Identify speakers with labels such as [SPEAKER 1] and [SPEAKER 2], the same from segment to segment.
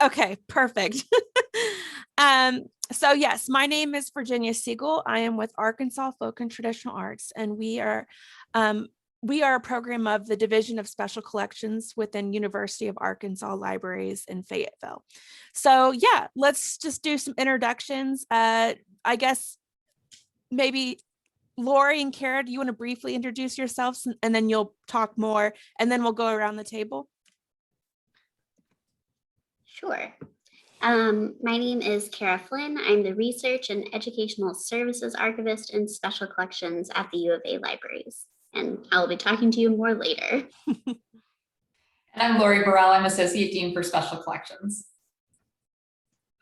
[SPEAKER 1] Okay, perfect. um, so yes, my name is Virginia Siegel. I am with Arkansas Folk and Traditional Arts, and we are a program of the Division of Special Collections within University of Arkansas Libraries in Fayetteville. So yeah, let's just do some introductions. I guess maybe Lori and Kara, do you want to briefly introduce yourselves, and then you'll talk more, and then we'll go around the table?
[SPEAKER 2] Sure. My name is Kara Flynn. I'm the Research and Educational Services Archivist in Special Collections at the U of A Libraries, and I'll be talking to you more later.
[SPEAKER 3] And I'm Lori Burrell. I'm Associate Dean for Special Collections.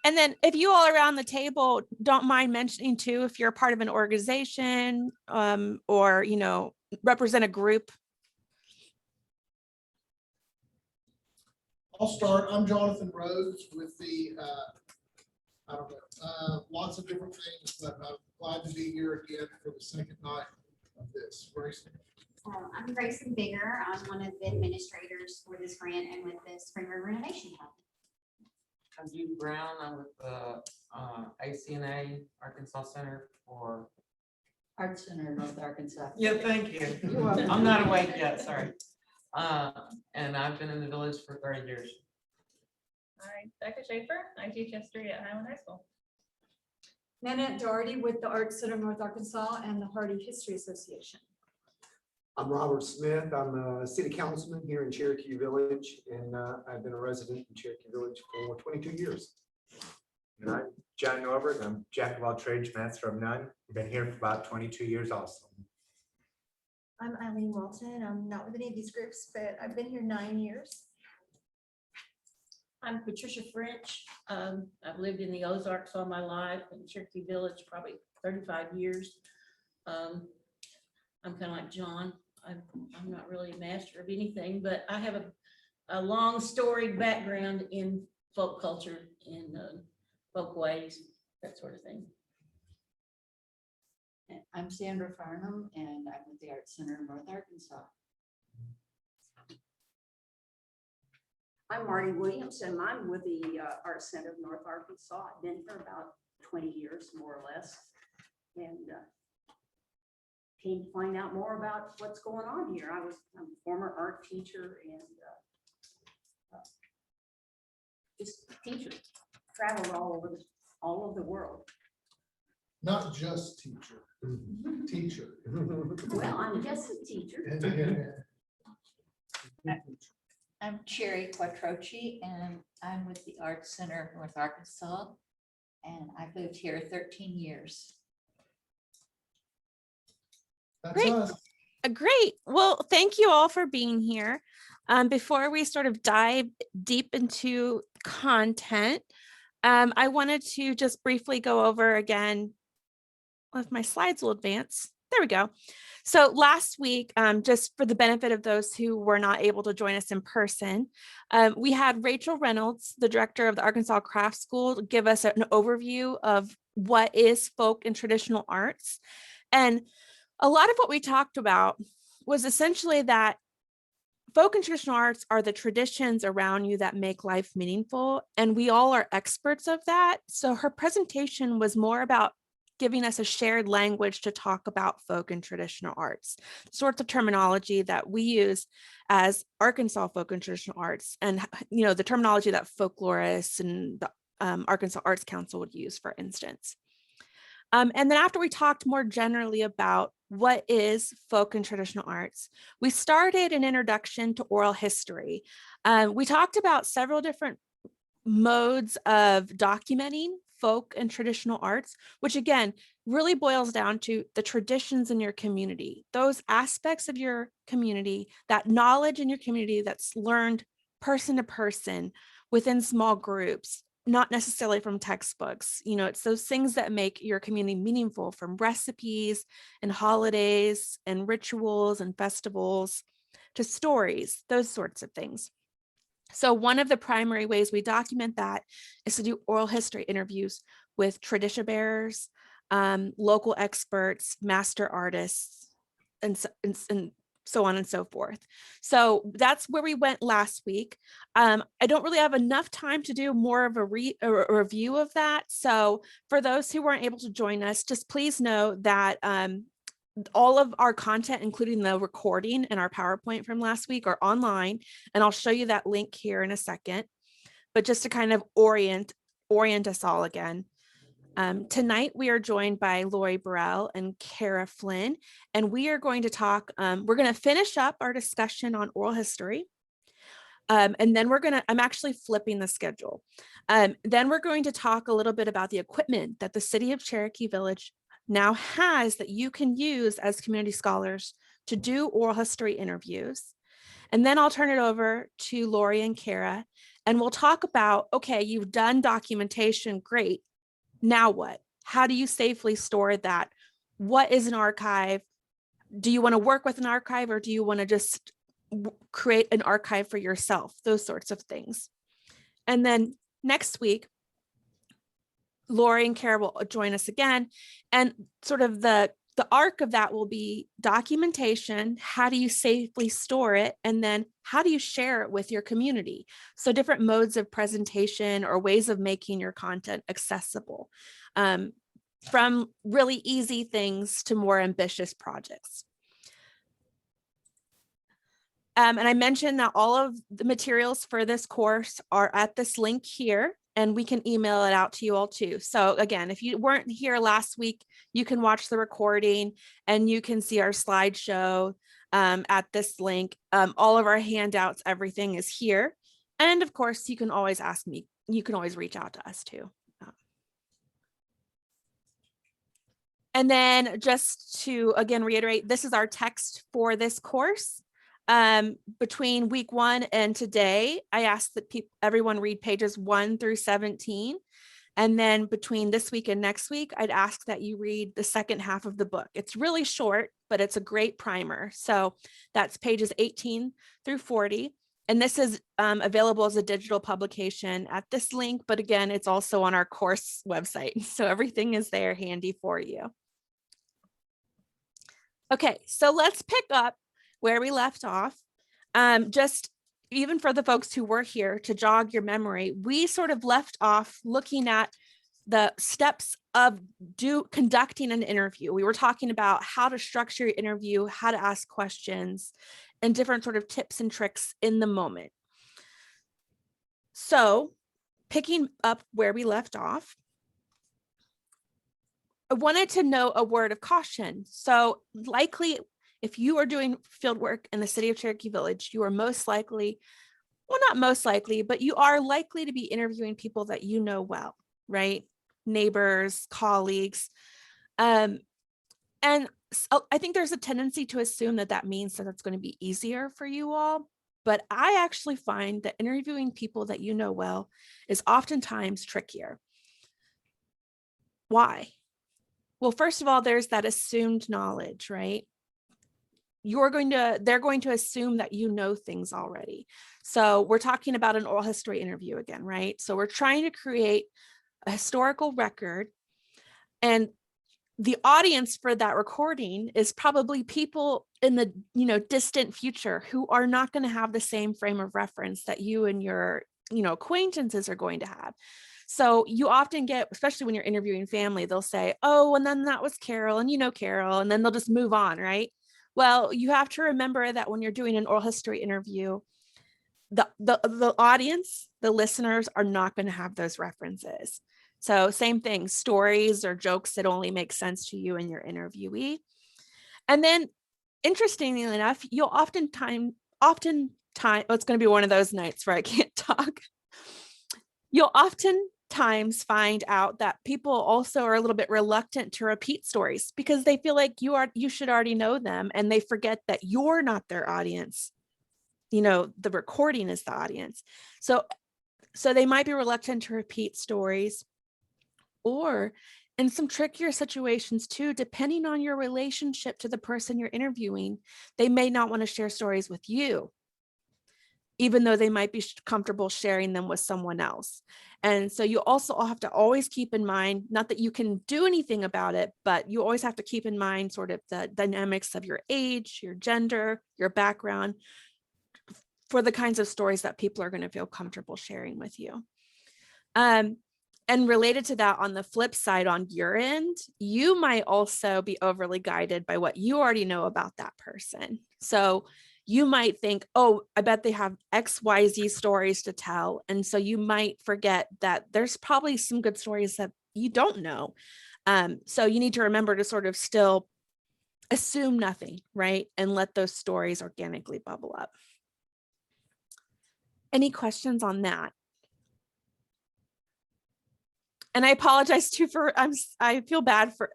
[SPEAKER 1] And then if you all around the table don't mind mentioning too, if you're a part of an organization or, you know, represent a group.
[SPEAKER 4] I'll start. I'm Jonathan Rhodes with the, I don't know, lots of different things, but I'm glad to be here again for the second night of this. Grayson.
[SPEAKER 5] I'm Grayson Bigger. I'm one of the administrators for this grant and with the Spring River Innovation Hub.
[SPEAKER 6] I'm Judy Brown. I'm with the ACNA Arkansas Center for
[SPEAKER 7] Arts Center, North Arkansas.
[SPEAKER 6] Yeah, thank you. I'm not awake yet, sorry. And I've been in the village for 30 years.
[SPEAKER 8] Hi, Becca Schaefer. I teach history at Highland High School.
[SPEAKER 9] Nanette Doherty with the Arts Center North Arkansas and the Hardy History Association.
[SPEAKER 10] I'm Robert Smith. I'm a city councilman here in Cherokee Village, and I've been a resident in Cherokee Village for 22 years.
[SPEAKER 11] And I'm John Norbert. I'm jack of all trades, master of none. I've been here for about 22 years also.
[SPEAKER 12] I'm Eileen Walton. I'm not with any of these groups, but I've been here 9 years.
[SPEAKER 7] I'm Patricia French. I've lived in the Ozarks all my life, in Cherokee Village probably 35 years. I'm kind of like John. I'm not really a master of anything, but I have a long storied background in folk culture, in folk ways, that sort of thing.
[SPEAKER 13] I'm Sandra Farnham, and I'm with the Arts Center in North Arkansas.
[SPEAKER 14] I'm Marty Williamson. I'm with the Arts Center of North Arkansas. I've been here about 20 years, more or less, and came to find out more about what's going on here. I'm a former art teacher and just a teacher. Traveled all over the world.
[SPEAKER 4] Not just teacher, teacher.
[SPEAKER 14] Well, I'm just a teacher.
[SPEAKER 13] I'm Cherry Quattrochi, and I'm with the Arts Center of North Arkansas, and I've lived here 13 years.
[SPEAKER 4] That's
[SPEAKER 1] Great.
[SPEAKER 4] us.
[SPEAKER 1] Great. Well, thank you all for being here. Before we sort of dive deep into content, I wanted to just briefly go over again, if my slides will advance. There we go. So last week, just for the benefit of those who were not able to join us in person, we had Rachel Reynolds, the director of the Arkansas Craft School, give us an overview of what is folk and traditional arts. And a lot of what we talked about was essentially that folk and traditional arts are the traditions around you that make life meaningful, and we all are experts of that. So her presentation was more about giving us a shared language to talk about folk and traditional arts, sorts of terminology that we use as Arkansas folk and traditional arts, and the terminology that folklorists and the Arkansas Arts Council would use, for instance. And then after we talked more generally about what is folk and traditional arts, we started an introduction to oral history. We talked about several different modes of documenting folk and traditional arts, which again, really boils down to the traditions in your community, those aspects of your community, that knowledge in your community that's learned person to person within small groups, not necessarily from textbooks. It's those things that make your community meaningful, from recipes and holidays and rituals and festivals to stories, those sorts of things. So one of the primary ways we document that is to do oral history interviews with tradition bearers, local experts, master artists, and so on and so forth. So that's where we went last week. I don't really have enough time to do more of a review of that. So for those who weren't able to join us, just please know that all of our content, including the recording and our PowerPoint from last week, are online. And I'll show you that link here in a second. But just to kind of orient us all again. Tonight, we are joined by Lori Burrell and Kara Flynn, and we are going to talk, we're going to finish up our discussion on oral history. And then I'm actually flipping the schedule. Then we're going to talk a little bit about the equipment that the City of Cherokee Village now has that you can use as community scholars to do oral history interviews. And then I'll turn it over to Lori and Kara, and we'll talk about, okay, you've done documentation, great. Now what? How do you safely store that? What is an archive? Do you want to work with an archive, or do you want to just create an archive for yourself? Those sorts of things. And then next week, Lori and Kara will join us again. And sort of the arc of that will be documentation. How do you safely store it? And then how do you share it with your community? So different modes of presentation or ways of making your content accessible, from really easy things to more ambitious projects. And I mentioned that all of the materials for this course are at this link here, and we can email it out to you all too. So again, if you weren't here last week, you can watch the recording and you can see our slideshow at this link. All of our handouts, everything is here. And of course, you can always ask me, you can always reach out to us too. And then just to, again, reiterate, this is our text for this course. Between week 1 and today, I asked that everyone read pages 1 through 17. And then between this week and next week, I'd ask that you read the second half of the book. It's really short, but it's a great primer. So that's pages 18 through 40. And this is available as a digital publication at this link. But again, it's also on our course website. So everything is there handy for you. Okay, so let's pick up where we left off. Just even for the folks who were here, to jog your memory, we sort of left off looking at the steps of conducting an interview. We were talking about how to structure your interview, how to ask questions, and different sort of tips and tricks in the moment. So picking up where we left off, I wanted to know a word of caution. So likely, if you are doing field work in the City of Cherokee Village, you are most likely, well, not most likely, but you are likely to be interviewing people that you know well, right? Neighbors, colleagues. And so I think there's a tendency to assume that that means that it's going to be easier for you all. But I actually find that interviewing people that you know well is oftentimes trickier. Why? Well, first of all, there's that assumed knowledge, right? They're going to assume that you know things already. So we're talking about an oral history interview again, right? So we're trying to create a historical record, and the audience for that recording is probably people in the distant future who are not going to have the same frame of reference that you and your acquaintances are going to have. So you often get, especially when you're interviewing family, they'll say, oh, and then that was Carol, and Carol, and then they'll just move on, right? Well, you have to remember that when you're doing an oral history interview, the audience, the listeners are not going to have those references. So same thing, stories or jokes that only make sense to you and your interviewee. And then interestingly enough, you'll oftentimes, oh, it's going to be one of those nights where I can't talk. You'll oftentimes find out that people also are a little bit reluctant to repeat stories because they feel like you should already know them, and they forget that you're not their audience. The recording is the audience. So they might be reluctant to repeat stories, or in some trickier situations too, depending on your relationship to the person you're interviewing, they may not want to share stories with you. even though they might be comfortable sharing them with someone else. And so you also have to always keep in mind, not that you can do anything about it, but you always have to keep in mind sort of the dynamics of your age, your gender, your background, for the kinds of stories that people are going to feel comfortable sharing with you. And related to that, on the flip side, on your end, you might also be overly guided by what you already know about that person. So you might think, oh, I bet they have XYZ stories to tell. And so you might forget that there's probably some good stories that you don't know. So you need to remember to sort of still assume nothing, right? And let those stories organically bubble up. Any questions on that? And I apologize too for, I feel bad for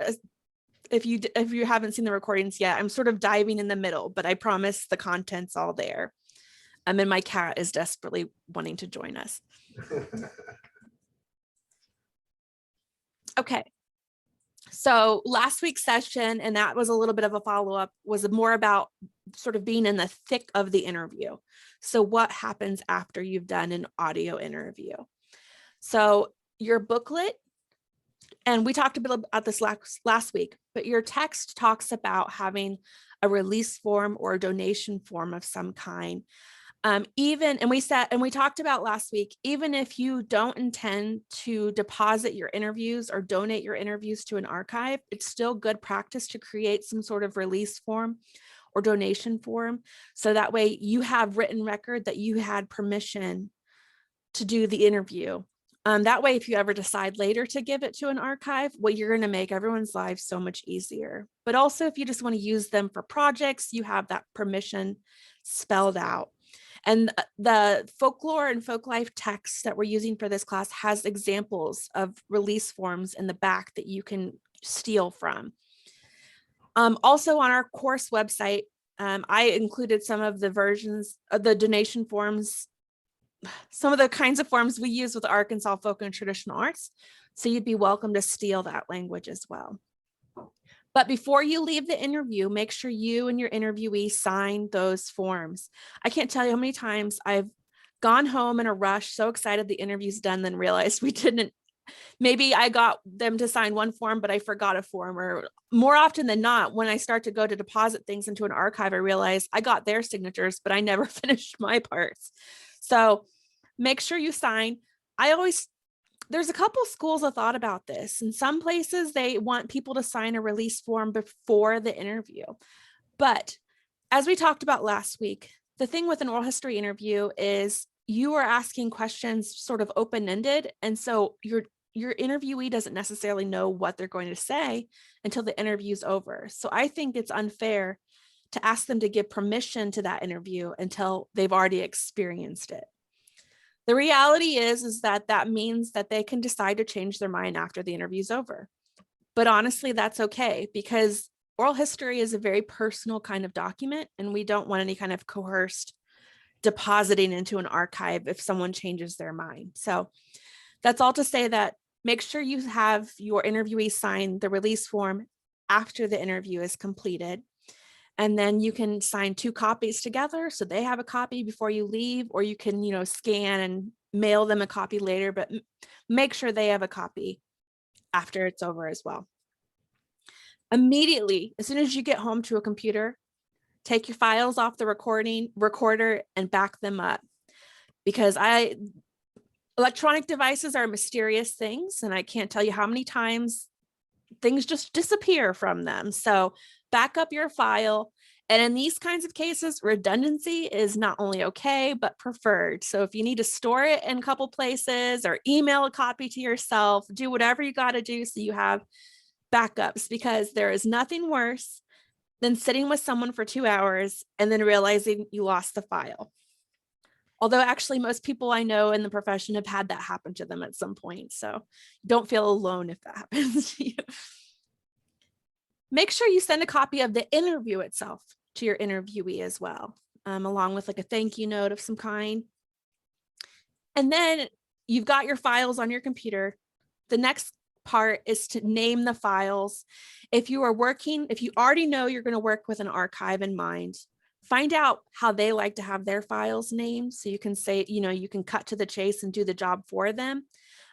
[SPEAKER 1] if you haven't seen the recordings yet. I'm sort of diving in the middle, but I promise the content's all there. And my cat is desperately wanting to join us. Okay. So last week's session, and that was a little bit of a follow-up, was more about sort of being in the thick of the interview. So what happens after you've done an audio interview? So your booklet, and we talked a bit about this last week, but your text talks about having a release form or a donation form of some kind. And we talked about last week, even if you don't intend to deposit your interviews or donate your interviews to an archive, it's still good practice to create some sort of release form or donation form. So that way you have written record that you had permission to do the interview. That way, if you ever decide later to give it to an archive, well, you're going to make everyone's lives so much easier. But also, if you just want to use them for projects, you have that permission spelled out. And the folklore and folklife text that we're using for this class has examples of release forms in the back that you can steal from. Also on our course website, I included some of the versions of the donation forms, some of the kinds of forms we use with Arkansas Folk and Traditional Arts. So you'd be welcome to steal that language as well. But before you leave the interview, make sure you and your interviewee sign those forms. I can't tell you how many times I've gone home in a rush, so excited the interview's done, then realized we didn't. Maybe I got them to sign one form, but I forgot a form. Or more often than not, when I start to go to deposit things into an archive, I realize I got their signatures, but I never finished my parts. So make sure you sign. There's a couple schools of thought about this. In some places, they want people to sign a release form before the interview. But as we talked about last week, the thing with an oral history interview is you are asking questions sort of open-ended. And so your interviewee doesn't necessarily know what they're going to say until the interview's over. So I think it's unfair to ask them to give permission to that interview until they've already experienced it. The reality is that means that they can decide to change their mind after the interview's over. But honestly, that's okay, because oral history is a very personal kind of document, and we don't want any kind of coerced depositing into an archive if someone changes their mind. So that's all to say that make sure you have your interviewee sign the release form after the interview is completed. And then you can sign 2 copies together, so they have a copy before you leave, or you can, scan and mail them a copy later, but make sure they have a copy after it's over as well. Immediately, as soon as you get home to a computer, take your files off the recorder and back them up, because electronic devices are mysterious things, and I can't tell you how many times things just disappear from them. So back up your file. And in these kinds of cases, redundancy is not only okay, but preferred. So if you need to store it in a couple places or email a copy to yourself, do whatever you got to do so you have backups, because there is nothing worse than sitting with someone for 2 hours and then realizing you lost the file. Although actually most people I know in the profession have had that happen to them at some point. So don't feel alone if that happens to you. Make sure you send a copy of the interview itself to your interviewee as well, along with like a thank you note of some kind. And then you've got your files on your computer. The next part is to name the files. If you already know you're going to work with an archive in mind, find out how they like to have their files named. So you can say, you can cut to the chase and do the job for them.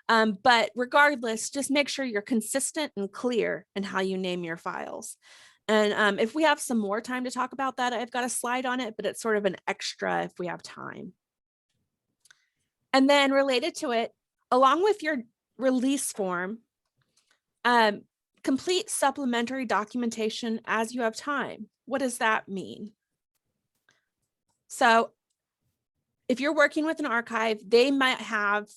[SPEAKER 1] But regardless, just make sure you're consistent and clear in how you name your files. And if we have some more time to talk about that, I've got a slide on it, but it's sort of an extra if we have time. And then related to it, along with your release form, complete supplementary documentation as you have time. What does that mean? So if you're working with an archive, they might have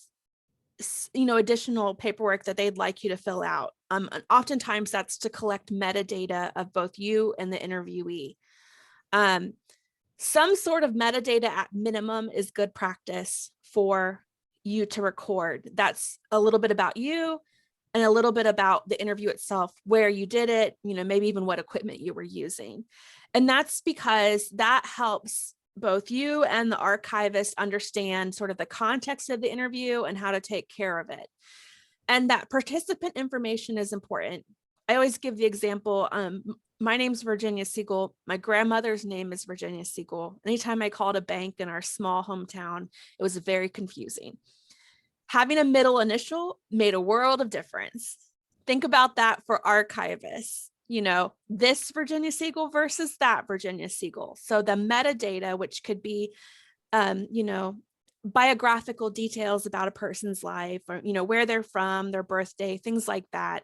[SPEAKER 1] additional paperwork that they'd like you to fill out. And oftentimes that's to collect metadata of both you and the interviewee. Some sort of metadata at minimum is good practice for you to record. That's a little bit about you and a little bit about the interview itself, where you did it, maybe even what equipment you were using. And that's because that helps both you and the archivist understand sort of the context of the interview and how to take care of it. And that participant information is important. I always give the example, my name's Virginia Siegel. My grandmother's name is Virginia Siegel. Anytime I called a bank in our small hometown, it was very confusing. Having a middle initial made a world of difference. Think about that for archivists. This Virginia Siegel versus that Virginia Siegel. So the metadata, which could be, biographical details about a person's life, or, where they're from, their birthday, things like that.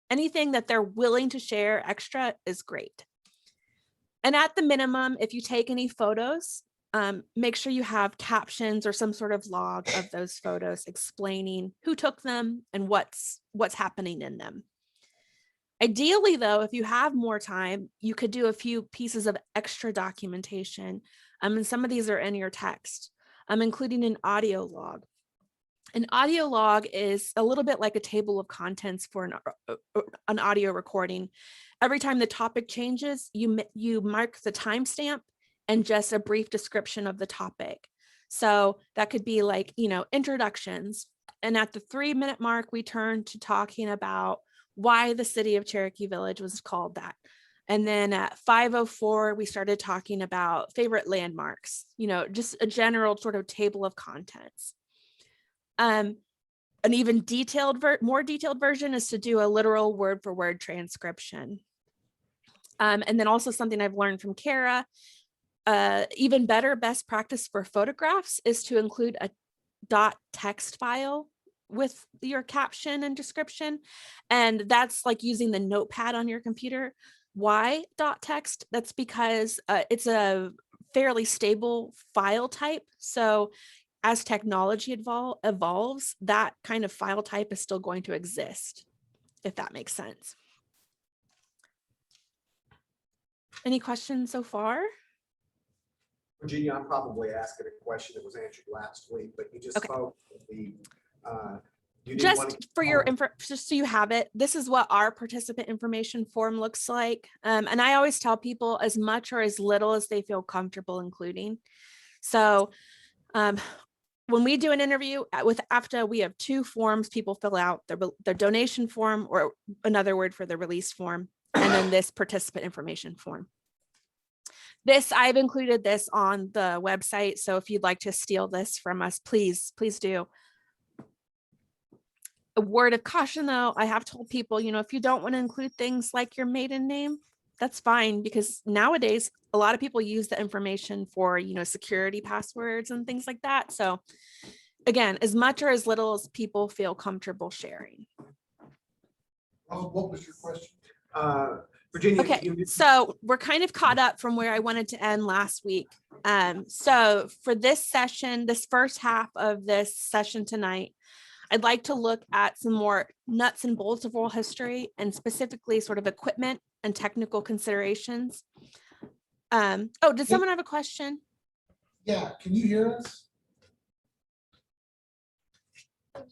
[SPEAKER 1] Anything that they're willing to share extra is great. And at the minimum, if you take any photos, make sure you have captions or some sort of log of those photos explaining who took them and what's happening in them. Ideally, though, if you have more time, you could do a few pieces of extra documentation. And some of these are in your text, including an audio log. An audio log is a little bit like a table of contents for an audio recording. Every time the topic changes, you mark the timestamp and just a brief description of the topic. So that could be like, introductions. And at the 3-minute mark, we turn to talking about why the city of Cherokee Village was called that. And then at 5:04, we started talking about favorite landmarks, just a general sort of table of contents. An even more detailed version is to do a literal word for word transcription. And then also something I've learned from Kara, even better best practice for photographs is to include a .text file with your caption and description. And that's like using the notepad on your computer. Why .text? That's because it's a fairly stable file type. So as technology evolves, that kind of file type is still going to exist, if that makes sense. Any questions so far?
[SPEAKER 10] Virginia, I'm probably asking a question that was answered last week, but you just spoke of the
[SPEAKER 1] just for your info, just so you have it, this is what our participant information form looks like. And I always tell people as much or as little as they feel comfortable including. So when we do an interview with AFTA, we have 2 forms people fill out, their donation form, or another word for the release form, and then this participant information form. I've included this on the website. So if you'd like to steal this from us, please do. A word of caution, though, I have told people, if you don't want to include things like your maiden name, that's fine, because nowadays a lot of people use the information for, security passwords and things like that. So again, as much or as little as people feel comfortable sharing.
[SPEAKER 4] What was your question?
[SPEAKER 10] Virginia.
[SPEAKER 1] Okay, so we're kind of caught up from where I wanted to end last week. So for this session, this first half of this session tonight, I'd like to look at some more nuts and bolts of oral history, and specifically sort of equipment and technical considerations. Did someone have a question?
[SPEAKER 4] Yeah, can you hear us?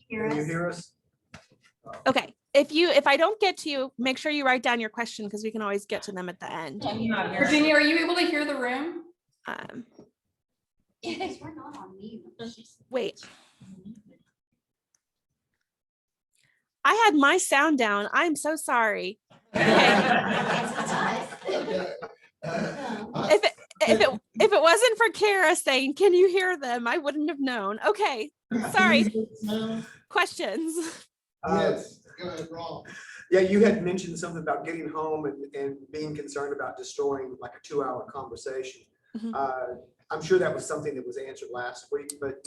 [SPEAKER 10] Can you hear us?
[SPEAKER 1] Okay, if I don't get to you, make sure you write down your question, because we can always get to them at the end.
[SPEAKER 3] Virginia, are you able to hear the room?
[SPEAKER 5] Yes, we're not on mute.
[SPEAKER 1] Wait. I had my sound down. I'm so sorry. Okay. if it wasn't for Kara saying, can you hear them? I wouldn't have known. Okay, sorry. Questions?
[SPEAKER 4] Yes, go ahead, Rob.
[SPEAKER 10] Yeah, you had mentioned something about getting home and being concerned about destroying like a 2-hour conversation.
[SPEAKER 1] Mhm.
[SPEAKER 10] I'm sure that was something that was answered last week, but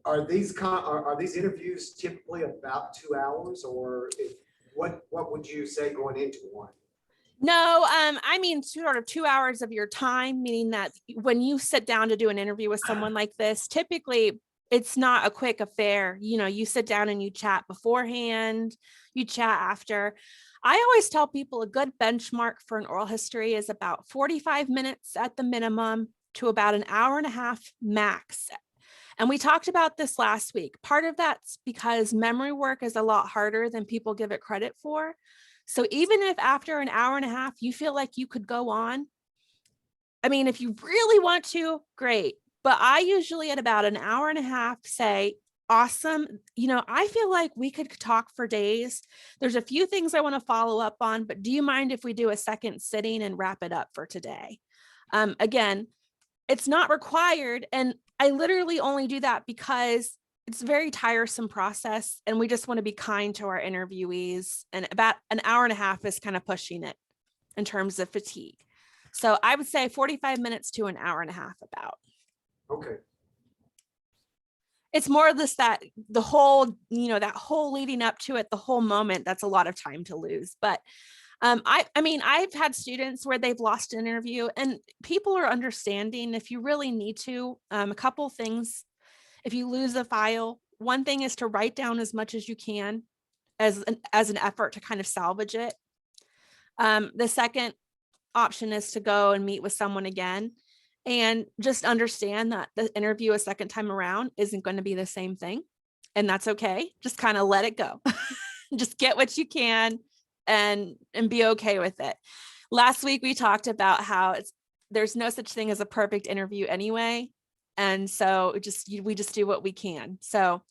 [SPEAKER 10] are these interviews typically about 2 hours, or what would you say going into one?
[SPEAKER 1] No, I mean sort of 2 hours of your time, meaning that when you sit down to do an interview with someone like this, typically it's not a quick affair. You know, you sit down and you chat beforehand, you chat after. I always tell people a good benchmark for an oral history is about 45 minutes at the minimum to about an hour and a half max. And we talked about this last week. Part of that's because memory work is a lot harder than people give it credit for. So even if after an hour and a half, you feel like you could go on, I mean, if you really want to, great. But I usually at about an hour and a half say, awesome. You know, I feel like we could talk for days. There's a few things I want to follow up on, but do you mind if we do a second sitting and wrap it up for today? Again, it's not required. And I literally only do that because it's a very tiresome process. And we just want to be kind to our interviewees. And about an hour and a half is kind of pushing it in terms of fatigue. So I would say 45 minutes to an hour and a half about.
[SPEAKER 10] Okay.
[SPEAKER 1] It's more of this, that the whole, you know, that whole leading up to it, the whole moment, that's a lot of time to lose. But I mean, I've had students where they've lost an interview and people are understanding if you really need to. A couple things, if you lose a file, one thing is to write down as much as you can as an effort to kind of salvage it. The second option is to go and meet with someone again and just understand that the interview a second time around isn't going to be the same thing. And that's okay. Just kind of let it go. Just get what you can and be okay with it. Last week we talked about how there's no such thing as a perfect interview anyway. And so we just do what we can. So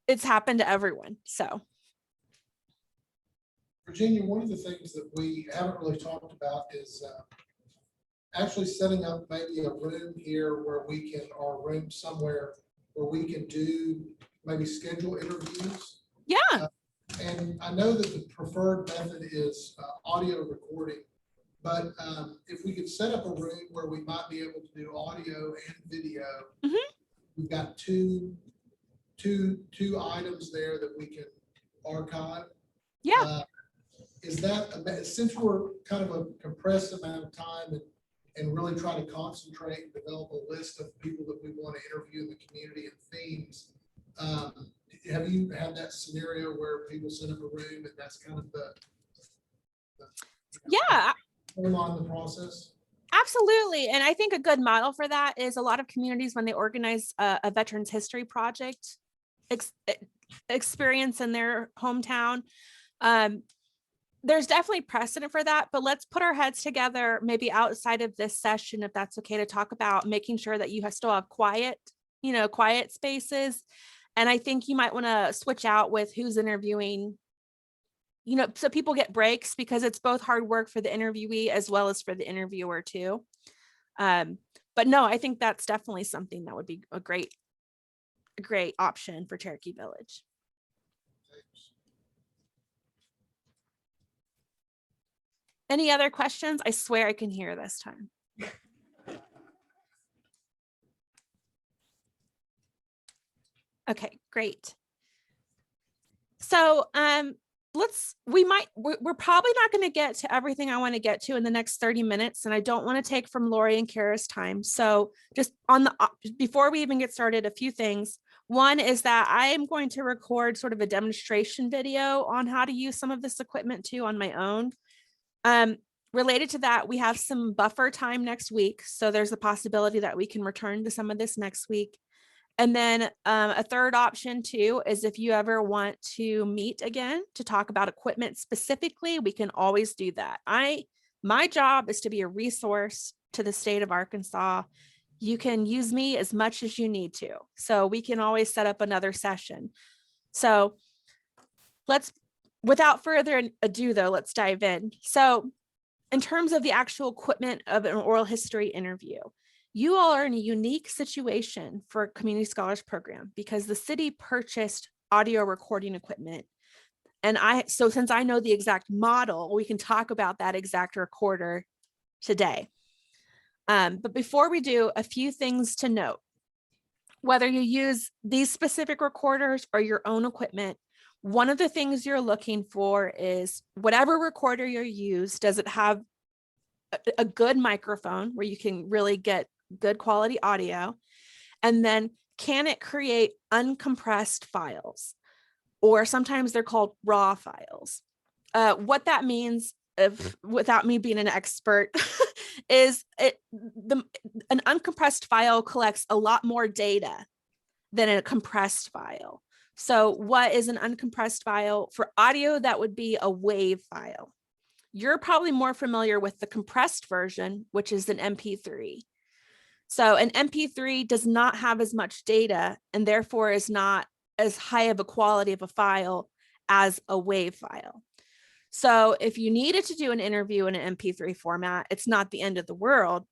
[SPEAKER 1] it's happened to everyone. So
[SPEAKER 4] Virginia, one of the things that we haven't really talked about is actually setting up maybe a room here where we can, or a room somewhere where we can do maybe schedule interviews.
[SPEAKER 1] Yeah.
[SPEAKER 4] And I know that the preferred method is audio recording, but if we could set up a room where we might be able to do audio and video, we've got two items there that we can archive.
[SPEAKER 1] Yeah.
[SPEAKER 4] Is that, since we're kind of a compressed amount of time and really try to concentrate and develop a list of people that we want to interview in the community and themes, have you had that scenario where people set up a room and that's kind of the
[SPEAKER 1] yeah,
[SPEAKER 4] on the process?
[SPEAKER 1] absolutely. And I think a good model for that is a lot of communities when they organize a Veterans History Project experience in their hometown. There's definitely precedent for that, but let's put our heads together maybe outside of this session, if that's okay, to talk about making sure that you still have quiet spaces. And I think you might want to switch out with who's interviewing, so people get breaks, because it's both hard work for the interviewee as well as for the interviewer too. But no, I think that's definitely something that would be a great option for Cherokee Village. Any other questions? I swear I can hear this time. Okay, great. So we're probably not going to get to everything I want to get to in the next 30 minutes, and I don't want to take from Lori and Kara's time. So just before we even get started, a few things. One is that I am going to record sort of a demonstration video on how to use some of this equipment too on my own. Related to that, we have some buffer time next week. So there's a possibility that we can return to some of this next week. And then a third option too is if you ever want to meet again to talk about equipment specifically, we can always do that. My job is to be a resource to the state of Arkansas. You can use me as much as you need to. So we can always set up another session. So without further ado though, let's dive in. So in terms of the actual equipment of an oral history interview, you all are in a unique situation for a community scholars program because the city purchased audio recording equipment. And so since I know the exact model, we can talk about that exact recorder today. But before we do, a few things to note. Whether you use these specific recorders or your own equipment, one of the things you're looking for is whatever recorder you use, does it have a good microphone where you can really get good quality audio? And then can it create uncompressed files? Or sometimes they're called raw files. What that means, without me being an expert, is an uncompressed file collects a lot more data than a compressed file. So what is an uncompressed file? For audio, that would be a WAV file. You're probably more familiar with the compressed version, which is an MP3. So an MP3 does not have as much data and therefore is not as high of a quality of a file as a WAV file. So if you needed to do an interview in an MP3 format, it's not the end of the world,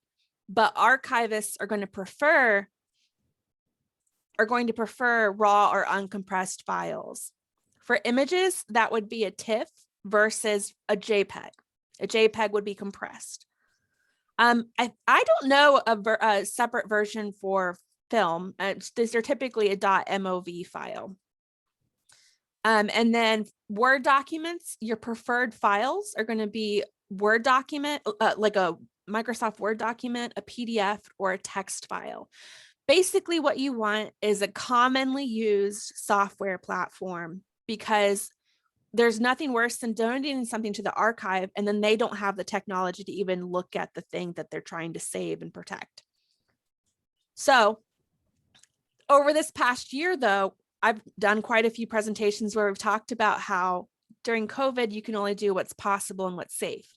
[SPEAKER 1] but archivists are going to prefer raw or uncompressed files. For images, that would be a TIFF versus a JPEG. A JPEG would be compressed. I don't know a separate version for film. These are typically a .mov file. And then Word documents, your preferred files are going to be Word document, like a Microsoft Word document, a PDF, or a text file. Basically, what you want is a commonly used software platform, because there's nothing worse than donating something to the archive and then they don't have the technology to even look at the thing that they're trying to save and protect. So over this past year, though, I've done quite a few presentations where we've talked about how during COVID, you can only do what's possible and what's safe,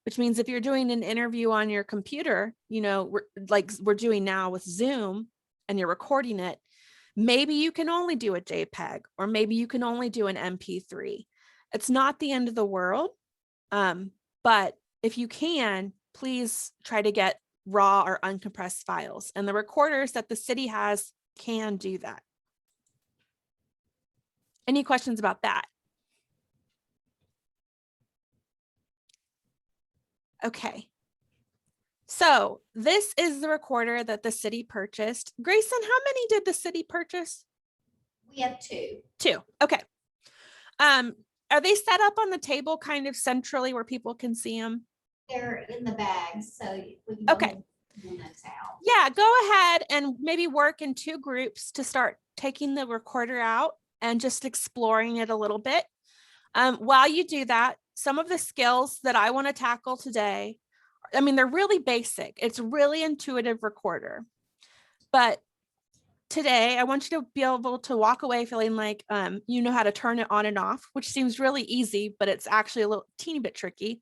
[SPEAKER 1] which means if you're doing an interview on your computer, you know, like we're doing now with Zoom, and you're recording it, maybe you can only do a JPEG, or maybe you can only do an MP3. It's not the end of the world. But if you can, please try to get raw or uncompressed files. And the recorders that the city has can do that. Any questions about that? Okay. So this is the recorder that the city purchased. Grayson, how many did the city purchase?
[SPEAKER 5] We have two.
[SPEAKER 1] Two. Okay. Are they set up on the table kind of centrally where people can see them?
[SPEAKER 5] They're in the bags, so we can.
[SPEAKER 1] Okay.
[SPEAKER 5] Out.
[SPEAKER 1] Yeah, go ahead and maybe work in two groups to start taking the recorder out and just exploring it a little bit. While you do that, some of the skills that I want to tackle today, I mean, they're really basic. It's really intuitive recorder. But today, I want you to be able to walk away feeling like you know how to turn it on and off, which seems really easy, but it's actually a little teeny bit tricky.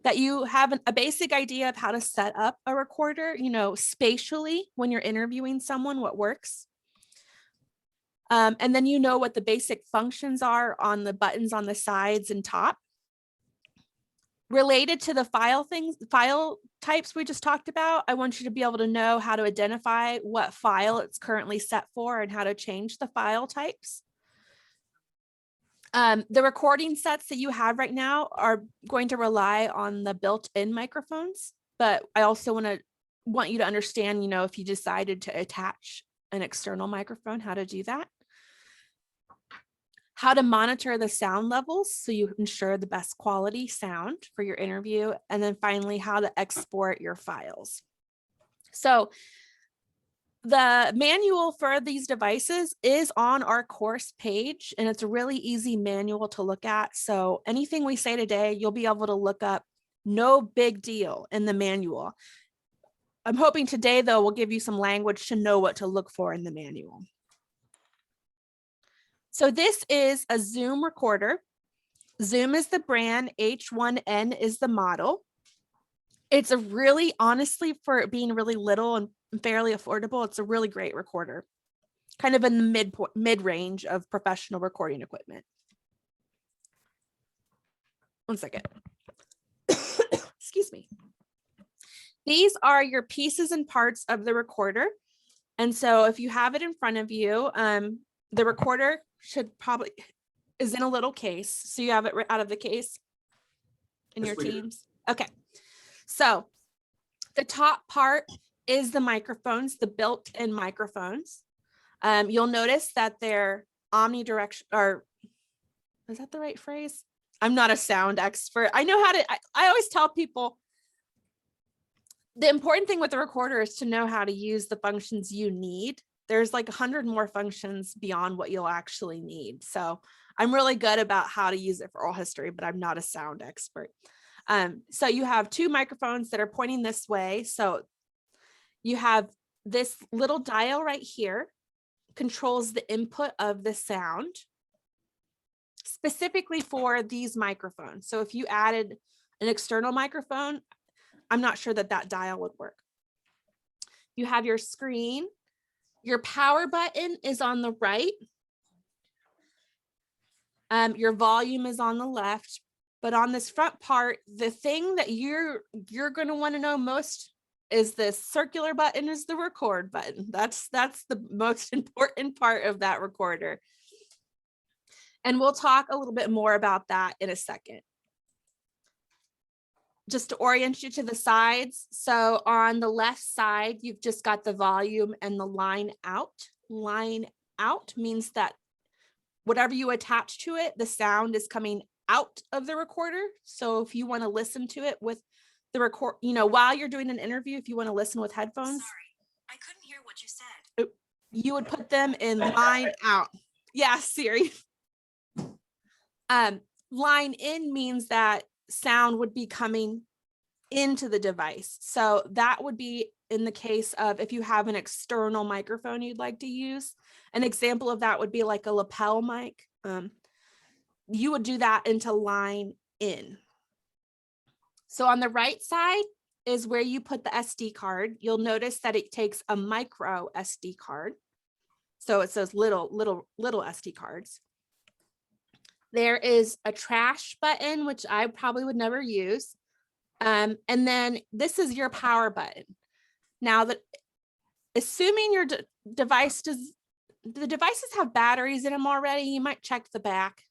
[SPEAKER 1] That you have a basic idea of how to set up a recorder, you know, spatially when you're interviewing someone, what works. And then you know what the basic functions are on the buttons on the sides and top. Related to the file types we just talked about, I want you to be able to know how to identify what file it's currently set for and how to change the file types. The recording sets that you have right now are going to rely on the built-in microphones, but I also want you to understand, you know, if you decided to attach an external microphone, how to do that. How to monitor the sound levels so you ensure the best quality sound for your interview. And then finally, how to export your files. So the manual for these devices is on our course page, and it's a really easy manual to look at. So anything we say today, you'll be able to look up, no big deal, in the manual. I'm hoping today, though, we'll give you some language to know what to look for in the manual. So this is a Zoom recorder. Zoom is the brand, H1N is the model. It's a really, honestly, for being really little and fairly affordable, it's a really great recorder, kind of in the mid-range of professional recording equipment. One second. excuse me. These are your pieces and parts of the recorder. And so if you have it in front of you, the recorder is in a little case. So you have it right out of the case in your teams. Okay. So the top part is the microphones, the built-in microphones. You'll notice that they're omnidirectional, or is that the right phrase? I'm not a sound expert. I know how to, I always tell people the important thing with the recorder is to know how to use the functions you need. There's like 100 more functions beyond what you'll actually need. So I'm really good about how to use it for oral history, but I'm not a sound expert. So you have two microphones that are pointing this way. So you have this little dial right here, controls the input of the sound specifically for these microphones. So if you added an external microphone, I'm not sure that that dial would work. You have your screen. Your power button is on the right. Your volume is on the left. But on this front part, the thing that you're going to want to know most is this circular button is the record button. That's the most important part of that recorder. And we'll talk a little bit more about that in a second. Just to orient you to the sides. So on the left side, you've just got the volume and the line out. Line out means that whatever you attach to it, the sound is coming out of the recorder. So if you want to listen to it with the record, while you're doing an interview, if you want to listen with headphones. Sorry, I couldn't hear what you said. You would put them in line out. Yeah, Siri. Line in means that sound would be coming into the device. So that would be in the case of if you have an external microphone you'd like to use. An example of that would be like a lapel mic. You would do that into line in. So on the right side is where you put the SD card. You'll notice that it takes a micro SD card. So it says little SD cards. There is a trash button, which I probably would never use. And then this is your power button. Now that, assuming your the devices have batteries in them already, you might check the back.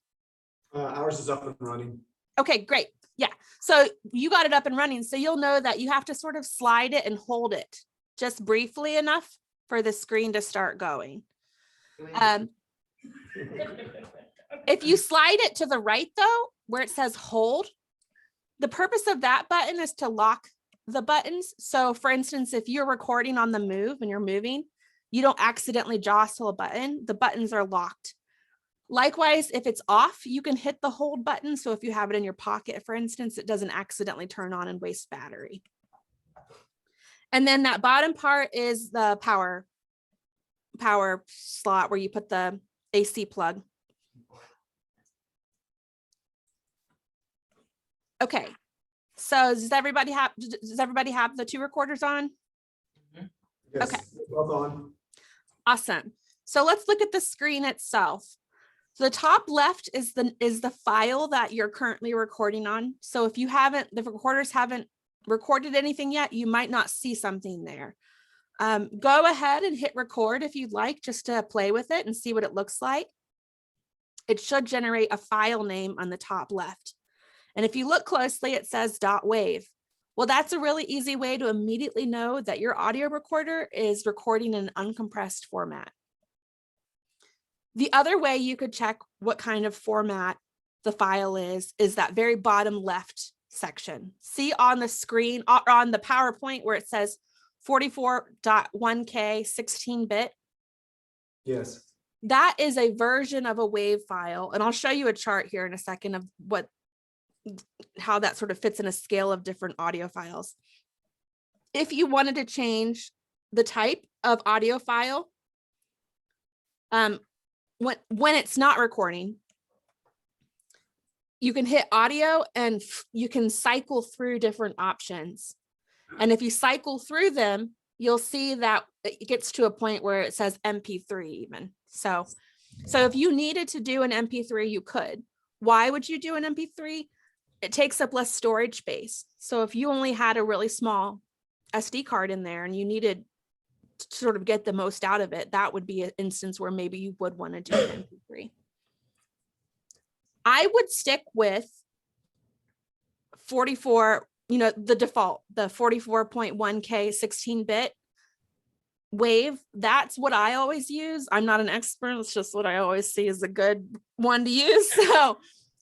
[SPEAKER 10] Ours is up and running.
[SPEAKER 1] Okay, great. Yeah. So you got it up and running. So you'll know that you have to sort of slide it and hold it just briefly enough for the screen to start going. If you slide it to the right though, where it says hold, the purpose of that button is to lock the buttons. So for instance, if you're recording on the move and you're moving, you don't accidentally jostle a button, the buttons are locked. Likewise, if it's off, you can hit the hold button. So if you have it in your pocket, for instance, it doesn't accidentally turn on and waste battery. And then that bottom part is the power slot where you put the AC plug. Okay, so does everybody have the two recorders on?
[SPEAKER 10] Yes,
[SPEAKER 1] okay,
[SPEAKER 10] both on.
[SPEAKER 1] Awesome. So let's look at the screen itself. So the top left is the file that you're currently recording on. So if the recorders haven't recorded anything yet, you might not see something there. Go ahead and hit record if you'd like, just to play with it and see what it looks like. It should generate a file name on the top left. And if you look closely, it says .wav. Well, that's a really easy way to immediately know that your audio recorder is recording in an uncompressed format. The other way you could check what kind of format the file is that very bottom left section. See on the screen or on the PowerPoint where it says 44.1K 16-bit?
[SPEAKER 10] Yes. That
[SPEAKER 1] is a version of a WAV file. And I'll show you a chart here in a second of how that sort of fits in a scale of different audio files. If you wanted to change the type of audio file, when it's not recording, you can hit audio and you can cycle through different options. And if you cycle through them, you'll see that it gets to a point where it says MP3 even. So if you needed to do an MP3, you could. Why would you do an MP3? it takes up less storage space. So if you only had a really small SD card in there and you needed to sort of get the most out of it, that would be an instance where maybe you would want to do an MP3. I would stick with 44, the default, the 44.1K 16-bit wave. That's what I always use. I'm not an expert. It's just what I always see as a good one to use. So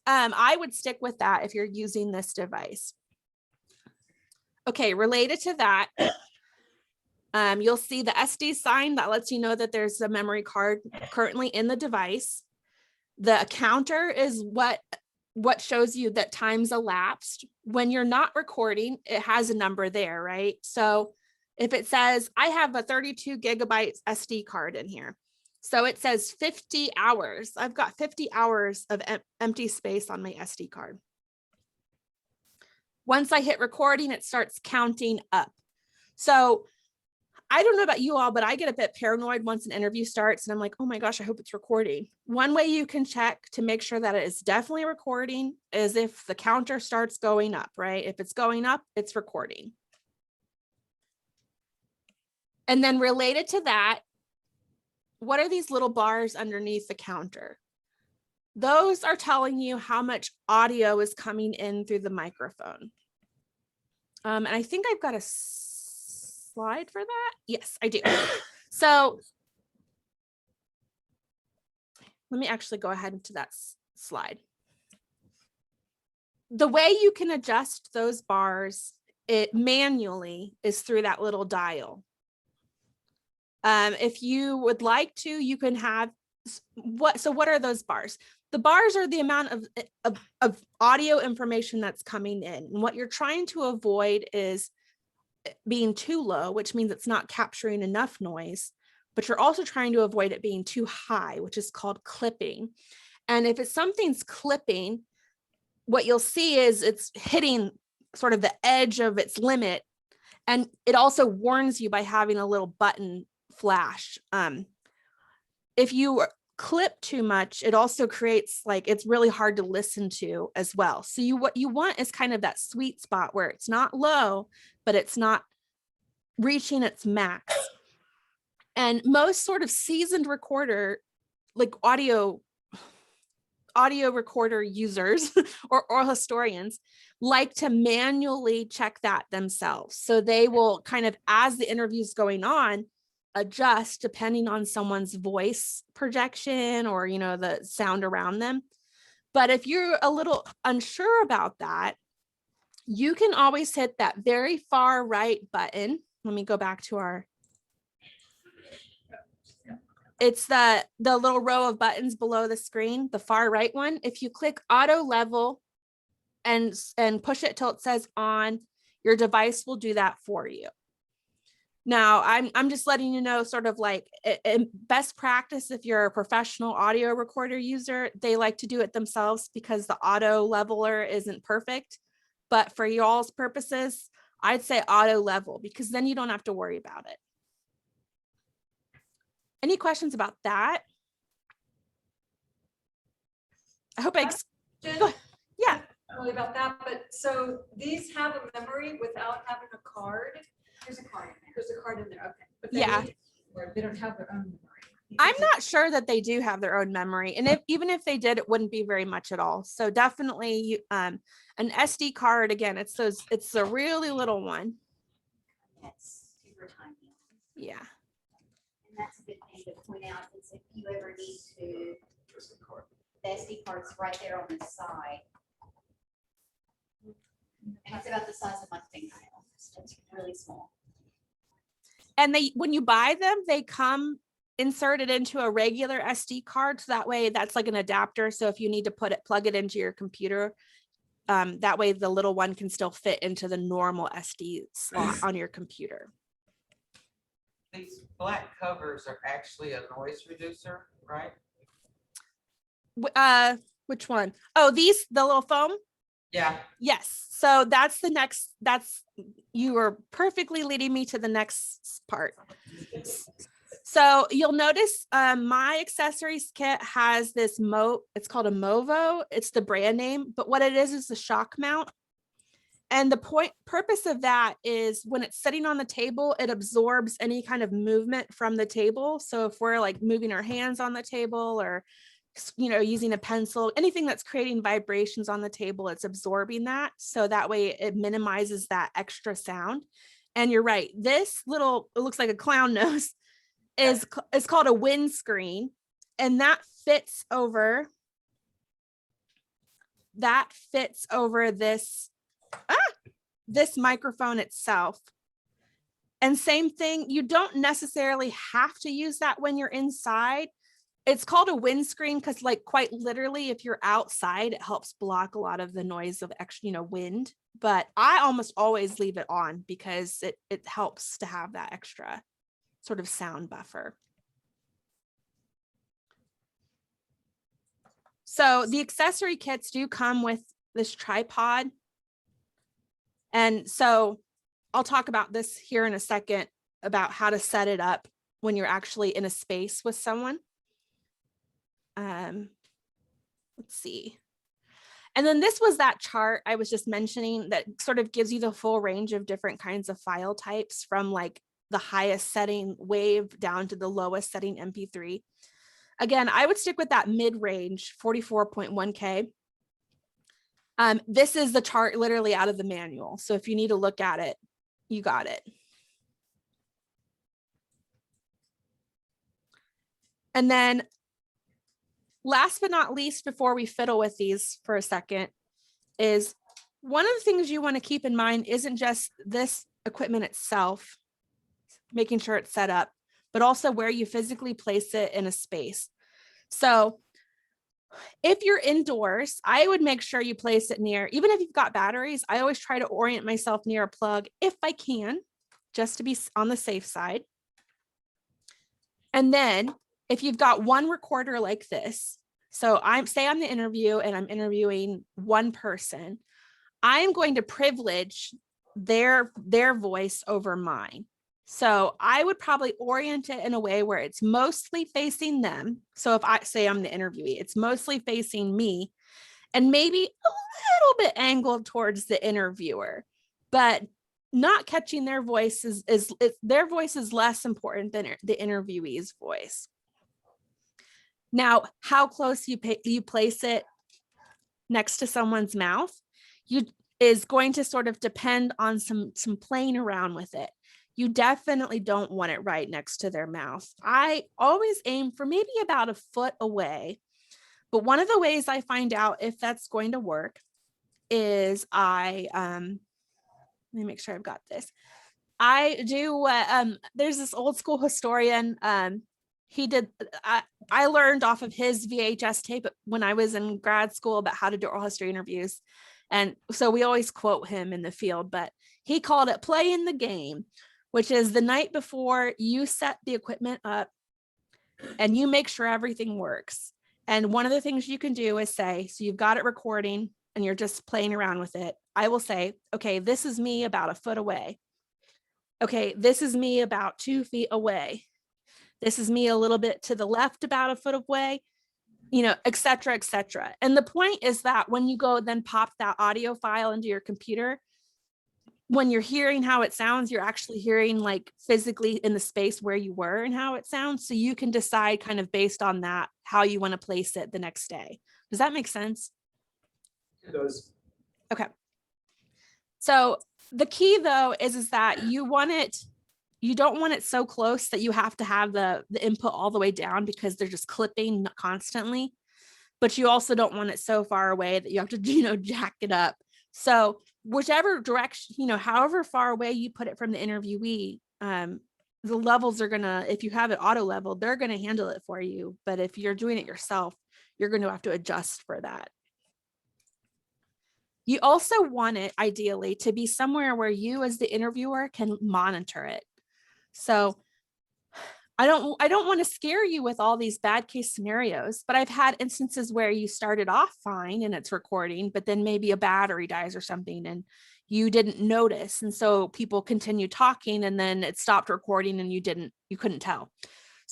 [SPEAKER 1] I would stick with that if you're using this device. Okay, related to that, you'll see the SD sign that lets you know that there's a memory card currently in the device. The counter is what shows you that time's elapsed. When you're not recording, it has a number there, right? So if it says, I have a 32 gigabyte SD card in here, so it says 50 hours. I've got 50 hours of empty space on my SD card. Once I hit recording, it starts counting up. So I don't know about you all, but I get a bit paranoid once an interview starts and I'm like, oh my gosh, I hope it's recording. One way you can check to make sure that it is definitely recording is if the counter starts going up, right? If it's going up, it's recording. And then related to that, what are these little bars underneath the counter? Those are telling you how much audio is coming in through the microphone. And I think I've got a slide for that. Yes, I do. So let me actually go ahead into that slide. The way you can adjust those bars manually is through that little dial. If you would like to, you can have what are those bars? The bars are the amount of audio information that's coming in. And what you're trying to avoid is being too low, which means it's not capturing enough noise, but you're also trying to avoid it being too high, which is called clipping. And if something's clipping, what you'll see is it's hitting sort of the edge of its limit. And it also warns you by having a little button flash. If you clip too much, it also creates it's really hard to listen to as well. So what you want is kind of that sweet spot where it's not low, but it's not reaching its max. And most sort of seasoned recorder, like audio recorder users or historians, like to manually check that themselves. So they will kind of, as the interview's going on, adjust depending on someone's voice projection or the sound around them. But if you're a little unsure about that, you can always hit that very far right button. Let me go back to it's the little row of buttons below the screen, the far right one. If you click auto level and push it till it says on, your device will do that for you. Now, I'm just letting you know, sort of best practice, if you're a professional audio recorder user, they like to do it themselves because the auto leveler isn't perfect. But for y'all's purposes, I'd say auto level, because then you don't have to worry about it. Any questions about that? I hope yeah.
[SPEAKER 9] Really about that, but so these have a memory without having a card.
[SPEAKER 5] There's a card in there.
[SPEAKER 9] There's a card in there, okay. But
[SPEAKER 1] Yeah.
[SPEAKER 9] They don't have their own memory.
[SPEAKER 1] I'm not sure that they do have their own memory. And even if they did, it wouldn't be very much at all. So definitely an SD card, again, it's a really little one.
[SPEAKER 5] That's super tiny.
[SPEAKER 1] Yeah.
[SPEAKER 5] And that's a good thing to point out is if you ever need to, the SD card's right there on the side. And it's about the size of my fingernail. It's really small.
[SPEAKER 1] And when you buy them, they come inserted into a regular SD card. So that way that's like an adapter. So if you need to plug it into your computer, that way the little one can still fit into the normal SD slot on your computer.
[SPEAKER 6] These black covers are actually a noise reducer, right?
[SPEAKER 1] Which one? Oh, the little foam?
[SPEAKER 6] Yeah.
[SPEAKER 1] Yes. So you were perfectly leading me to the next part. So you'll notice my accessories kit has this it's called a Movo. It's the brand name, but what it is the shock mount. And the purpose of that is when it's sitting on the table, it absorbs any kind of movement from the table. So if we're like moving our hands on the table or, using a pencil, anything that's creating vibrations on the table, it's absorbing that. So that way it minimizes that extra sound. And you're right. This it looks like a clown nose is called a windscreen. And that fits over this microphone itself. And same thing, you don't necessarily have to use that when you're inside. It's called a windscreen because like quite literally, if you're outside, it helps block a lot of the noise of extra, wind. But I almost always leave it on because it helps to have that extra sort of sound buffer. So the accessory kits do come with this tripod. And so I'll talk about this here in a second about how to set it up when you're actually in a space with someone. Let's see. And then this was that chart I was just mentioning that sort of gives you the full range of different kinds of file types from like the highest setting WAV down to the lowest setting MP3. Again, I would stick with that mid-range 44.1K. This is the chart literally out of the manual. So if you need to look at it, you got it. And then last but not least, before we fiddle with these for a second, is one of the things you want to keep in mind isn't just this equipment itself, making sure it's set up, but also where you physically place it in a space. So if you're indoors, I would make sure you place it near, even if you've got batteries, I always try to orient myself near a plug if I can, just to be on the safe side. And then if you've got one recorder like this, so I'm the interview and I'm interviewing one person, I'm going to privilege their voice over mine. So I would probably orient it in a way where it's mostly facing them. So if I say I'm the interviewee, it's mostly facing me and maybe a little bit angled towards the interviewer, but not catching their voice their voice is less important than the interviewee's voice. Now, how close you place it next to someone's mouth is going to sort of depend on some playing around with it. You definitely don't want it right next to their mouth. I always aim for maybe about a foot away. But one of the ways I find out if that's going to work is let me make sure I've got this. I do, there's this old school historian. I learned off of his VHS tape when I was in grad school about how to do oral history interviews. And so we always quote him in the field, but he called it playing the game, which is the night before you set the equipment up and you make sure everything works. And one of the things you can do is say, so you've got it recording and you're just playing around with it. I will say, okay, this is me about a foot away. Okay, this is me about 2 feet away. This is me a little bit to the left about a foot away, et cetera, et cetera. And the point is that when you go then pop that audio file into your computer, when you're hearing how it sounds, you're actually hearing like physically in the space where you were and how it sounds. So you can decide kind of based on that, how you want to place it the next day. Does that make sense?
[SPEAKER 10] It does.
[SPEAKER 1] Okay. So the key though is that you don't want it so close that you have to have the input all the way down because they're just clipping constantly, but you also don't want it so far away that you have to, jack it up. So whichever direction, however far away you put it from the interviewee, the levels are gonna, if you have it auto level, they're gonna handle it for you. But if you're doing it yourself, you're going to have to adjust for that. You also want it ideally to be somewhere where you as the interviewer can monitor it. So I don't want to scare you with all these bad case scenarios, but I've had instances where you started off fine and it's recording, but then maybe a battery dies or something and you didn't notice. And so people continue talking and then it stopped recording and you couldn't tell.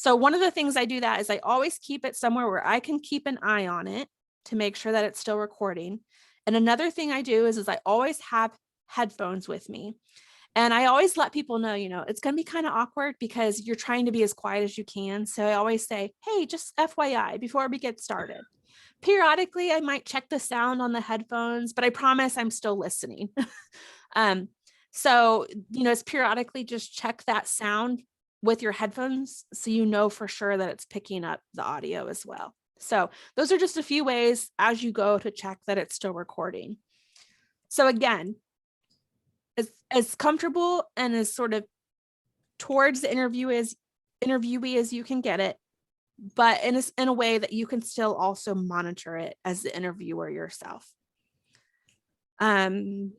[SPEAKER 1] So one of the things I do that is I always keep it somewhere where I can keep an eye on it to make sure that it's still recording. And another thing I do is I always have headphones with me. And I always let people know, it's going to be kind of awkward because you're trying to be as quiet as you can. So I always say, hey, just FYI, before we get started. Periodically, I might check the sound on the headphones, but I promise I'm still listening. So, it's periodically just check that sound with your headphones so you know for sure that it's picking up the audio as well. So those are just a few ways as you go to check that it's still recording. So again, as comfortable and as sort of towards the interviewee as you can get it, but in a way that you can still also monitor it as the interviewer yourself. Trying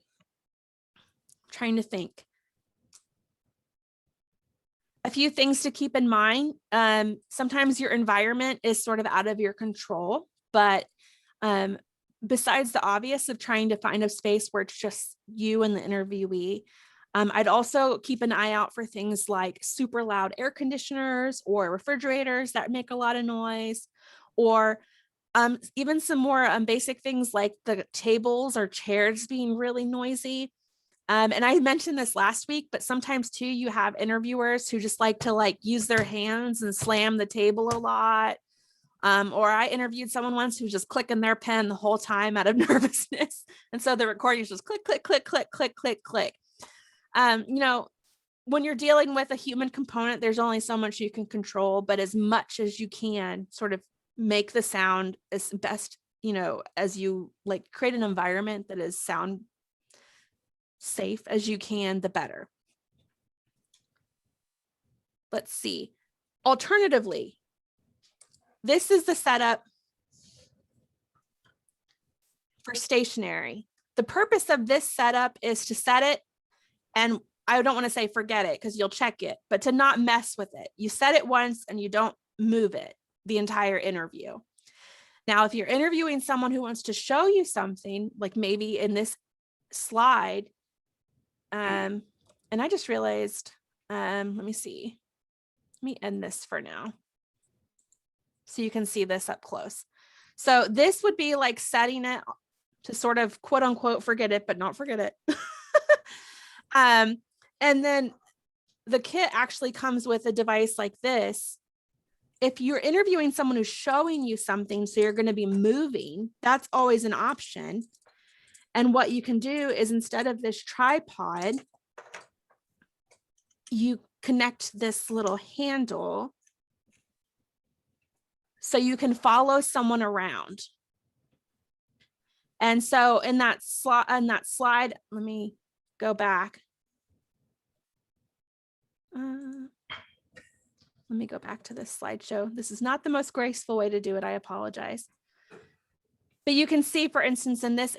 [SPEAKER 1] to think. A few things to keep in mind. Sometimes your environment is sort of out of your control, but besides the obvious of trying to find a space where it's just you and the interviewee, I'd also keep an eye out for things like super loud air conditioners or refrigerators that make a lot of noise, or even some more basic things like the tables or chairs being really noisy. And I mentioned this last week, but sometimes too, you have interviewers who just like to use their hands and slam the table a lot. Or I interviewed someone once who was just clicking their pen the whole time out of nervousness. And so the recording is just click, click, click, click, click, click, click. When you're dealing with a human component, there's only so much you can control, but as much as you can sort of make the sound as best, as you create an environment that is sound safe as you can, the better. Let's see. Alternatively, this is the setup for stationary. The purpose of this setup is to set it, and I don't want to say forget it because you'll check it, but to not mess with it. You set it once and you don't move it the entire interview. Now, if you're interviewing someone who wants to show you something, like maybe in this slide, and I just realized, let me see. Let me end this for now so you can see this up close. So this would be like setting it to sort of quote unquote forget it, but not forget it. And then the kit actually comes with a device like this. If you're interviewing someone who's showing you something, so you're going to be moving, that's always an option. And what you can do is instead of this tripod, you connect this little handle so you can follow someone around. And so in that slide, let me go back. Let me go back to this slideshow. This is not the most graceful way to do it. I apologize. But you can see, for instance, in this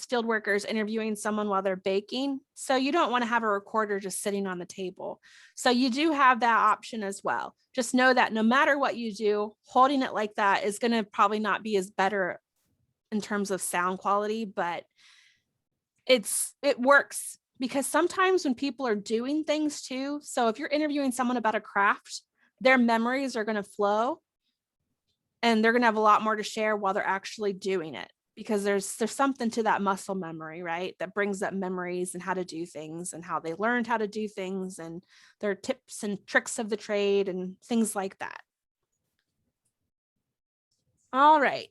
[SPEAKER 1] field worker is interviewing someone while they're baking. So you don't want to have a recorder just sitting on the table. So you do have that option as well. Just know that no matter what you do, holding it like that is going to probably not be as better in terms of sound quality, but it works because sometimes when people are doing things too, so if you're interviewing someone about a craft, their memories are going to flow and they're going to have a lot more to share while they're actually doing it, because there's something to that muscle memory, right? That brings up memories and how to do things and how they learned how to do things and their tips and tricks of the trade and things like that. All right.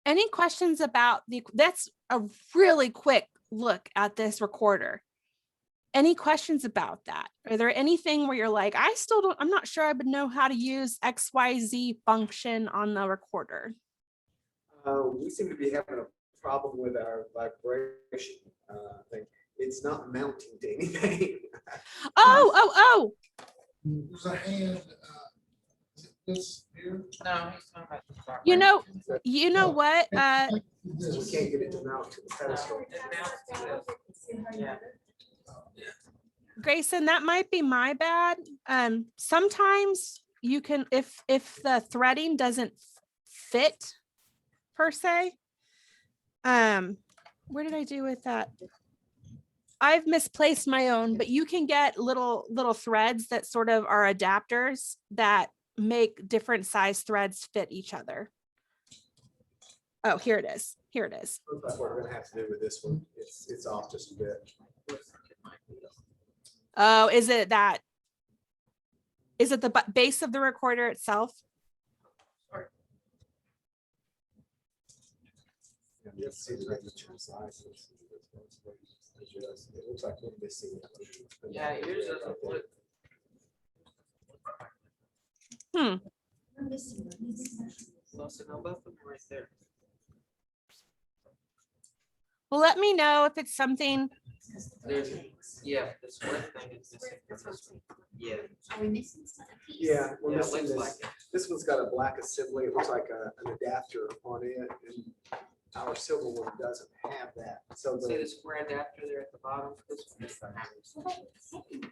[SPEAKER 1] Any questions about that's a really quick look at this recorder. Any questions about that? Are there anything where you're like, I'm not sure I would know how to use XYZ function on the recorder?
[SPEAKER 10] We seem to be having a problem with our vibration thing. It's not mounting to anything.
[SPEAKER 1] Oh.
[SPEAKER 4] There's a hand, is it this here?
[SPEAKER 6] No, he's talking about the start.
[SPEAKER 1] You know what?
[SPEAKER 10] We can't get it to mount to the pedestal.
[SPEAKER 6] Yeah.
[SPEAKER 1] Grayson, that might be my bad. Sometimes you can, if the threading doesn't fit per se. Where did I do with that? I've misplaced my own, but you can get little threads that sort of are adapters that make different size threads fit each other. Oh, here it is. Here it is.
[SPEAKER 10] Looks like what we're gonna have to do with this one. It's off just a bit.
[SPEAKER 1] Oh, is it that? Is it the base of the recorder itself?
[SPEAKER 10] Let's see the regular sizes. It looks like we're missing.
[SPEAKER 6] Yeah, yours doesn't look. Well, so now both of them are right there.
[SPEAKER 1] Well, let me know if it's something.
[SPEAKER 6] There's, yeah, this one thing is missing from this one. Yeah.
[SPEAKER 2] Are we missing something?
[SPEAKER 10] Yeah, we're
[SPEAKER 6] Yeah, it
[SPEAKER 10] missing
[SPEAKER 6] looks like
[SPEAKER 10] this.
[SPEAKER 6] it.
[SPEAKER 10] This one's got a black assembly. It looks like an adapter on it, and our silver one doesn't have that. So
[SPEAKER 6] See
[SPEAKER 10] the,
[SPEAKER 6] the square adapter there at the bottom? This one doesn't have it.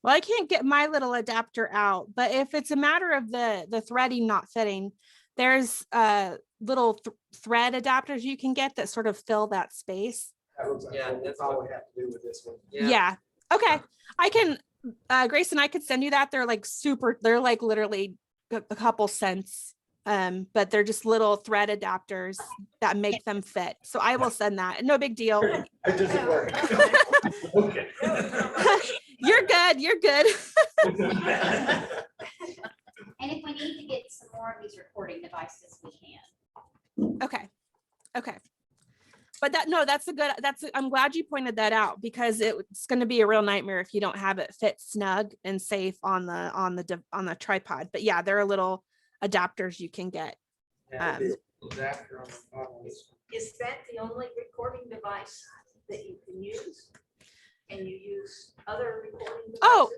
[SPEAKER 1] Well, I can't get my little adapter out, but if it's a matter of the threading not fitting, there's little thread adapters you can get that sort of fill that space.
[SPEAKER 10] that looks like
[SPEAKER 6] Yeah,
[SPEAKER 10] what we'll
[SPEAKER 6] that's
[SPEAKER 10] probably have to do with this one.
[SPEAKER 1] Yeah. Okay. I can, Grayson, I could send you that. They're like they're like literally a couple cents. But they're just little thread adapters that make them fit. So I will send that. No big deal.
[SPEAKER 10] It doesn't work. Okay.
[SPEAKER 1] You're good. You're good.
[SPEAKER 2] And if we need to get some more of these recording devices, we can.
[SPEAKER 1] Okay. Okay. But I'm glad you pointed that out, because it's going to be a real nightmare if you don't have it fit snug and safe on the tripod. But yeah, there are little adapters you can get.
[SPEAKER 6] Yeah, adapter on the bottom of this one.
[SPEAKER 14] Is that the only recording device that you can use? And you use other recording devices?
[SPEAKER 1] Oh,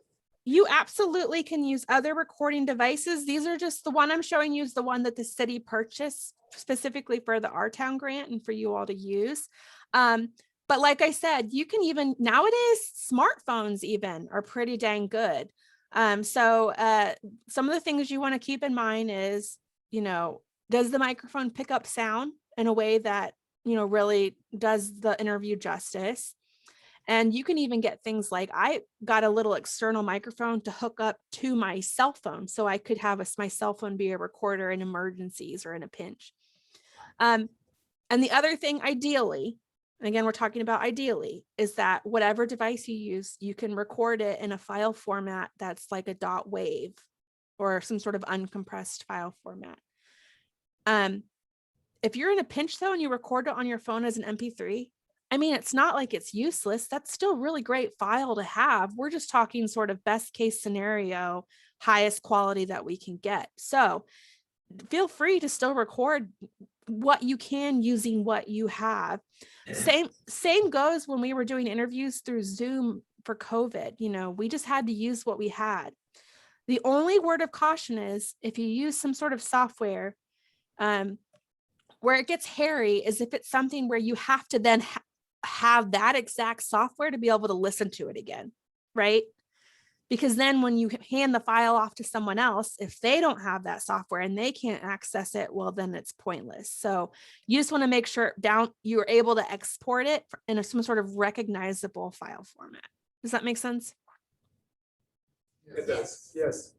[SPEAKER 1] you absolutely can use other recording devices. These are just the one I'm showing you is the one that the city purchased specifically for the Our Town grant and for you all to use. But like I said, you can even nowadays, smartphones even are pretty dang good. So some of the things you want to keep in mind is, does the microphone pick up sound in a way that, really does the interview justice? And you can even get things like, I got a little external microphone to hook up to my cell phone, so I could have my cell phone be a recorder in emergencies or in a pinch. And the other thing, ideally, and again, we're talking about ideally, is that whatever device you use, you can record it in a file format that's like a .wav or some sort of uncompressed file format. If you're in a pinch though, and you record it on your phone as an MP3, I mean, it's not like it's useless. That's still really great file to have. We're just talking sort of best case scenario, highest quality that we can get. So feel free to still record what you can using what you have. Same goes when we were doing interviews through Zoom for COVID. We just had to use what we had. The only word of caution is if you use some sort of software, where it gets hairy is if it's something where you have to then have that exact software to be able to listen to it again, right? Because then when you hand the file off to someone else, if they don't have that software and they can't access it, well, then it's pointless. So you just want to make sure you're able to export it in some sort of recognizable file format. Does that make sense?
[SPEAKER 10] It does, yes.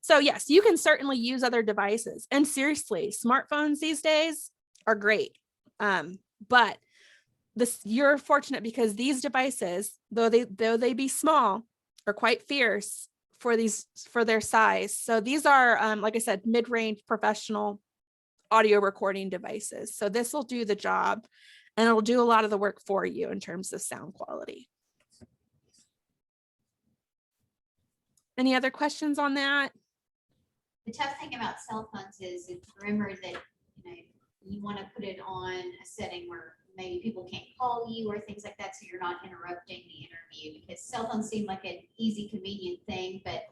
[SPEAKER 1] So yes, you can certainly use other devices. And seriously, smartphones these days are great. But you're fortunate because these devices, though they be small, are quite fierce for their size. So these are, like I said, mid-range professional audio recording devices. So this will do the job, and it'll do a lot of the work for you in terms of sound quality. Any other questions on that?
[SPEAKER 2] The tough thing about cell phones is remember that you want to put it on a setting where maybe people can't call you or things like that, so you're not interrupting the interview, because cell phones seem like an easy, convenient thing, but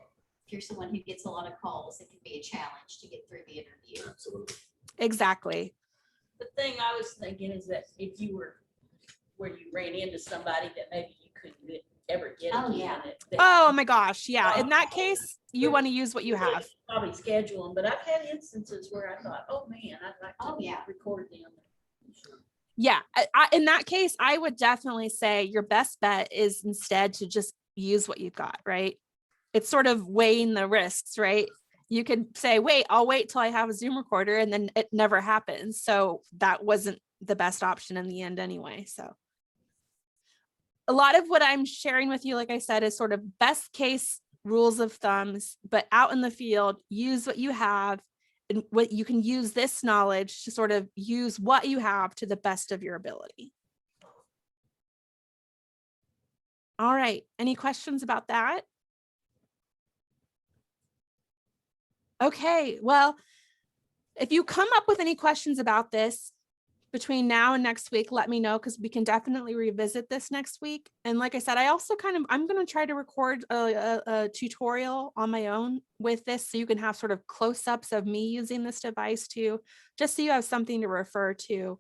[SPEAKER 2] if you're someone who gets a lot of calls, it can be a challenge to get through the interview.
[SPEAKER 10] Absolutely.
[SPEAKER 1] Exactly.
[SPEAKER 7] The thing I was thinking is that if you were where you ran into somebody that maybe you couldn't ever get
[SPEAKER 2] Oh,
[SPEAKER 7] again.
[SPEAKER 2] yeah.
[SPEAKER 1] Oh my gosh, yeah. In that case, you want to use what you have.
[SPEAKER 7] Probably schedule them, but I've had instances where I thought, oh man, I'd like to record them.
[SPEAKER 1] Yeah, in that case, I would definitely say your best bet is instead to just use what you've got, right? It's sort of weighing the risks, right? You could say, wait, I'll wait till I have a Zoom recorder, and then it never happens. So that wasn't the best option in the end anyway. So a lot of what I'm sharing with you, like I said, is sort of best case rules of thumbs, but out in the field, use what you have, and what you can use this knowledge to sort of use what you have to the best of your ability. All right, any questions about that? Okay, well, if you come up with any questions about this between now and next week, let me know, because we can definitely revisit this next week. And like I said, I also I'm going to try to record a tutorial on my own with this, so you can have sort of close-ups of me using this device too, just so you have something to refer to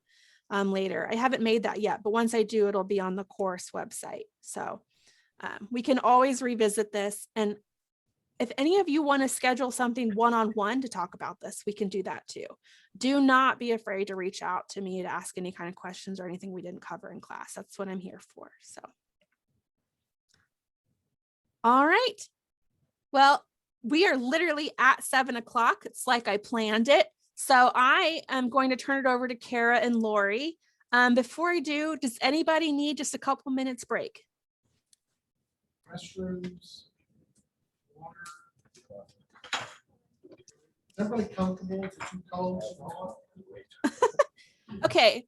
[SPEAKER 1] later. I haven't made that yet, but once I do, it'll be on the course website. So we can always revisit this. And if any of you want to schedule something one-on-one to talk about this, we can do that too. Do not be afraid to reach out to me to ask any kind of questions or anything we didn't cover in class. That's what I'm here for. So, all right. Well, we are literally at 7 o'clock. It's like I planned it. So I am going to turn it over to Kara and Lori. Before I do, does anybody need just a couple minutes break?
[SPEAKER 4] Restrooms. Water. Is everybody comfortable with the two codes?
[SPEAKER 1] Okay.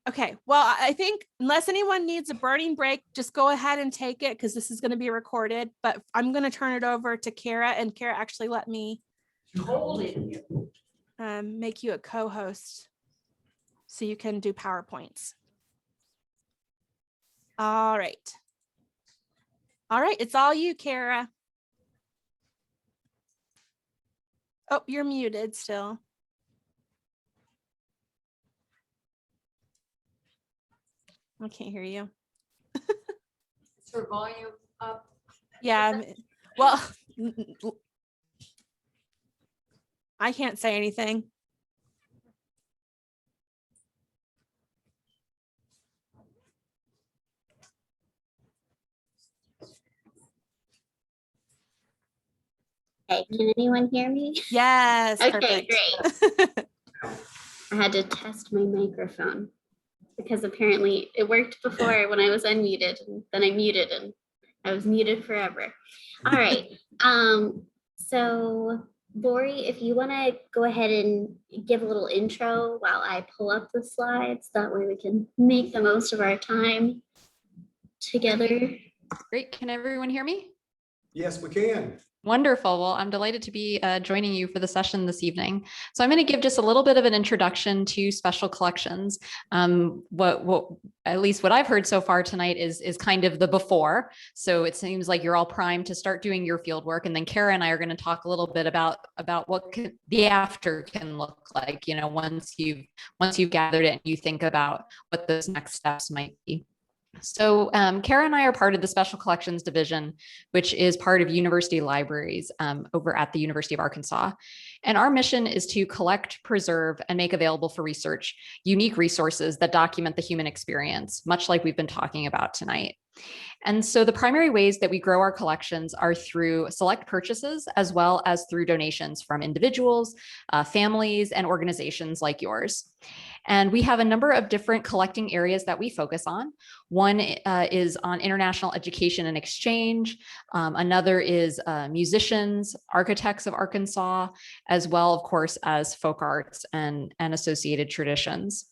[SPEAKER 1] Okay, well, I think unless anyone needs a burning break, just go ahead and take it, because this is going to be recorded. But I'm going to turn it over to Kara, and Kara, actually let me make you a co-host so you can do PowerPoints. All right. All right, it's all you, Kara. Oh, you're muted still. I can't hear you.
[SPEAKER 9] Is her volume up?
[SPEAKER 1] Yeah, well, I can't say anything.
[SPEAKER 2] Okay, can anyone hear me?
[SPEAKER 1] Yes,
[SPEAKER 2] Okay,
[SPEAKER 1] perfect.
[SPEAKER 2] great. I had to test my microphone because apparently it worked before when I was unmuted, and then I muted and I was muted forever. All right. So Lori, if you want to go ahead and give a little intro while I pull up the slides, that way we can make the most of our time together.
[SPEAKER 15] Great. Can everyone hear me?
[SPEAKER 10] Yes, we can.
[SPEAKER 15] Wonderful. Well, I'm delighted to be joining you for the session this evening. So I'm going to give just a little bit of an introduction to special collections. At least what I've heard so far tonight is kind of the before. So it seems like you're all primed to start doing your field work. And then Kara and I are going to talk a little bit about what the after can look like, you know, once you've gathered it and you think about what those next steps might be. So Kara and I are part of the Special Collections Division, which is part of university libraries over at the University of Arkansas. And our mission is to collect, preserve, and make available for research unique resources that document the human experience, much like we've been talking about tonight. And so the primary ways that we grow our collections are through select purchases, as well as through donations from individuals, families, and organizations like yours. And we have a number of different collecting areas that we focus on. One is on international education and exchange. Another is musicians, architects of Arkansas, as well, of course, as folk arts and associated traditions.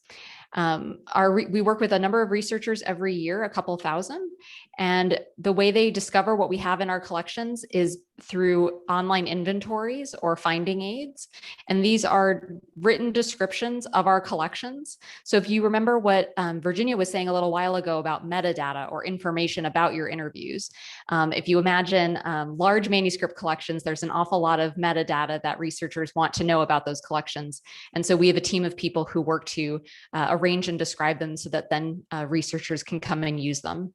[SPEAKER 15] We work with a number of researchers every year, a couple thousand, and the way they discover what we have in our collections is through online inventories or finding aids. And these are written descriptions of our collections. So if you remember what Virginia was saying a little while ago about metadata or information about your interviews, if you imagine large manuscript collections, there's an awful lot of metadata that researchers want to know about those collections. And so we have a team of people who work to arrange and describe them so that then researchers can come and use them.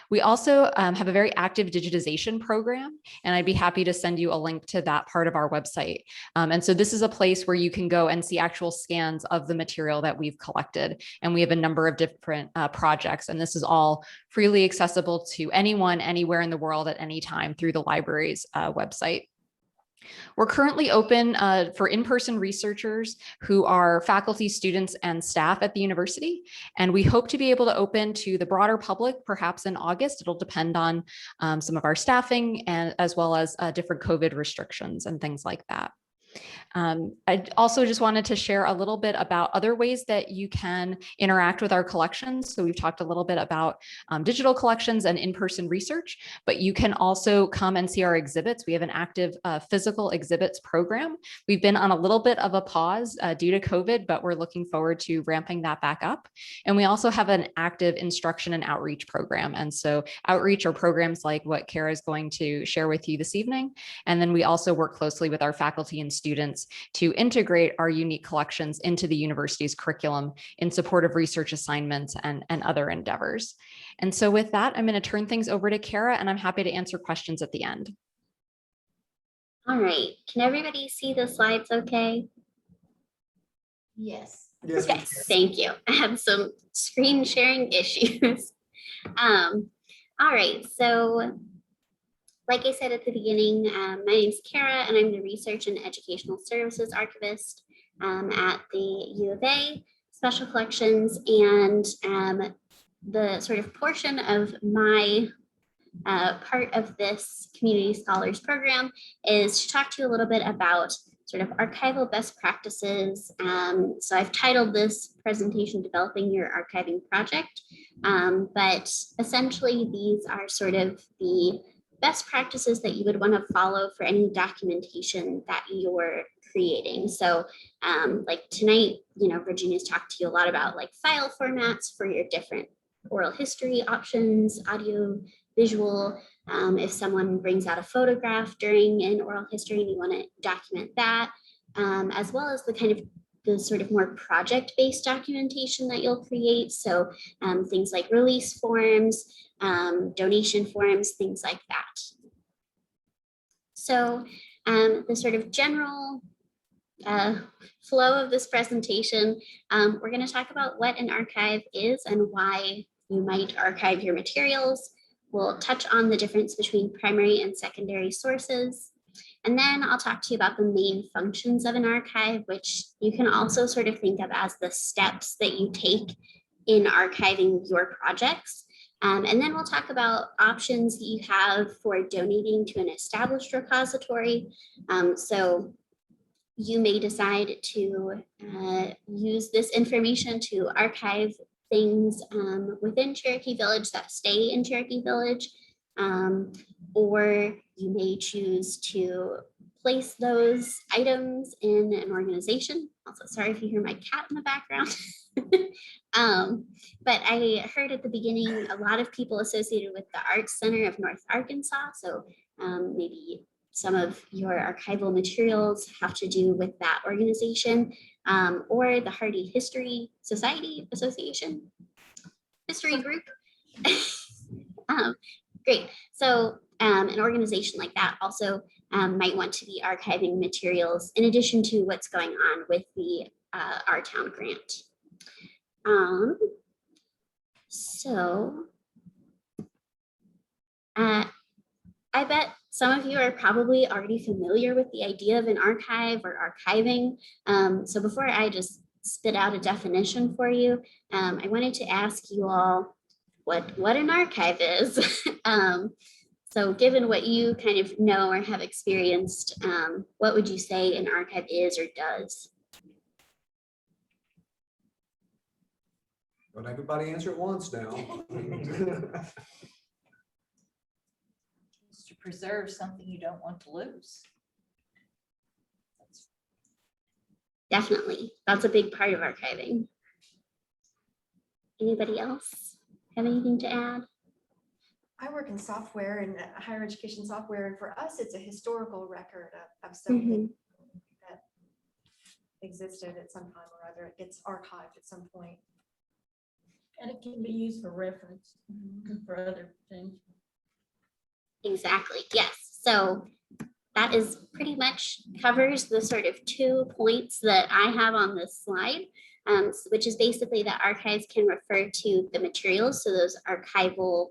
[SPEAKER 15] We also have a very active digitization program, and I'd be happy to send you a link to that part of our website. And so this is a place where you can go and see actual scans of the material that we've collected. And we have a number of different projects, and this is all freely accessible to anyone, anywhere in the world at any time through the library's website. We're currently open for in-person researchers who are faculty, students, and staff at the university. And we hope to be able to open to the broader public, perhaps in August. It'll depend on some of our staffing and as well as different COVID restrictions and things like that. I also just wanted to share a little bit about other ways that you can interact with our collections. So we've talked a little bit about digital collections and in-person research, but you can also come and see our exhibits. We have an active physical exhibits program. We've been on a little bit of a pause due to COVID, but we're looking forward to ramping that back up. And we also have an active instruction and outreach program. And so outreach are programs like what Kara is going to share with you this evening. And then we also work closely with our faculty and students to integrate our unique collections into the university's curriculum in support of research assignments and other endeavors. And so with that, I'm going to turn things over to Kara, and I'm happy to answer questions at the end.
[SPEAKER 2] All right, can everybody see the slides okay?
[SPEAKER 12] Yes.
[SPEAKER 10] Yes,
[SPEAKER 2] Okay, thank you. I have some screen sharing issues. All right, so like I said at the beginning, my name is Kara, and I'm the Research and Educational Services Archivist at the U of A Special Collections. And the sort of portion of my part of this Community Scholars Program is to talk to you a little bit about sort of archival best practices. So I've titled this presentation, Developing Your Archiving Project. But essentially, these are sort of the best practices that you would want to follow for any documentation that you're creating. So like tonight, you know, Virginia's talked to you a lot about like file formats for your different oral history options, audio, visual. If someone brings out a photograph during an oral history and you want to document that, as well as the kind of the sort of more project-based documentation that you'll create. So things like release forms, donation forms, things like that. So the sort of general flow of this presentation, we're going to talk about what an archive is and why you might archive your materials. We'll touch on the difference between primary and secondary sources. And then I'll talk to you about the main functions of an archive, which you can also sort of think of as the steps that you take in archiving your projects. And then we'll talk about options that you have for donating to an established repository. So you may decide to use this information to archive things within Cherokee Village that stay in Cherokee Village, or you may choose to place those items in an organization. Also, sorry if you hear my cat in the background. But I heard at the beginning a lot of people associated with the Arts Center of North Arkansas. So maybe some of your archival materials have to do with that organization, or the Hardy History Society Association, history group. Great. So an organization like that also might want to be archiving materials in addition to what's going on with the Our Town grant. So I bet some of you are probably already familiar with the idea of an archive or archiving. So before I just spit out a definition for you, I wanted to ask you all what an archive is. So given what you kind of know or have experienced, what would you say an archive is or does?
[SPEAKER 10] But everybody answer at once now.
[SPEAKER 13] to preserve something you don't want to lose.
[SPEAKER 2] Definitely. That's a big part of archiving. Anybody else have anything to add?
[SPEAKER 12] I work in software and higher education software, and for us, it's a historical record of something that existed at some time or other. It gets archived at some point.
[SPEAKER 7] And it can be used for reference for other things.
[SPEAKER 2] Exactly, yes. So that is pretty much covers the sort of 2 points that I have on this slide, which is basically that archives can refer to the materials. So those archival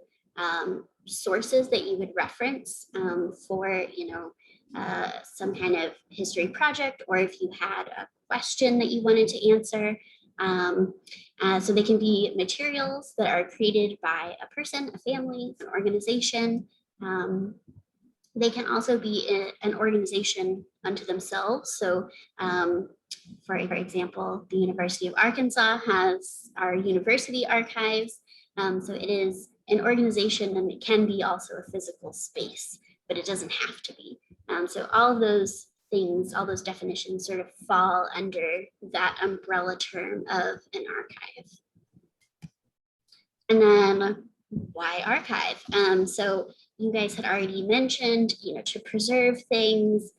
[SPEAKER 2] sources that you would reference for, some kind of history project, or if you had a question that you wanted to answer. So they can be materials that are created by a person, a family, an organization. They can also be an organization unto themselves. So for example, the University of Arkansas has our university archives. So it is an organization, and it can be also a physical space, but it doesn't have to be. So all of those things, all those definitions sort of fall under that umbrella term of an archive. And then why archive? So you guys had already mentioned, to preserve things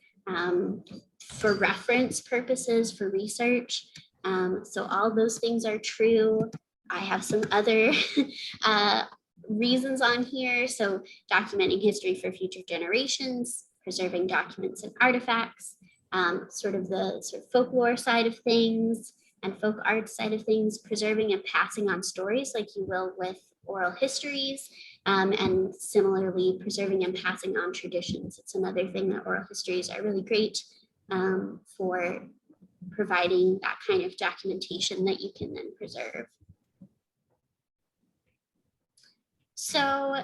[SPEAKER 2] for reference purposes, for research. So all those things are true. I have some other reasons on here. So documenting history for future generations, preserving documents and artifacts, sort of the folklore side of things and folk art side of things, preserving and passing on stories like you will with oral histories, and similarly preserving and passing on traditions. It's another thing that oral histories are really great for providing that kind of documentation that you can then preserve. So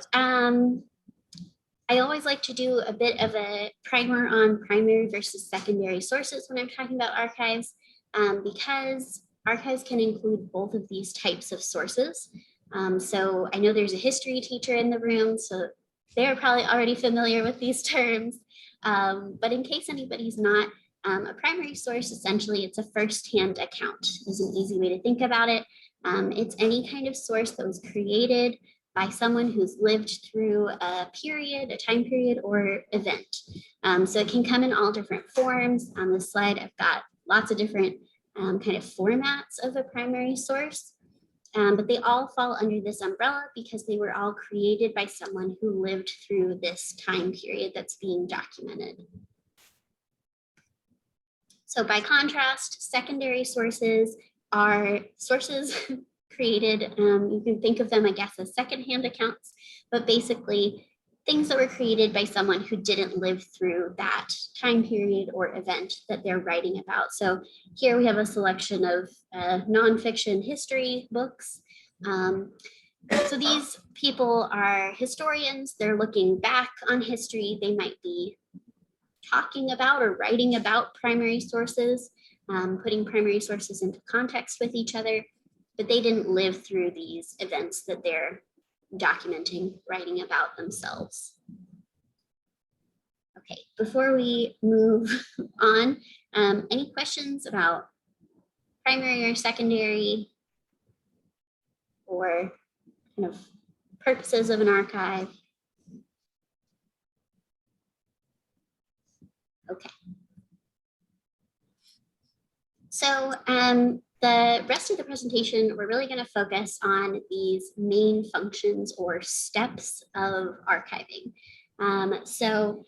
[SPEAKER 2] I always like to do a bit of a primer on primary versus secondary sources when I'm talking about archives, because archives can include both of these types of sources. So I know there's a history teacher in the room, so they're probably already familiar with these terms. But in case anybody's not, a primary source, essentially, it's a firsthand account is an easy way to think about it. It's any kind of source that was created by someone who's lived through a period, a time period, or event. So it can come in all different forms. On this slide, I've got lots of different kind of formats of a primary source, but they all fall under this umbrella because they were all created by someone who lived through this time period that's being documented. So by contrast, secondary sources are sources created, you can think of them, I guess, as secondhand accounts, but basically things that were created by someone who didn't live through that time period or event that they're writing about. So here we have a selection of nonfiction history books. So these people are historians. They're looking back on history. They might be talking about or writing about primary sources, putting primary sources into context with each other, but they didn't live through these events that they're documenting, writing about themselves. Okay, before we move on, any questions about primary or secondary or kind of purposes of an archive? Okay. So the rest of the presentation, we're really going to focus on these main functions or steps of archiving. So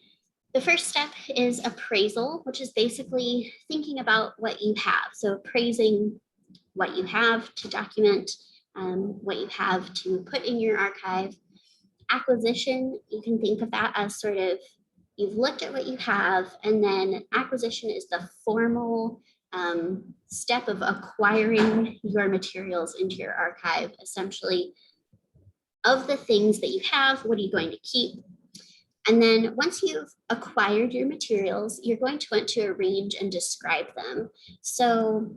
[SPEAKER 2] the first step is appraisal, which is basically thinking about what you have. So appraising what you have to document, what you have to put in your archive. Acquisition, you can think of that as sort of, you've looked at what you have, and then acquisition is the formal step of acquiring your materials into your archive. Essentially, of the things that you have, what are you going to keep? And then once you've acquired your materials, you're going to want to arrange and describe them. So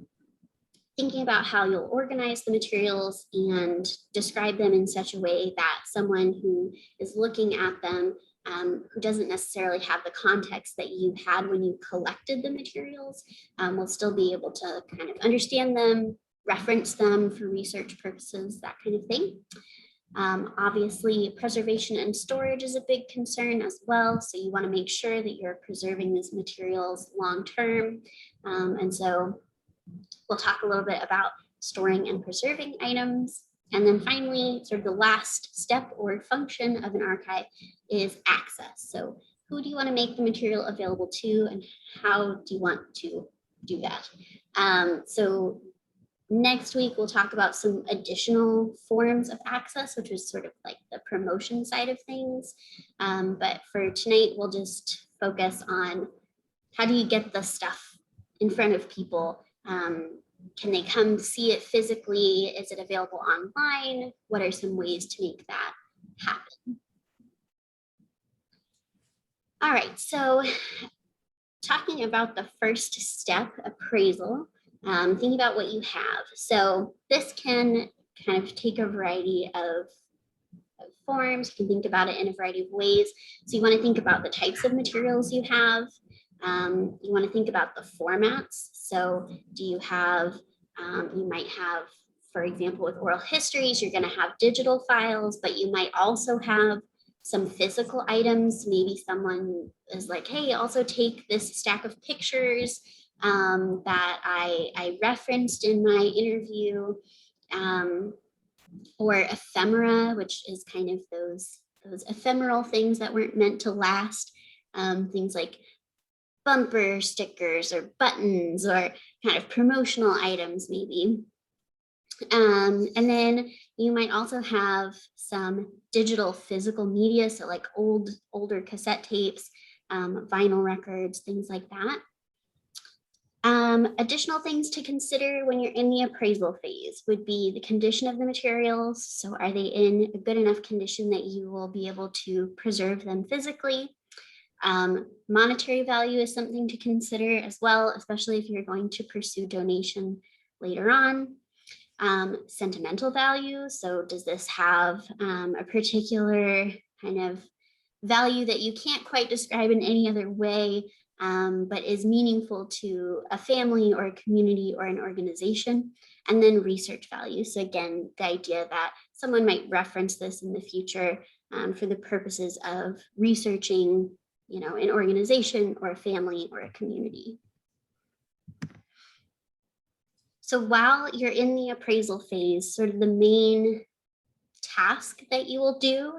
[SPEAKER 2] thinking about how you'll organize the materials and describe them in such a way that someone who is looking at them who doesn't necessarily have the context that you had when you collected the materials, will still be able to kind of understand them, reference them for research purposes, that kind of thing. Obviously, preservation and storage is a big concern as well. So you want to make sure that you're preserving these materials long term. And so we'll talk a little bit about storing and preserving items. And then finally, sort of the last step or function of an archive is access. So who do you want to make the material available to, and how do you want to do that? So next week, we'll talk about some additional forms of access, which is sort of like the promotion side of things. But for tonight, we'll just focus on how do you get the stuff in front of people? Can they come see it physically? Is it available online? What are some ways to make that happen? All right, so talking about the first step, appraisal, thinking about what you have. So this can kind of take a variety of forms. You can think about it in a variety of ways. So you want to think about the types of materials you have. You want to think about the formats. So do you have, you might have, for example, with oral histories, you're going to have digital files, but you might also have some physical items. Maybe someone is like, hey, also take this stack of pictures that I referenced in my interview, or ephemera, which is kind of those ephemeral things that weren't meant to last, things like bumper stickers or buttons or kind of promotional items maybe. And then you might also have some digital physical media, so like older cassette tapes, vinyl records, things like that. Additional things to consider when you're in the appraisal phase would be the condition of the materials. So are they in a good enough condition that you will be able to preserve them physically? Monetary value is something to consider as well, especially if you're going to pursue donation later on. Sentimental value. So does this have a particular kind of value that you can't quite describe in any other way, but is meaningful to a family or a community or an organization? And then research value. So again, the idea that someone might reference this in the future for the purposes of researching, you know, an organization or a family or a community. So while you're in the appraisal phase, sort of the main task that you will do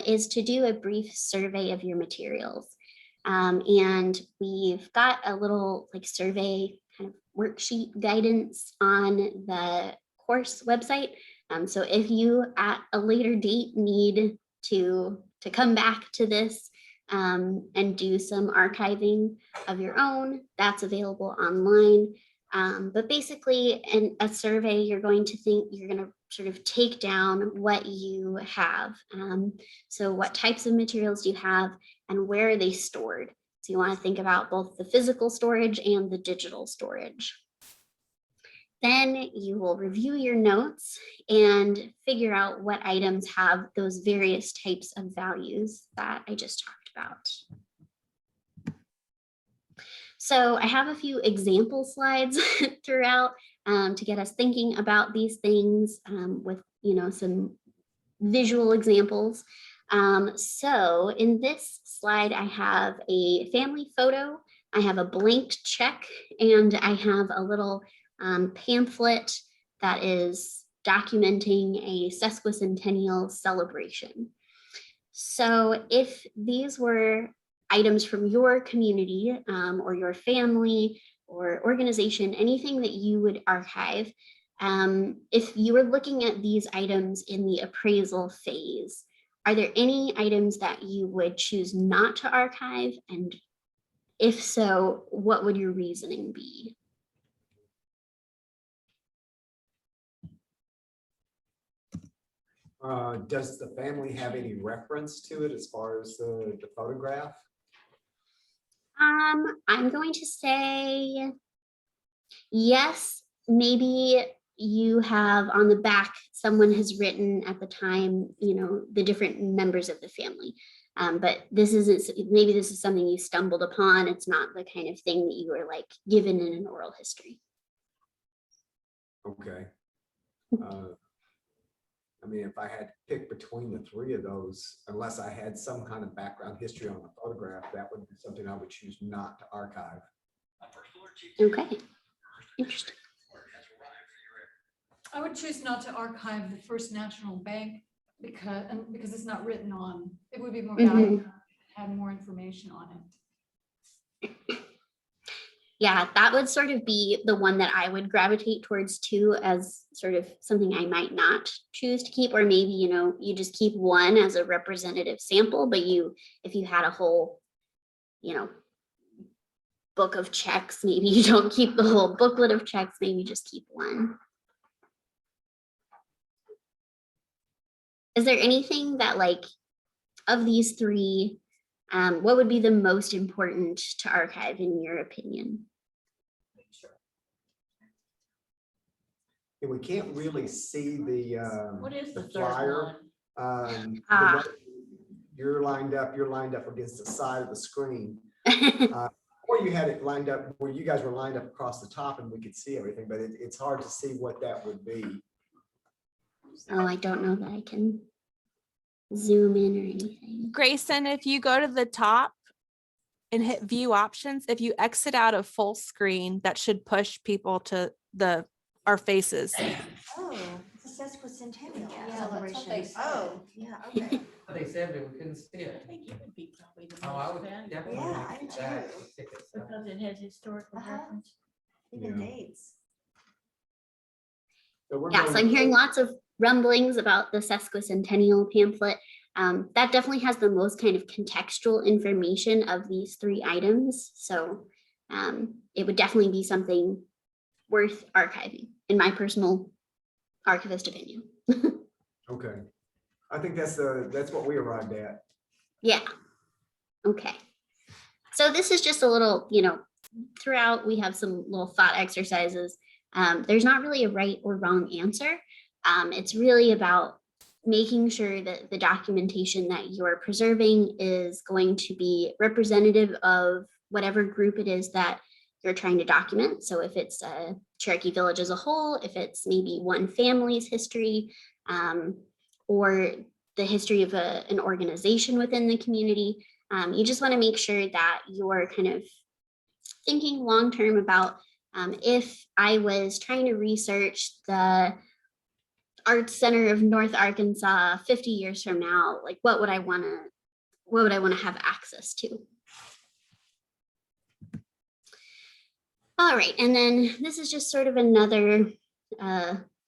[SPEAKER 2] is to do a brief survey of your materials. And we've got a little like survey kind of worksheet guidance on the course website. So if you at a later date need to come back to this and do some archiving of your own, that's available online. But basically in a survey, you're going to sort of take down what you have. So what types of materials do you have and where are they stored? So you want to think about both the physical storage and the digital storage. Then you will review your notes and figure out what items have those various types of values that I just talked about. So I have a few example slides throughout to get us thinking about these things with, you know, some visual examples. So in this slide, I have a family photo, I have a blank check, and I have a little pamphlet that is documenting a sesquicentennial celebration. So if these were items from your community or your family or organization, anything that you would archive, if you were looking at these items in the appraisal phase, are there any items that you would choose not to archive? And if so, what would your reasoning be?
[SPEAKER 10] Does the family have any reference to it as far as the photograph?
[SPEAKER 2] I'm going to say yes. Maybe you have on the back, someone has written at the time, you know, the different members of the family. But this isn't, maybe this is something you stumbled upon. It's not the kind of thing that you were like given in an oral history.
[SPEAKER 10] Okay. I mean, if I had to pick between the three of those, unless I had some kind of background history on the photograph, that would be something I would choose not to archive.
[SPEAKER 2] Okay, interesting.
[SPEAKER 9] I would choose not to archive the First National Bank because it's not written on, it would be more valuable, to have more information on it.
[SPEAKER 2] Yeah, that would sort of be the one that I would gravitate towards too, as sort of something I might not choose to keep, or maybe, you know, you just keep one as a representative sample, but if you had a whole, you know, book of checks, maybe you don't keep the whole booklet of checks, maybe just keep one. Is there anything that, like, of these three, what would be the most important to archive in your opinion?
[SPEAKER 10] And we can't really see
[SPEAKER 7] What is
[SPEAKER 10] the
[SPEAKER 7] the third
[SPEAKER 10] flyer.
[SPEAKER 7] one?
[SPEAKER 10] The way you're lined up against the side of the screen. Or you had it lined up where you guys were lined up across the top and we could see everything, but it's hard to see what that would be.
[SPEAKER 2] Oh, I don't know that I can zoom in or anything.
[SPEAKER 1] Grayson, if you go to the top and hit view options, if you exit out of full screen, that should push people to our faces.
[SPEAKER 12] Oh, it's a sesquicentennial
[SPEAKER 13] Yeah, that's what they
[SPEAKER 12] celebration.
[SPEAKER 13] said.
[SPEAKER 12] Oh, yeah, okay.
[SPEAKER 6] They said that we couldn't see
[SPEAKER 7] I
[SPEAKER 6] it.
[SPEAKER 7] think it would be probably the
[SPEAKER 6] Oh, I
[SPEAKER 7] most
[SPEAKER 6] would
[SPEAKER 7] valuable.
[SPEAKER 6] definitely
[SPEAKER 12] Yeah,
[SPEAKER 6] want
[SPEAKER 12] I
[SPEAKER 6] to
[SPEAKER 12] do
[SPEAKER 6] keep that
[SPEAKER 12] too.
[SPEAKER 6] ticket stuff.
[SPEAKER 7] Because it has historical reference.
[SPEAKER 12] Even
[SPEAKER 10] Yeah.
[SPEAKER 12] dates.
[SPEAKER 10] So we're
[SPEAKER 2] Yeah, so I'm
[SPEAKER 10] going-
[SPEAKER 2] hearing lots of rumblings about the sesquicentennial pamphlet. That definitely has the most kind of contextual information of these three items. So it would definitely be something worth archiving, in my personal archivist opinion.
[SPEAKER 10] Okay. I think that's what we arrived at.
[SPEAKER 2] Yeah. Okay. So this is just a little, you know, throughout we have some little thought exercises. There's not really a right or wrong answer. It's really about making sure that the documentation that you're preserving is going to be representative of whatever group it is that you're trying to document. So if it's a Cherokee village as a whole, if it's maybe one family's history, or the history of an organization within the community, you just want to make sure that you're kind of thinking long-term about if I was trying to research the Arts Center of North Arkansas 50 years from now, like what would I want to have access to? All right, and then this is just sort of another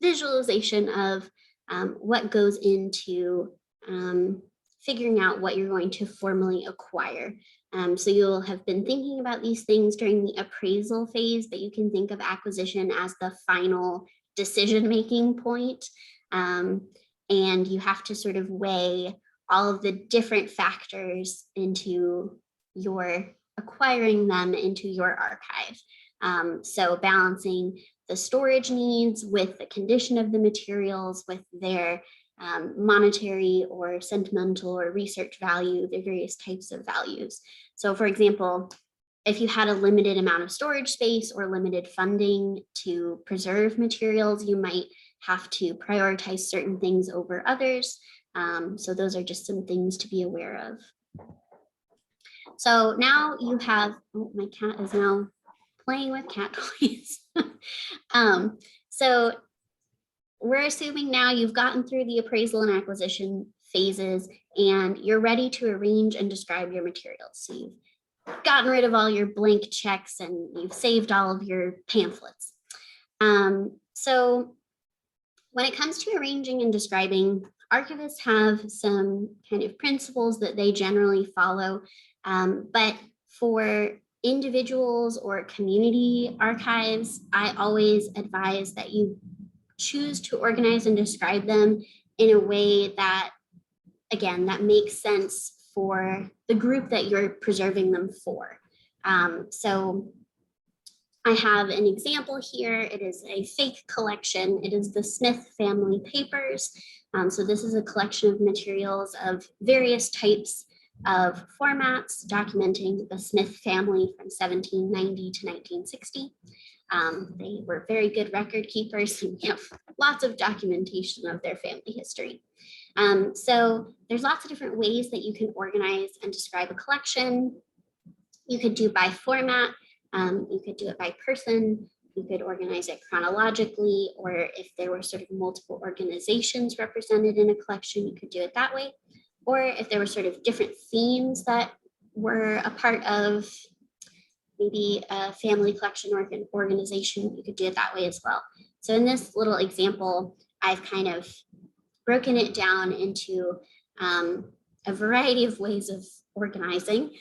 [SPEAKER 2] visualization of what goes into figuring out what you're going to formally acquire. So you'll have been thinking about these things during the appraisal phase, but you can think of acquisition as the final decision-making point. And you have to sort of weigh all of the different factors into your acquiring them into your archive. So balancing the storage needs with the condition of the materials, with their monetary or sentimental or research value, the various types of values. So for example, if you had a limited amount of storage space or limited funding to preserve materials, you might have to prioritize certain things over others. So those are just some things to be aware of. So now you have, oh, my cat is now playing with cat toys. So we're assuming now you've gotten through the appraisal and acquisition phases and you're ready to arrange and describe your materials. So you've gotten rid of all your blank checks and you've saved all of your pamphlets. So when it comes to arranging and describing, archivists have some kind of principles that they generally follow, but for individuals or community archives, I always advise that you choose to organize and describe them in a way that, again, that makes sense for the group that you're preserving them for. So I have an example here. It is a fake collection. It is the Smith family papers. So this is a collection of materials of various types of formats documenting the Smith family from 1790 to 1960. They were very good record keepers and we have lots of documentation of their family history. So there's lots of different ways that you can organize and describe a collection. You could do by format, you could do it by person, you could organize it chronologically, or if there were sort of multiple organizations represented in a collection, you could do it that way. Or if there were sort of different themes that were a part of maybe a family collection or an organization, you could do it that way as well. So in this little example, I've kind of broken it down into a variety of ways of organizing.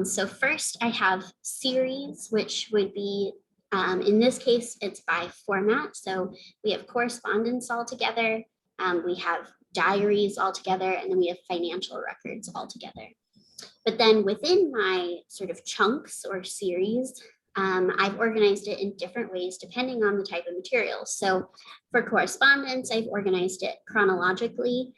[SPEAKER 2] So first I have series, which would be, in this case, it's by format. So we have correspondence all together, we have diaries all together, and then we have financial records all together. But then within my sort of chunks or series, I've organized it in different ways depending on the type of materials. So for correspondence, I've organized it chronologically.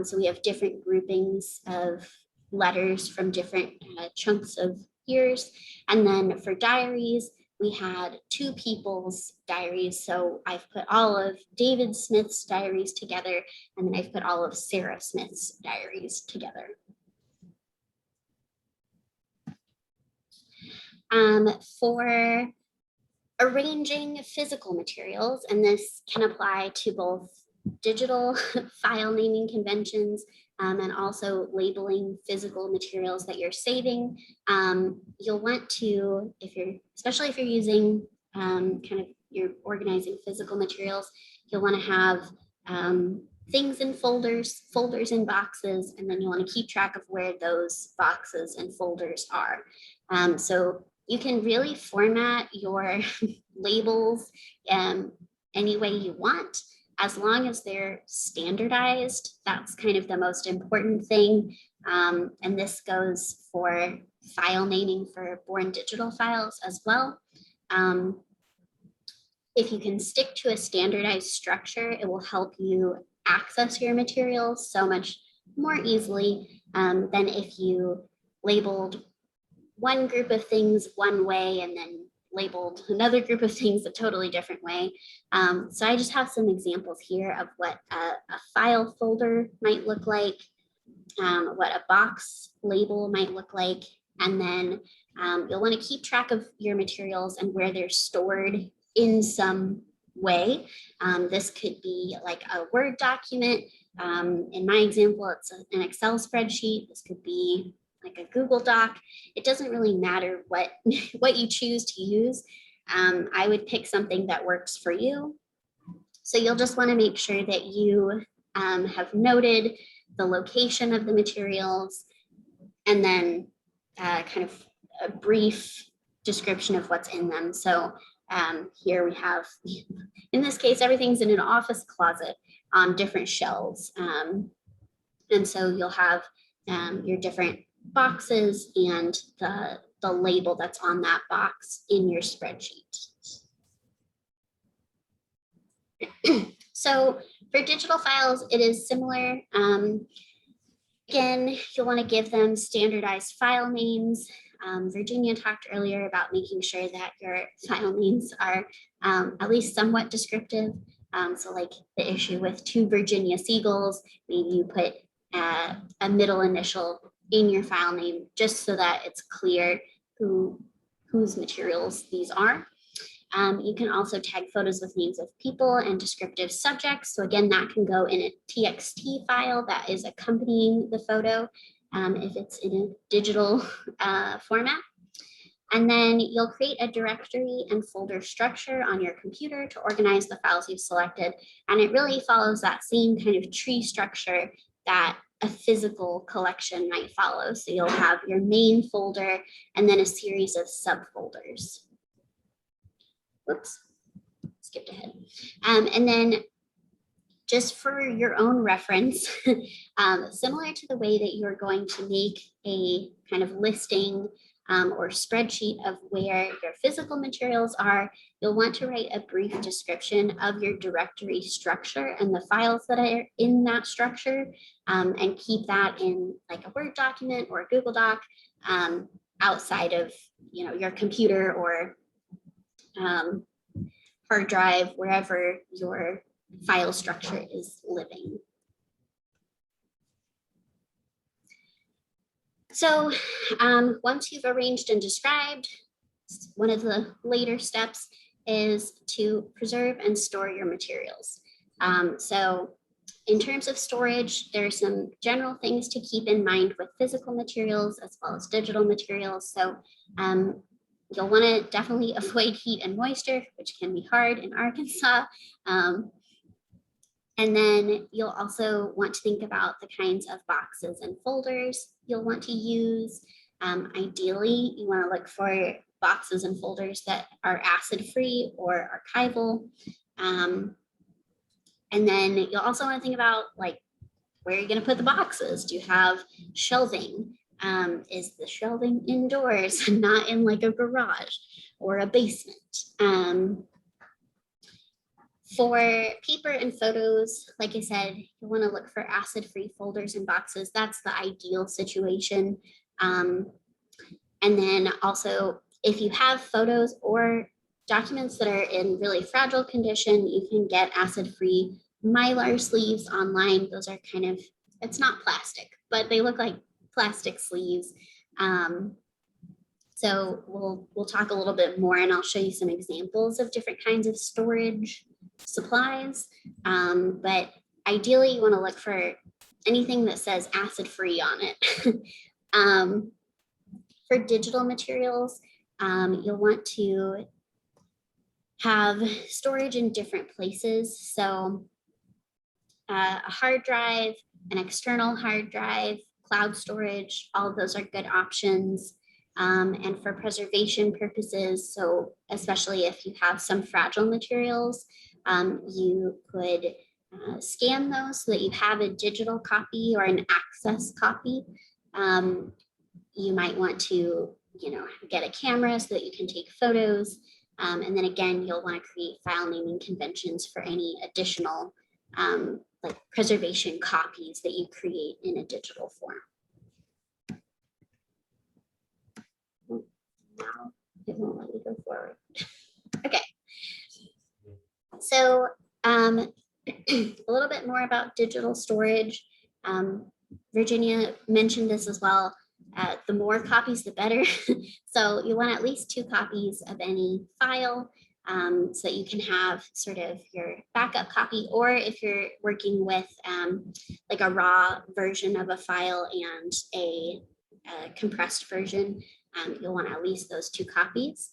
[SPEAKER 2] So we have different groupings of letters from different chunks of years. And then for diaries, we had two people's diaries. So I've put all of David Smith's diaries together, and then I've put all of Sarah Smith's diaries together. For arranging physical materials, and this can apply to both digital file naming conventions and also labeling physical materials that you're saving. You'll want to, especially if you're using you're organizing physical materials, you'll want to have things in folders in boxes, and then you want to keep track of where those boxes and folders are. So you can really format your labels any way you want, as long as they're standardized. That's kind of the most important thing. And this goes for file naming for born digital files as well. If you can stick to a standardized structure, it will help you access your materials so much more easily than if you labeled one group of things one way and then labeled another group of things a totally different way. So I just have some examples here of what a file folder might look like, what a box label might look like, and then you'll want to keep track of your materials and where they're stored in some way. This could be like a Word document. In my example, it's an Excel spreadsheet. This could be like a Google Doc. It doesn't really matter what you choose to use. I would pick something that works for you. So you'll just want to make sure that you have noted the location of the materials, and then kind of a brief description of what's in them. So here we have, in this case, everything's in an office closet on different shelves. And so you'll have your different boxes and the label that's on that box in your spreadsheet. So for digital files, it is similar. Again, you'll want to give them standardized file names. Virginia talked earlier about making sure that your file names are at least somewhat descriptive. So like the issue with 2 Virginia Seagulls, maybe you put a middle initial in your file name just so that it's clear whose materials these are. You can also tag photos with names of people and descriptive subjects. So again, that can go in a TXT file that is accompanying the photo if it's in a digital format. And then you'll create a directory and folder structure on your computer to organize the files you've selected. And it really follows that same kind of tree structure that a physical collection might follow. So you'll have your main folder and then a series of subfolders. Whoops, skipped ahead. And then just for your own reference, similar to the way that you're going to make a kind of listing or spreadsheet of where your physical materials are, you'll want to write a brief description of your directory structure and the files that are in that structure, and keep that in like a Word document or a Google Doc, outside of your computer or hard drive, wherever your file structure is living. So once you've arranged and described, one of the later steps is to preserve and store your materials. So in terms of storage, there are some general things to keep in mind with physical materials as well as digital materials. So you'll want to definitely avoid heat and moisture, which can be hard in Arkansas. And then you'll also want to think about the kinds of boxes and folders you'll want to use. Ideally, you want to look for boxes and folders that are acid-free or archival. And then you'll also want to think about like, where are you going to put the boxes? Do you have shelving? Is the shelving indoors and not in like a garage or a basement? For paper and photos, like I said, you want to look for acid-free folders and boxes. That's the ideal situation. And then also, if you have photos or documents that are in really fragile condition, you can get acid-free Mylar sleeves online. Those are kind of, it's not plastic, but they look like plastic sleeves. So we'll talk a little bit more, and I'll show you some examples of different kinds of storage supplies. But ideally, you want to look for anything that says acid-free on it. For digital materials, you'll want to have storage in different places. So a hard drive, an external hard drive, cloud storage, all of those are good options. And for preservation purposes, so especially if you have some fragile materials, you could scan those so that you have a digital copy or an access copy. You might want to, get a camera so that you can take photos. And then again, you'll want to create file naming conventions for any additional like preservation copies that you create in a digital form. Now it won't let me go forward. Okay. So a little bit more about digital storage. Virginia mentioned this as well. The more copies, the better. So you want at least 2 copies of any file, so that you can have sort of your backup copy, or if you're working with like a raw version of a file and a compressed version, you'll want at least those 2 copies.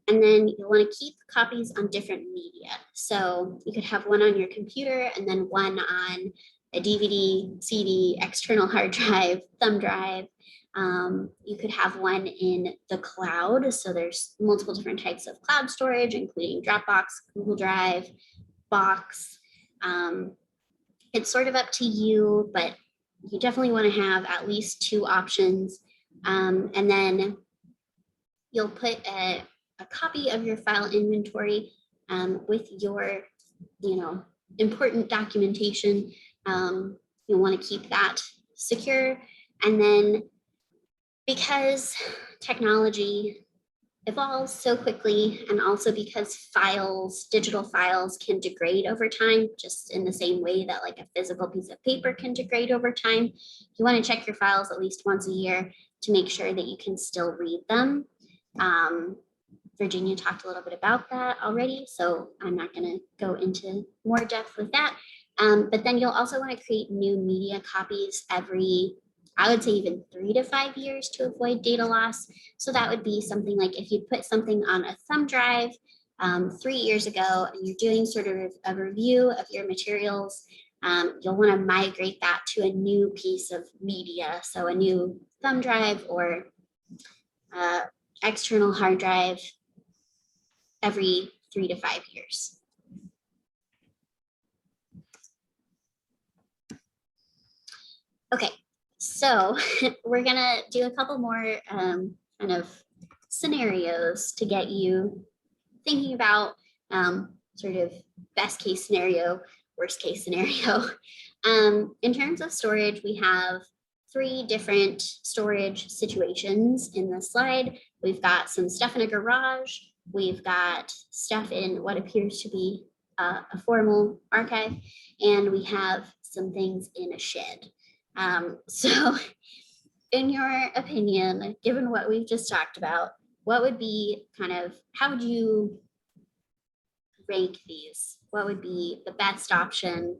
[SPEAKER 2] And then you'll want to keep copies on different media. So you could have one on your computer and then one on a DVD, CD, external hard drive, thumb drive. You could have one in the cloud. So there's multiple different types of cloud storage, including Dropbox, Google Drive, Box. It's sort of up to you, but you definitely want to have at least 2 options. And then you'll put a copy of your file inventory with your, important documentation. You'll want to keep that secure. And then because technology evolves so quickly, and also because digital files can degrade over time, just in the same way that like a physical piece of paper can degrade over time, you want to check your files at least once a year to make sure that you can still read them. Virginia talked a little bit about that already, so I'm not going to go into more depth with that. But then you'll also want to create new media copies every, I would say even 3 to 5 years to avoid data loss. So that would be something like if you put something on a thumb drive 3 years ago and you're doing sort of a review of your materials, you'll want to migrate that to a new piece of media. So a new thumb drive or external hard drive every 3 to 5 years. Okay, so we're gonna do a couple more kind of scenarios to get you thinking about sort of best case scenario, worst case scenario. In terms of storage, we have 3 different storage situations in this slide. We've got some stuff in a garage. We've got stuff in what appears to be a formal archive, and we have some things in a shed. So in your opinion, given what we've just talked about, what would be kind of, how would you rank these? What would be the best option?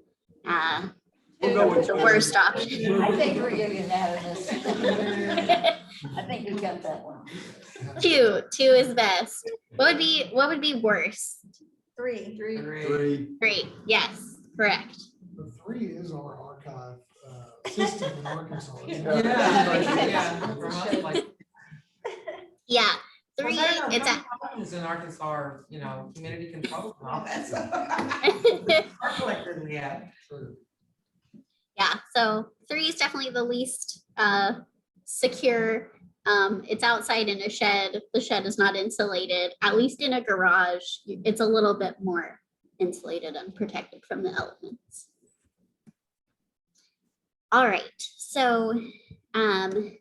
[SPEAKER 10] We'll go with
[SPEAKER 2] The
[SPEAKER 10] two.
[SPEAKER 2] worst option?
[SPEAKER 13] I think we're unanimous. I think we got that one.
[SPEAKER 2] 2 is best. What would be worse?
[SPEAKER 12] 3.
[SPEAKER 10] 3.
[SPEAKER 2] 3, yes, correct.
[SPEAKER 4] The 3 is our archive system in Arkansas.
[SPEAKER 6] Yeah, from us, like,
[SPEAKER 2] Yeah,
[SPEAKER 6] well,
[SPEAKER 2] 3,
[SPEAKER 6] no,
[SPEAKER 2] it's
[SPEAKER 6] some
[SPEAKER 2] a,
[SPEAKER 6] problems in Arkansas are, you know, community control. and all that stuff. Our collector we have.
[SPEAKER 2] yeah, so 3 is definitely the least secure. It's outside in a shed. The shed is not insulated. At least in a garage, it's a little bit more insulated and protected from the elements. All right, so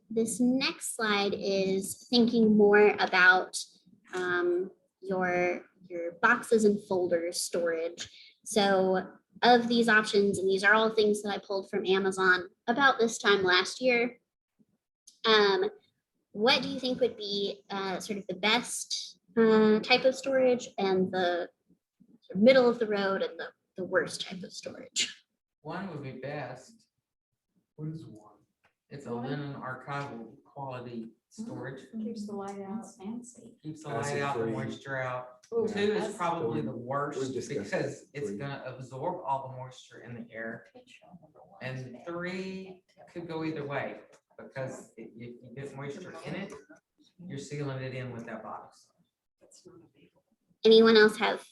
[SPEAKER 2] this next slide is thinking more about your boxes and folders storage. So of these options, and these are all things that I pulled from Amazon about this time last year, what do you think would be sort of the best type of storage and the middle of the road and the worst type of storage?
[SPEAKER 6] One would be best.
[SPEAKER 4] What is 1?
[SPEAKER 6] It's a linen archival quality storage.
[SPEAKER 9] Keeps the light out.
[SPEAKER 13] That's fancy.
[SPEAKER 6] Keeps the light out, the
[SPEAKER 10] Acid-free.
[SPEAKER 6] moisture out.
[SPEAKER 9] Ooh,
[SPEAKER 6] 2 is
[SPEAKER 9] that's-
[SPEAKER 6] probably the
[SPEAKER 10] We've
[SPEAKER 6] worst
[SPEAKER 10] discussed
[SPEAKER 6] because it's
[SPEAKER 10] 3.
[SPEAKER 6] gonna absorb all the moisture in the air. And 3 could go either way because if you get moisture in it, you're sealing it in with that box.
[SPEAKER 2] Anyone else have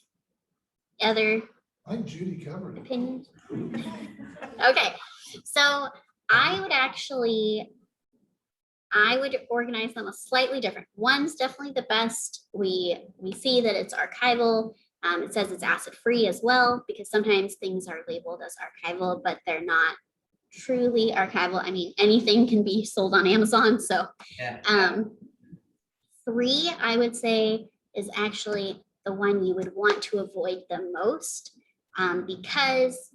[SPEAKER 2] other
[SPEAKER 4] I think Judy covered it.
[SPEAKER 2] opinions? Okay, so I would organize them a slightly different. 1's definitely the best. We see that it's archival. It says it's acid-free as well, because sometimes things are labeled as archival, but they're not truly archival. I mean, anything can be sold on Amazon, so.
[SPEAKER 6] Yeah.
[SPEAKER 2] 3, I would say, is actually the one you would want to avoid the most, because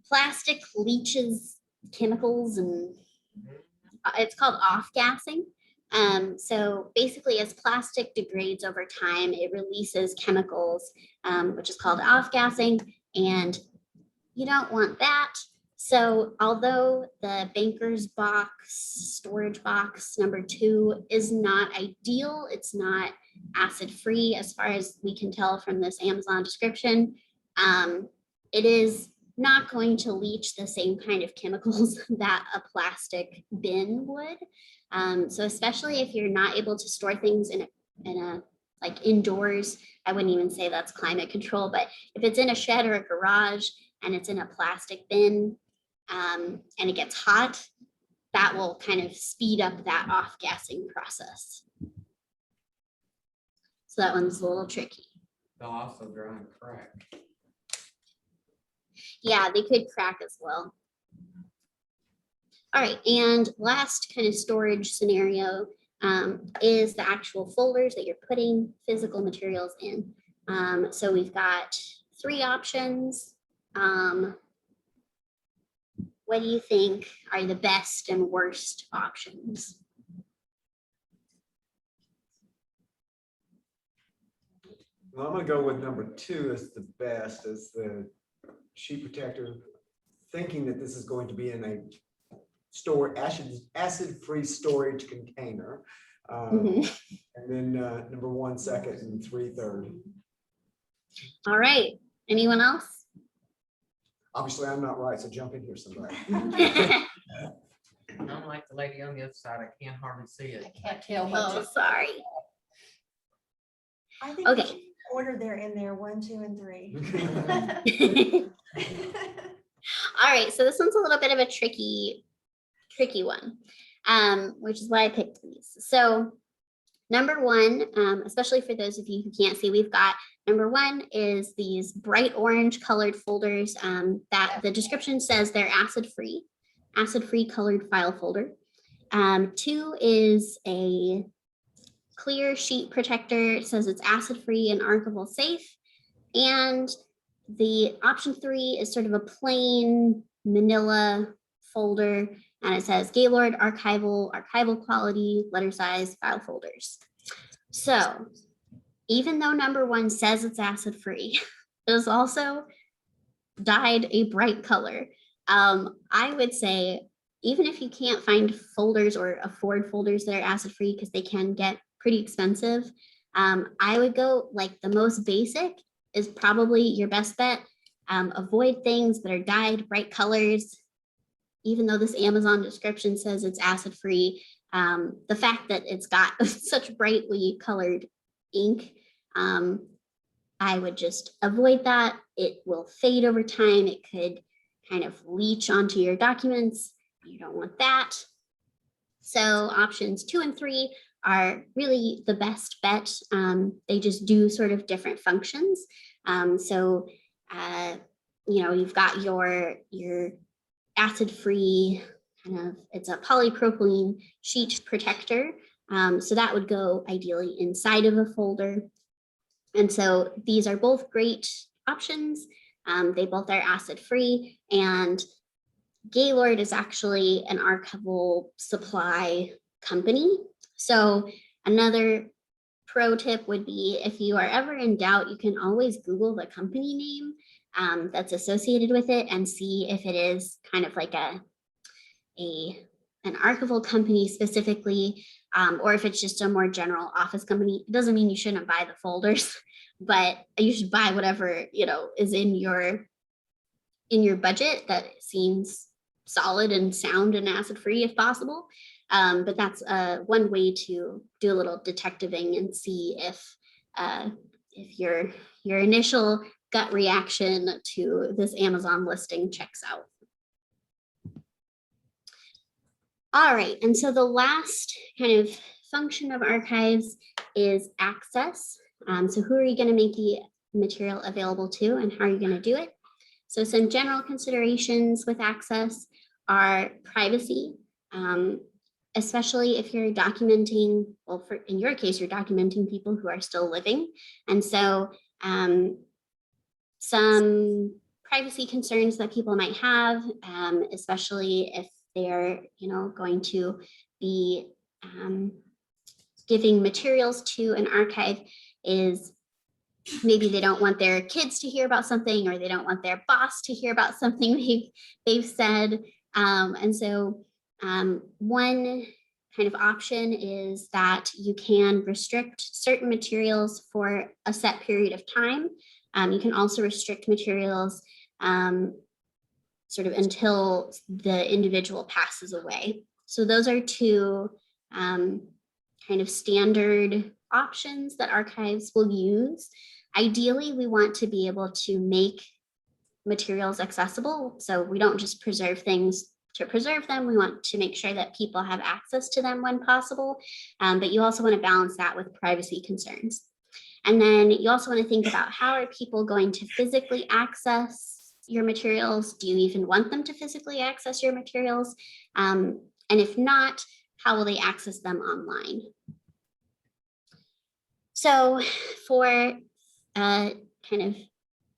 [SPEAKER 2] plastic leaches chemicals, and it's called off-gassing. So basically, as plastic degrades over time, it releases chemicals, which is called off-gassing, and you don't want that. So although the banker's box, storage box number 2 is not ideal, it's not acid-free as far as we can tell from this Amazon description, it is not going to leach the same kind of chemicals that a plastic bin would. So especially if you're not able to store things in a like indoors, I wouldn't even say that's climate control, but if it's in a shed or a garage and it's in a plastic bin, and it gets hot, that will kind of speed up that off-gassing process. So that one's a little tricky.
[SPEAKER 6] They'll also dry and crack.
[SPEAKER 2] Yeah, they could crack as well. All right, and last kind of storage scenario is the actual folders that you're putting physical materials in. So we've got 3 options. What do you think are the best and worst options?
[SPEAKER 10] Well, I'm gonna go with number 2 as the best, as the sheet protector, thinking that this is going to be in a acid-free storage container. And then number 1 second and 3 third.
[SPEAKER 2] All right, anyone else?
[SPEAKER 10] Obviously, I'm not right, so jump in here, somebody.
[SPEAKER 6] Unlike the lady on the other side, I can't hardly see it.
[SPEAKER 13] I can't tell what
[SPEAKER 2] Oh,
[SPEAKER 13] to.
[SPEAKER 2] sorry.
[SPEAKER 12] I think we
[SPEAKER 2] Okay.
[SPEAKER 12] should order there in there 1, 2, and 3.
[SPEAKER 2] All right, so this one's a little bit of a tricky one. which is why I picked these. So number one, especially for those of you who can't see, we've got number one is these bright orange colored folders that the description says they're acid-free colored file folder. Two is a clear sheet protector. It says it's acid-free and archival safe. And the option three is sort of a plain manila folder, and it says Gaylord archival quality, letter size, file folders. So even though number one says it's acid-free, it is also dyed a bright color. I would say, even if you can't find folders or afford folders that are acid-free, because they can get pretty expensive, I would go like the most basic is probably your best bet. Avoid things that are dyed bright colors. Even though this Amazon description says it's acid-free, the fact that it's got such brightly colored ink, I would just avoid that. It will fade over time. It could kind of leach onto your documents. You don't want that. So options 2 and 3 are really the best bet. They just do sort of different functions. You've got your acid-free kind of, it's a polypropylene sheet protector. So that would go ideally inside of a folder. And so these are both great options. They both are acid-free, and Gaylord is actually an archival supply company. So another pro tip would be, if you are ever in doubt, you can always Google the company name that's associated with it and see if it is kind of like an archival company specifically, or if it's just a more general office company. It doesn't mean you shouldn't buy the folders, but you should buy whatever, is in your budget that seems solid and sound and acid-free if possible. But that's one way to do a little detectiving and see if your initial gut reaction to this Amazon listing checks out. All right, and so the last kind of function of archives is access. So who are you going to make the material available to, and how are you going to do it? So some general considerations with access are privacy, especially if you're documenting, well, in your case, you're documenting people who are still living. And so some privacy concerns that people might have, especially if they're, going to be giving materials to an archive, is maybe they don't want their kids to hear about something, or they don't want their boss to hear about something they've said. And so one kind of option is that you can restrict certain materials for a set period of time. You can also restrict materials sort of until the individual passes away. So those are two kind of standard options that archives will use. Ideally, we want to be able to make materials accessible. So we don't just preserve things to preserve them. We want to make sure that people have access to them when possible. But you also want to balance that with privacy concerns. And then you also want to think about, how are people going to physically access your materials? Do you even want them to physically access your materials? And if not, how will they access them online? So for kind of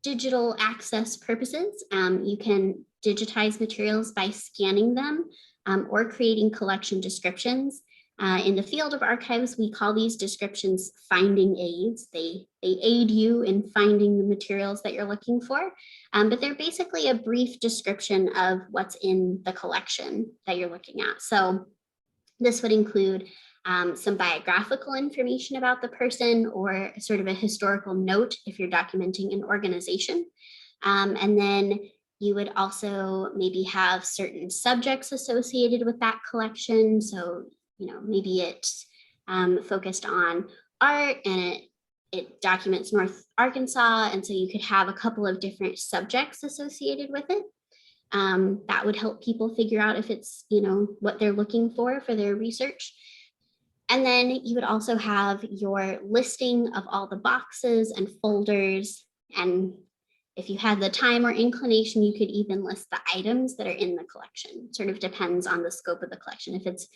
[SPEAKER 2] digital access purposes, you can digitize materials by scanning them or creating collection descriptions. In the field of archives, we call these descriptions finding aids. They aid you in finding the materials that you're looking for, but they're basically a brief description of what's in the collection that you're looking at. So this would include some biographical information about the person, or sort of a historical note if you're documenting an organization. And then you would also maybe have certain subjects associated with that collection. So, maybe it's focused on art, and it documents North Arkansas. And so you could have a couple of different subjects associated with it. That would help people figure out if it's, you know, what they're looking for their research. And then you would also have your listing of all the boxes and folders. And if you had the time or inclination, you could even list the items that are in the collection. Sort of depends on the scope of the collection. If it's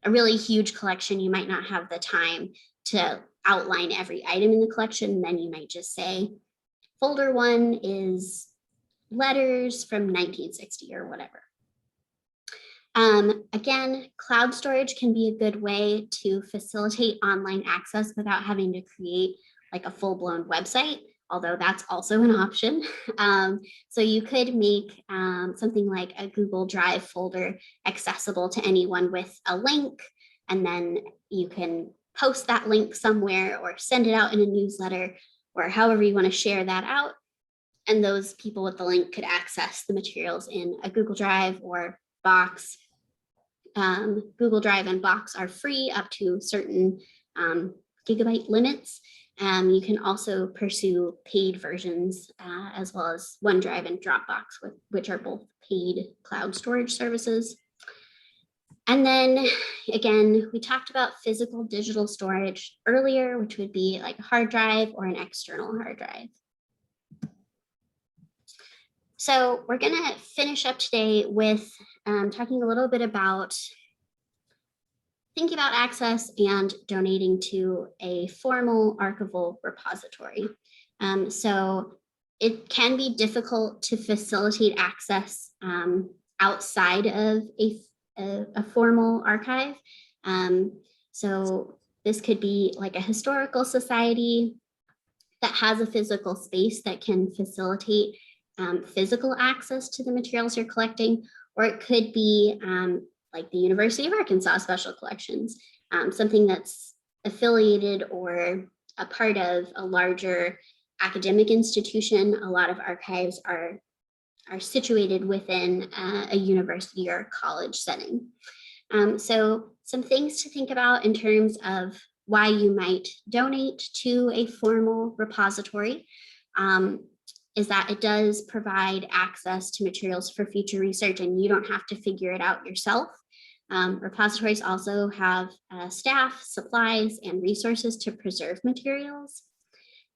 [SPEAKER 2] a really huge collection, you might not have the time to outline every item in the collection. Then you might just say, folder 1 is letters from 1960 or whatever. Again, cloud storage can be a good way to facilitate online access without having to create like a full-blown website, although that's also an option. So you could make something like a Google Drive folder accessible to anyone with a link, and then you can post that link somewhere or send it out in a newsletter or however you want to share that out. And those people with the link could access the materials in a Google Drive or Box. Google Drive and Box are free up to certain gigabyte limits. You can also pursue paid versions as well as OneDrive and Dropbox, which are both paid cloud storage services. And then again, we talked about physical digital storage earlier, which would be like a hard drive or an external hard drive. So we're going to finish up today with talking a little bit about thinking about access and donating to a formal archival repository. So it can be difficult to facilitate access outside of a formal archive. So this could be like a historical society that has a physical space that can facilitate physical access to the materials you're collecting, or it could be like the University of Arkansas Special Collections, something that's affiliated or a part of a larger academic institution. A lot of archives are situated within a university or college setting. So some things to think about in terms of why you might donate to a formal repository is that it does provide access to materials for future research, and you don't have to figure it out yourself. Repositories also have staff, supplies, and resources to preserve materials.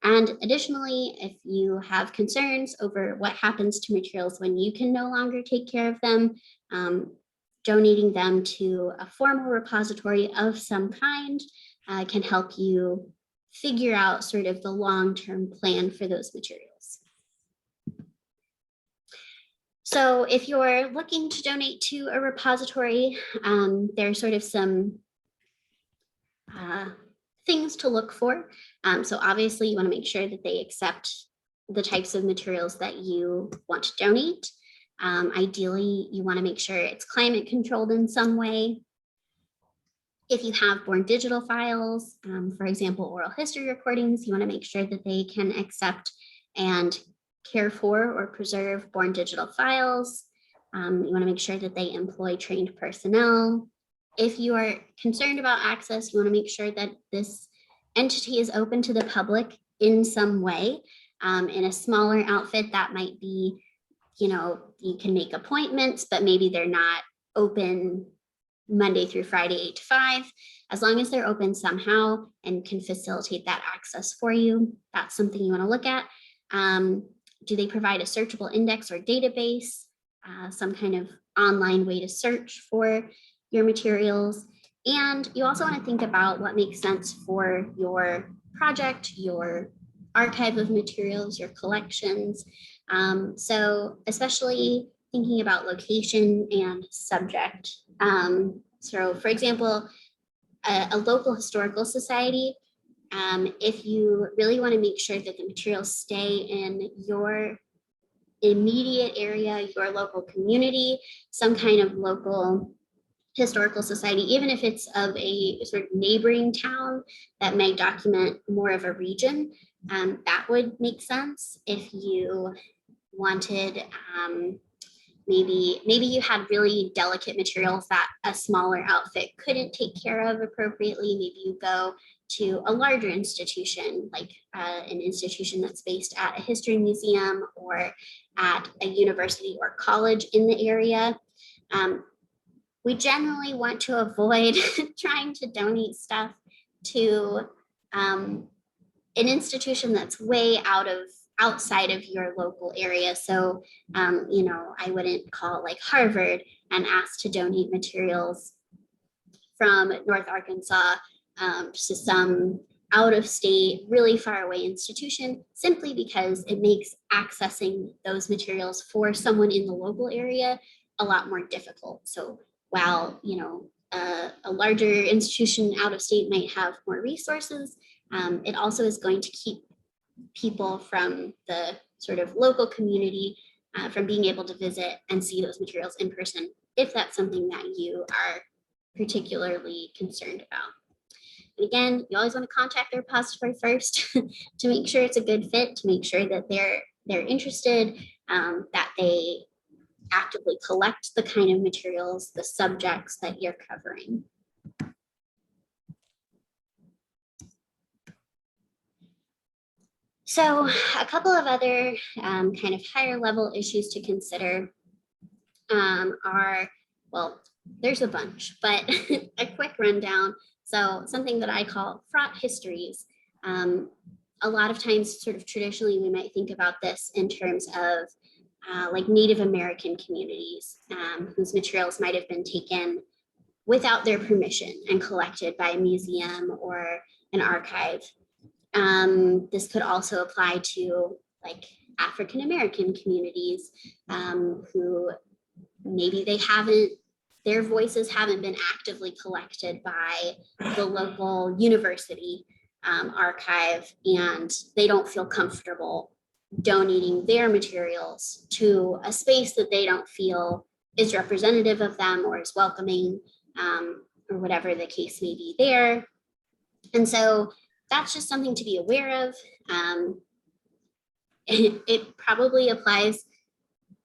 [SPEAKER 2] And additionally, if you have concerns over what happens to materials when you can no longer take care of them, donating them to a formal repository of some kind can help you figure out sort of the long-term plan for those materials. So if you're looking to donate to a repository, there are sort of some things to look for. So obviously you want to make sure that they accept the types of materials that you want to donate. Ideally, you want to make sure it's climate controlled in some way. If you have born digital files, for example, oral history recordings, you want to make sure that they can accept and care for or preserve born digital files. You want to make sure that they employ trained personnel. If you are concerned about access, you want to make sure that this entity is open to the public in some way. In a smaller outfit, that might be, you know, you can make appointments, but maybe they're not open Monday through Friday, 8 to 5. As long as they're open somehow and can facilitate that access for you, that's something you want to look at. Do they provide a searchable index or database, some kind of online way to search for your materials? And you also want to think about what makes sense for your project, your archive of materials, your collections. So especially thinking about location and subject. So for example, a local historical society, if you really want to make sure that the materials stay in your immediate area, your local community, some kind of local historical society, even if it's of a sort of neighboring town that may document more of a region, that would make sense. If you wanted, maybe you had really delicate materials that a smaller outfit couldn't take care of appropriately, maybe you go to a larger institution, like an institution that's based at a history museum or at a university or college in the area. We generally want to avoid trying to donate stuff to an institution that's way outside of your local area. So, you know, I wouldn't call like Harvard and ask to donate materials from North Arkansas to some out of state, really far away institution, simply because it makes accessing those materials for someone in the local area a lot more difficult. So while, you know, a larger institution out of state might have more resources, it also is going to keep people from the sort of local community from being able to visit and see those materials in person, if that's something that you are particularly concerned about. And again, you always want to contact their repository first to make sure it's a good fit, to make sure that they're interested, that they actively collect the kind of materials, the subjects that you're covering. So a couple of other kind of higher level issues to consider are, well, there's a bunch, but a quick rundown. So something that I call fraught histories. A lot of times, sort of traditionally, we might think about this in terms of like Native American communities whose materials might have been taken without their permission and collected by a museum or an archive. This could also apply to like African American communities who maybe their voices haven't been actively collected by the local university archive, and they don't feel comfortable donating their materials to a space that they don't feel is representative of them or is welcoming, or whatever the case may be there. And so that's just something to be aware of. It probably applies,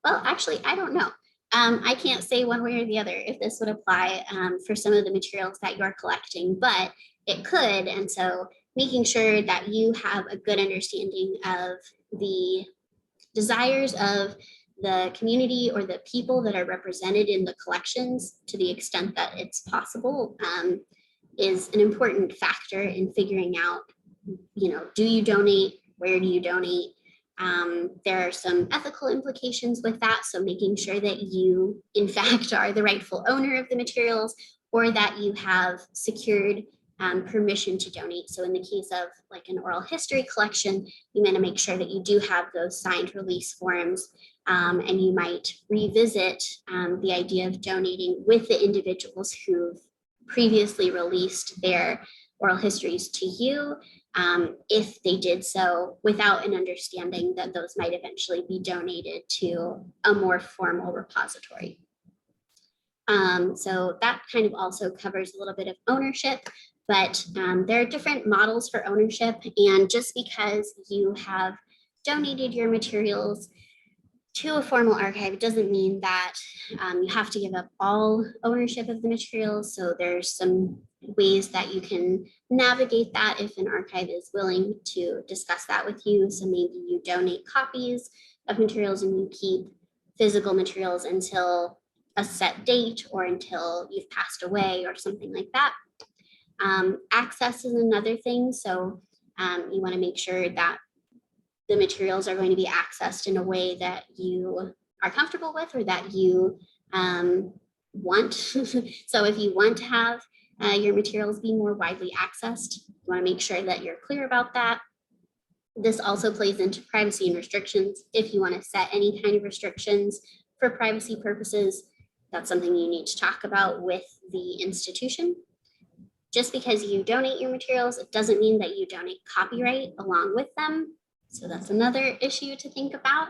[SPEAKER 2] well, actually, I don't know. I can't say one way or the other if this would apply for some of the materials that you're collecting, but it could. And so making sure that you have a good understanding of the desires of the community or the people that are represented in the collections, to the extent that it's possible, is an important factor in figuring out, you know, do you donate? Where do you donate? There are some ethical implications with that. So making sure that you, in fact, are the rightful owner of the materials, or that you have secured permission to donate. So in the case of like an oral history collection, you want to make sure that you do have those signed release forms, and you might revisit the idea of donating with the individuals who've previously released their oral histories to you, if they did so without an understanding that those might eventually be donated to a more formal repository. So that kind of also covers a little bit of ownership, but there are different models for ownership. And just because you have donated your materials to a formal archive doesn't mean that you have to give up all ownership of the materials. So there's some ways that you can navigate that if an archive is willing to discuss that with you. So maybe you donate copies of materials and you keep physical materials until a set date or until you've passed away or something like that. Access is another thing. So you want to make sure that the materials are going to be accessed in a way that you are comfortable with, or that you want. So if you want to have your materials be more widely accessed, you want to make sure that you're clear about that. This also plays into privacy and restrictions. If you want to set any kind of restrictions for privacy purposes, that's something you need to talk about with the institution. Just because you donate your materials, it doesn't mean that you donate copyright along with them. So that's another issue to think about.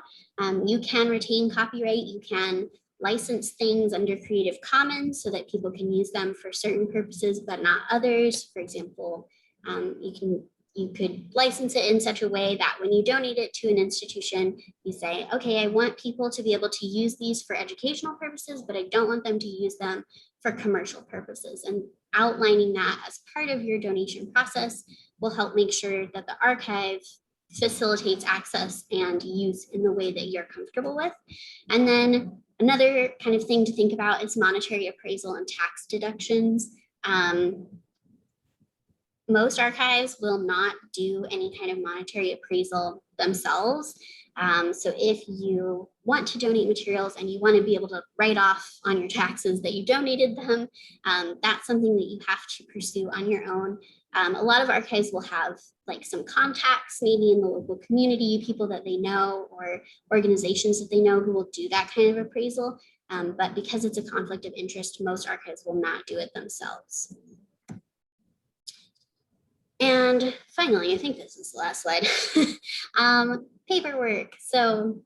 [SPEAKER 2] You can retain copyright. You can license things under Creative Commons so that people can use them for certain purposes, but not others. For example, you could license it in such a way that when you donate it to an institution, you say, okay, I want people to be able to use these for educational purposes, but I don't want them to use them for commercial purposes. And outlining that as part of your donation process will help make sure that the archive facilitates access and use in the way that you're comfortable with. And then another kind of thing to think about is monetary appraisal and tax deductions. Most archives will not do any kind of monetary appraisal themselves. So if you want to donate materials and you want to be able to write off on your taxes that you donated them, that's something that you have to pursue on your own. A lot of archives will have like some contacts maybe in the local community, people that they know or organizations that they know who will do that kind of appraisal. But because it's a conflict of interest, most archives will not do it themselves. And finally, I think this is the last slide, paperwork. So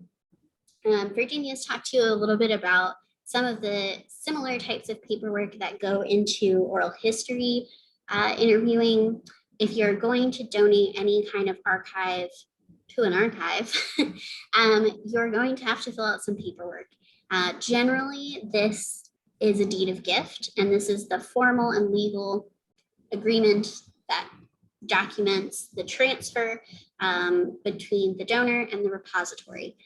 [SPEAKER 2] Virginia's talked to you a little bit about some of the similar types of paperwork that go into oral history interviewing. If you're going to donate any kind of archive to an archive, you're going to have to fill out some paperwork. Generally, this is a deed of gift, and this is the formal and legal agreement that documents the transfer between the donor and the repository.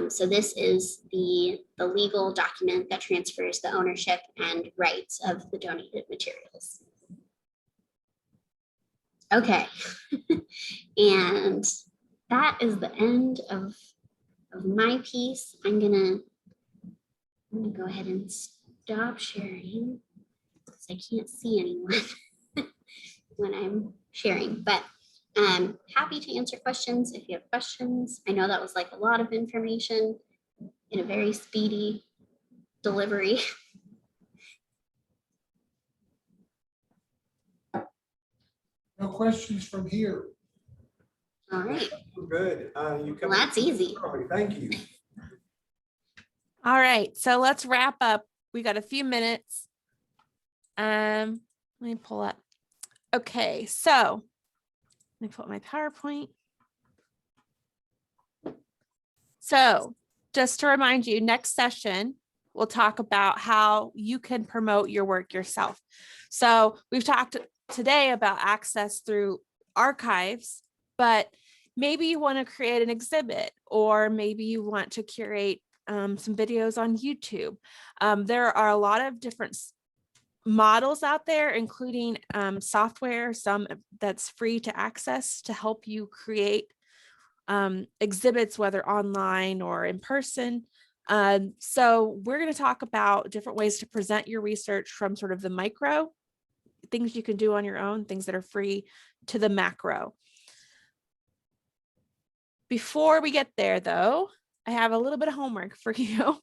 [SPEAKER 2] So this is the legal document that transfers the ownership and rights of the donated materials. Okay, and that is the end of my piece. I'm gonna go ahead and stop sharing because I can't see anyone when I'm sharing, but I'm happy to answer questions if you have questions. I know that was like a lot of information in a very speedy delivery.
[SPEAKER 4] No questions from here.
[SPEAKER 2] All right.
[SPEAKER 10] Good.
[SPEAKER 2] Well, that's easy.
[SPEAKER 10] Thank you.
[SPEAKER 1] All right, so let's wrap up. We got a few minutes. Let me pull up. Okay, so let me pull up my PowerPoint. So just to remind you, next session, we'll talk about how you can promote your work yourself. So we've talked today about access through archives, but maybe you want to create an exhibit, or maybe you want to curate some videos on YouTube. There are a lot of different models out there, including software, some that's free to access to help you create exhibits, whether online or in person. So we're going to talk about different ways to present your research, from sort of the micro, things you can do on your own, things that are free, to the macro. Before we get there though, I have a little bit of homework for you.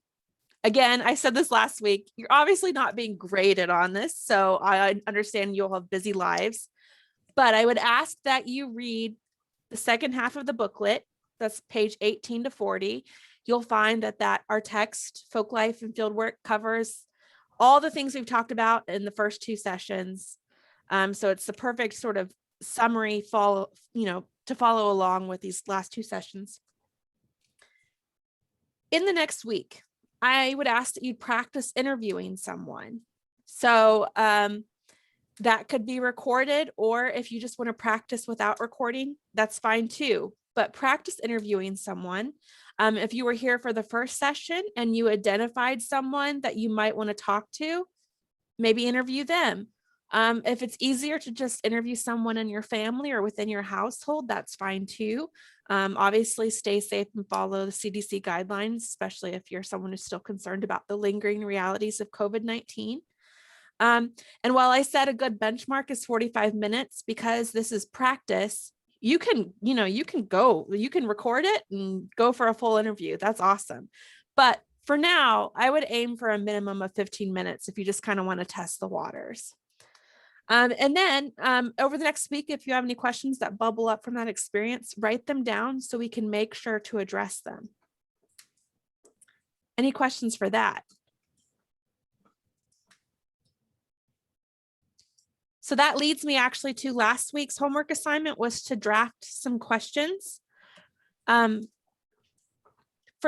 [SPEAKER 1] Again, I said this last week, you're obviously not being graded on this, so I understand you'll have busy lives, but I would ask that you read the second half of the booklet. That's page 18 to 40. You'll find that our text, folk life and fieldwork, covers all the things we've talked about in the first two sessions. So it's the perfect sort of summary to follow along with these last two sessions. In the next week, I would ask that you practice interviewing someone. So that could be recorded, or if you just want to practice without recording, that's fine too. But practice interviewing someone. If you were here for the first session and you identified someone that you might want to talk to, maybe interview them. If it's easier to just interview someone in your family or within your household, that's fine too. Obviously, stay safe and follow the CDC guidelines, especially if you're someone who's still concerned about the lingering realities of COVID-19. And while I said a good benchmark is 45 minutes, because this is practice, you can record it and go for a full interview. That's awesome. But for now, I would aim for a minimum of 15 minutes if you just kind of want to test the waters. And then over the next week, if you have any questions that bubble up from that experience, write them down so we can make sure to address them. Any questions for that? So that leads me actually to last week's homework assignment, was to draft some questions. For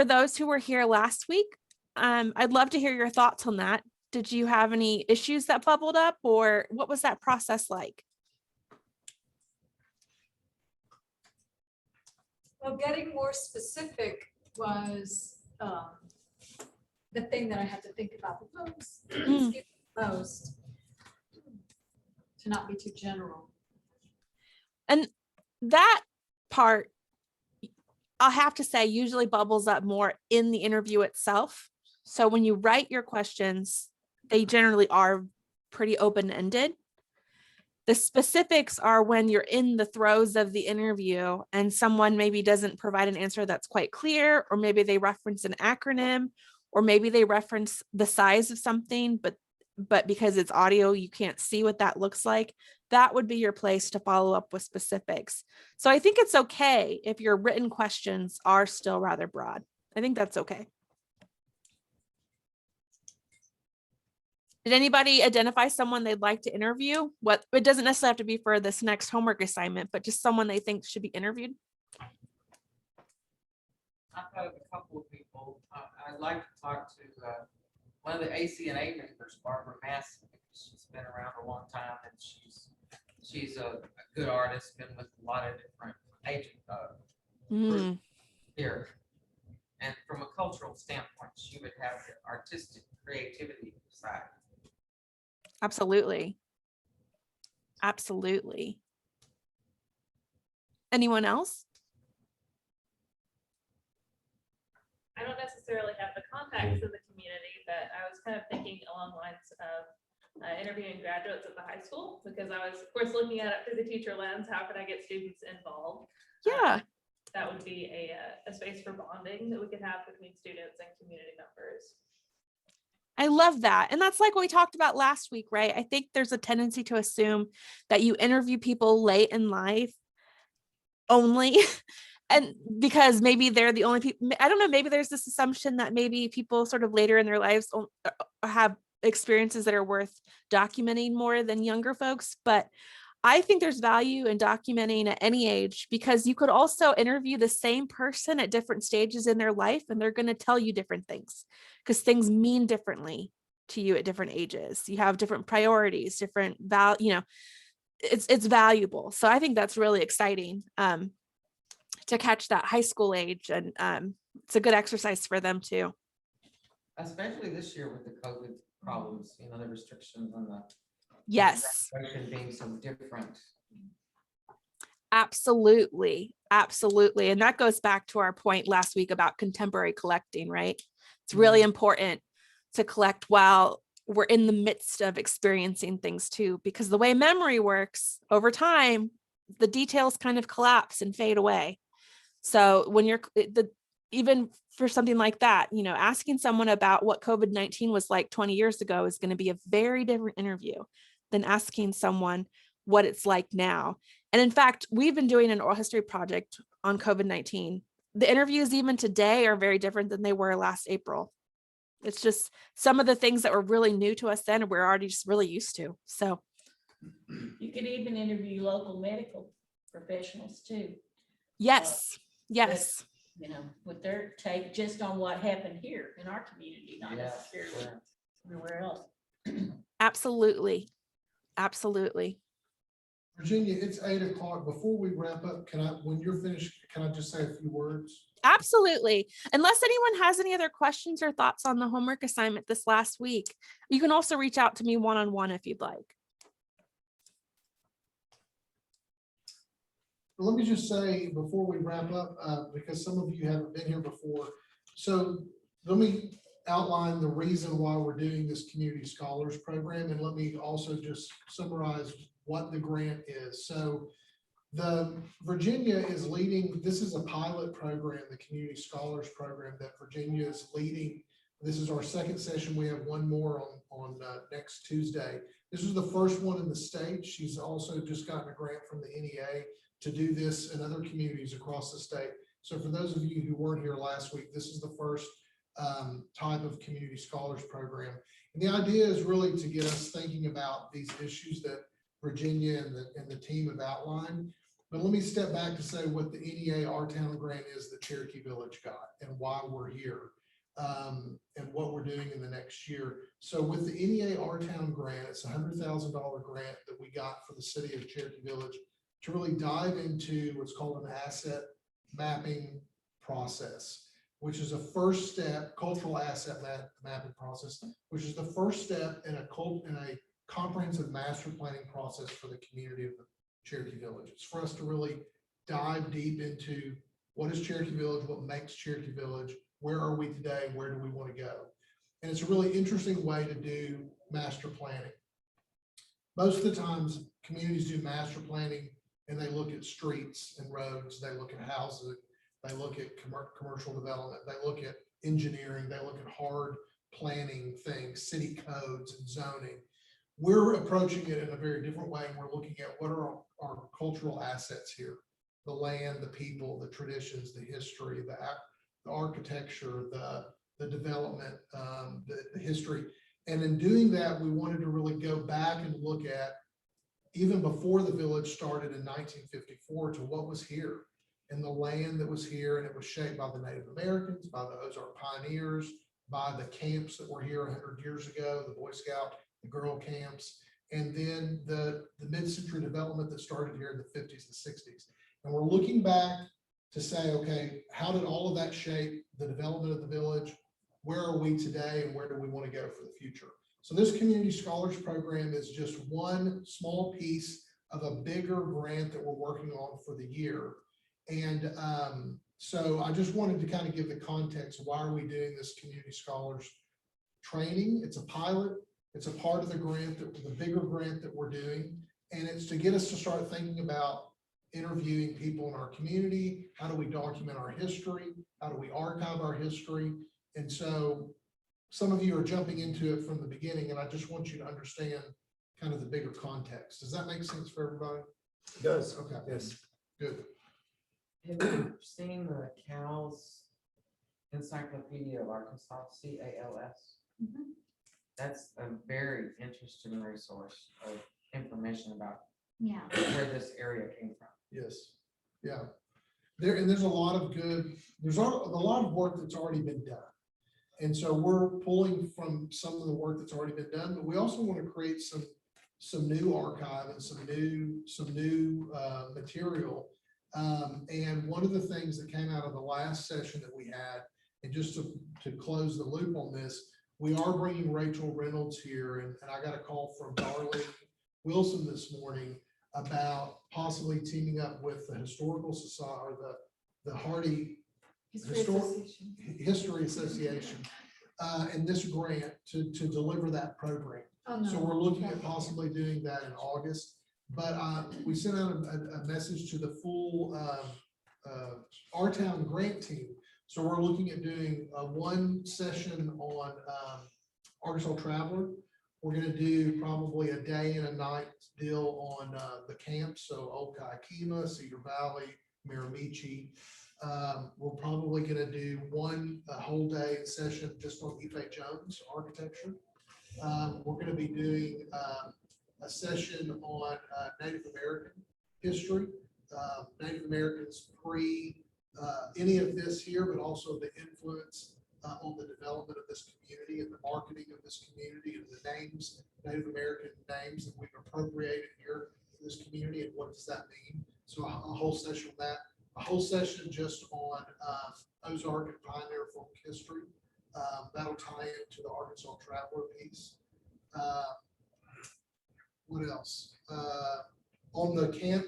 [SPEAKER 1] those who were here last week, I'd love to hear your thoughts on that. Did you have any issues that bubbled up, or what was that process like?
[SPEAKER 9] Well, getting more specific was the thing that I had to think about the most, excuse me, most, to not be too general.
[SPEAKER 1] And that part, I'll have to say, usually bubbles up more in the interview itself. So when you write your questions, they generally are pretty open-ended. The specifics are when you're in the throes of the interview and someone maybe doesn't provide an answer that's quite clear, or maybe they reference an acronym, or maybe they reference the size of something, but because it's audio, you can't see what that looks like. That would be your place to follow up with specifics. So I think it's okay if your written questions are still rather broad. I think that's okay. Did anybody identify someone they'd like to interview? What, it doesn't necessarily have to be for this next homework assignment, but just someone they think should be interviewed.
[SPEAKER 6] I've had a couple of people. I'd like to talk to one of the ACNA members, Barbara Massey. She's been around a long time, and she's a good artist, been with a lot of different agent groups here. And from a cultural standpoint, she would have the artistic creativity side.
[SPEAKER 1] Absolutely. Absolutely. Anyone else?
[SPEAKER 8] I don't necessarily have the contacts in the community, but I was kind of thinking along the lines of interviewing graduates at the high school, because I was, of course, looking at it through the teacher lens. How can I get students involved?
[SPEAKER 1] Yeah.
[SPEAKER 8] That would be a space for bonding that we could have between students and community members.
[SPEAKER 1] I love that. And that's like what we talked about last week, right? I think there's a tendency to assume that you interview people late in life only. And because maybe they're the only people, I don't know, maybe there's this assumption that maybe people sort of later in their lives have experiences that are worth documenting more than younger folks. But I think there's value in documenting at any age, because you could also interview the same person at different stages in their life, and they're going to tell you different things, because things mean differently to you at different ages. You have different priorities, different value, you know, it's valuable. So I think that's really exciting to catch that high school age, and it's a good exercise for them too.
[SPEAKER 6] Especially this year with the COVID problems, you know, the restrictions on the
[SPEAKER 1] Yes,
[SPEAKER 6] being so different.
[SPEAKER 1] absolutely. Absolutely. And that goes back to our point last week about contemporary collecting, right? It's really important to collect while we're in the midst of experiencing things too, because the way memory works over time, the details kind of collapse and fade away. So when you're even for something like that, you know, asking someone about what COVID-19 was like 20 years ago is going to be a very different interview than asking someone what it's like now. And in fact, we've been doing an oral history project on COVID-19. The interviews even today are very different than they were last April. It's just some of the things that were really new to us then, we're already just really used to. So
[SPEAKER 7] You could even interview local medical professionals too.
[SPEAKER 1] yes, yes.
[SPEAKER 7] You know, with their take just on what happened here in our community, not necessarily everywhere else.
[SPEAKER 1] Absolutely. Absolutely.
[SPEAKER 4] Virginia, it's 8 o'clock. Before we wrap up, when you're finished, can I just say a few words?
[SPEAKER 1] Absolutely. Unless anyone has any other questions or thoughts on the homework assignment this last week, you can also reach out to me one-on-one if you'd like.
[SPEAKER 4] Let me just say before we wrap up, because some of you haven't been here before. So let me outline the reason why we're doing this Community Scholars Program. And let me also just summarize what the grant is. So the Virginia is leading, this is a pilot program, the Community Scholars Program that Virginia is leading. This is our second session. We have one more on next Tuesday. This is the first one in the state. She's also just gotten a grant from the NEA to do this in other communities across the state. So for those of you who weren't here last week, this is the first type of Community Scholars Program. And the idea is really to get us thinking about these issues that Virginia and the team have outlined. But let me step back to say what the NEA Our Town grant is that Cherokee Village got and why we're here. and what we're doing in the next year. So with the NEA Our Town grant, it's a $100,000 grant that we got for the city of Cherokee Village to really dive into what's called an asset mapping process, which is a first step, cultural asset mapping process, which is the first step in a comprehensive master planning process for the community of the Cherokee Village. It's for us to really dive deep into what is Cherokee Village, what makes Cherokee Village, where are we today, where do we want to go? And it's a really interesting way to do master planning. Most of the times, communities do master planning and they look at streets and roads, they look at houses, they look at commercial development, they look at engineering, they look at hard planning things, city codes and zoning. We're approaching it in a very different way, and we're looking at what are our cultural assets here: the land, the people, the traditions, the history, the architecture, the development, the history. And in doing that, we wanted to really go back and look at, even before the village started in 1954, to what was here and the land that was here. And it was shaped by the Native Americans, by the Ozark pioneers, by the camps that were here 100 years ago, the Boy Scout, the girl camps, and then the mid-century development that started here in the 50s and 60s. And we're looking back to say, okay, how did all of that shape the development of the village? Where are we today and where do we want to go for the future? So this Community Scholars Program is just one small piece of a bigger grant that we're working on for the year. And so I just wanted to kind of give the context. Why are we doing this Community Scholars training? It's a pilot. It's a part of the grant, the bigger grant that we're doing. And it's to get us to start thinking about interviewing people in our community. How do we document our history? How do we archive our history? And so some of you are jumping into it from the beginning, and I just want you to understand kind of the bigger context. Does that make sense for everybody?
[SPEAKER 10] It does.
[SPEAKER 4] Okay.
[SPEAKER 10] Yes.
[SPEAKER 4] Good.
[SPEAKER 6] Have you seen the CALS Encyclopedia of Arkansas, CALS? That's a very interesting resource of information about where this area came from.
[SPEAKER 4] Yes. Yeah. There's a lot of there's a lot of work that's already been done. And so we're pulling from some of the work that's already been done, but we also want to create some new archive and some new material. And one of the things that came out of the last session that we had, and just to close the loop on this, we are bringing Rachel Reynolds here, and I got a call from Darlene Wilson this morning about possibly teaming up with the Historical Society, or the Hardy History Association, and this grant to deliver that program.
[SPEAKER 9] Oh, no.
[SPEAKER 4] So we're looking at possibly doing that in August. But we sent out a message to the full Our Town grant team. So we're looking at doing one session on Arkansas Traveler. We're going to do probably a day and a night deal on the camps. So Old Kaikima, Cedar Valley, Miramichi. We're probably going to do one whole day session just on Ife Jones architecture. We're going to be doing a session on Native American history, Native Americans pre any of this here, but also the influence on the development of this community and the marketing of this community, and the names, Native American names that we've appropriated here in this community, and what does that mean? So a whole session on that, a whole session just on Ozark and Pioneer folk history. That'll tie into the Arkansas Traveler piece. What else? On the camp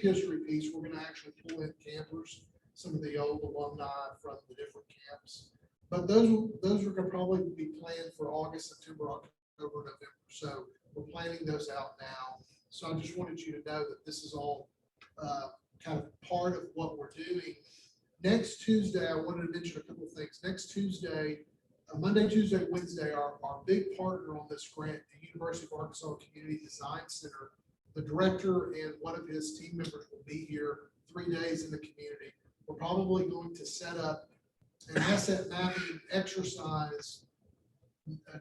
[SPEAKER 4] history piece, we're going to actually pull in campers, some of the old alumni from the different camps. But those are going to probably be planned for August, September, October, November. So we're planning those out now. So I just wanted you to know that this is all kind of part of what we're doing. Next Tuesday, I wanted to mention a couple of things. Next Tuesday, Monday, Tuesday, Wednesday, our big partner on this grant, the University of Arkansas Community Design Center, the director and one of his team members will be here 3 days in the community. We're probably going to set up an asset mapping exercise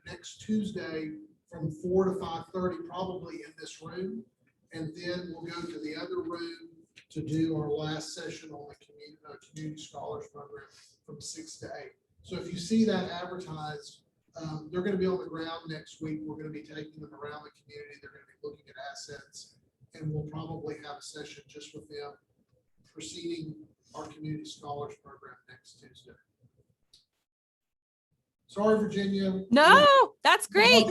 [SPEAKER 4] next Tuesday from 4 to 5:30, probably in this room. And then we'll go to the other room to do our last session on the community scholars program from 6 to 8. So if you see that advertised, they're gonna be on the ground next week. We're gonna be taking them around the community. They're gonna be looking at assets. And we'll probably have a session just with them preceding our community scholars program next Tuesday. Sorry, Virginia.
[SPEAKER 1] No, that's great.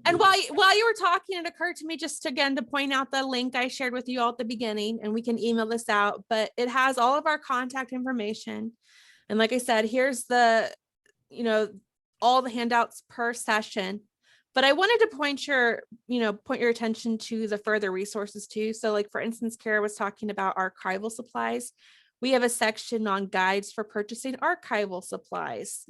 [SPEAKER 4] And
[SPEAKER 1] And while you were talking, it occurred to me just again to point out the link I shared with you all at the beginning, and we can email this out, but it has all of our contact information. And like I said, here's the, all the handouts per session. But I wanted to point your attention to the further resources too. So like, for instance, Kara was talking about archival supplies. We have a section on guides for purchasing archival supplies.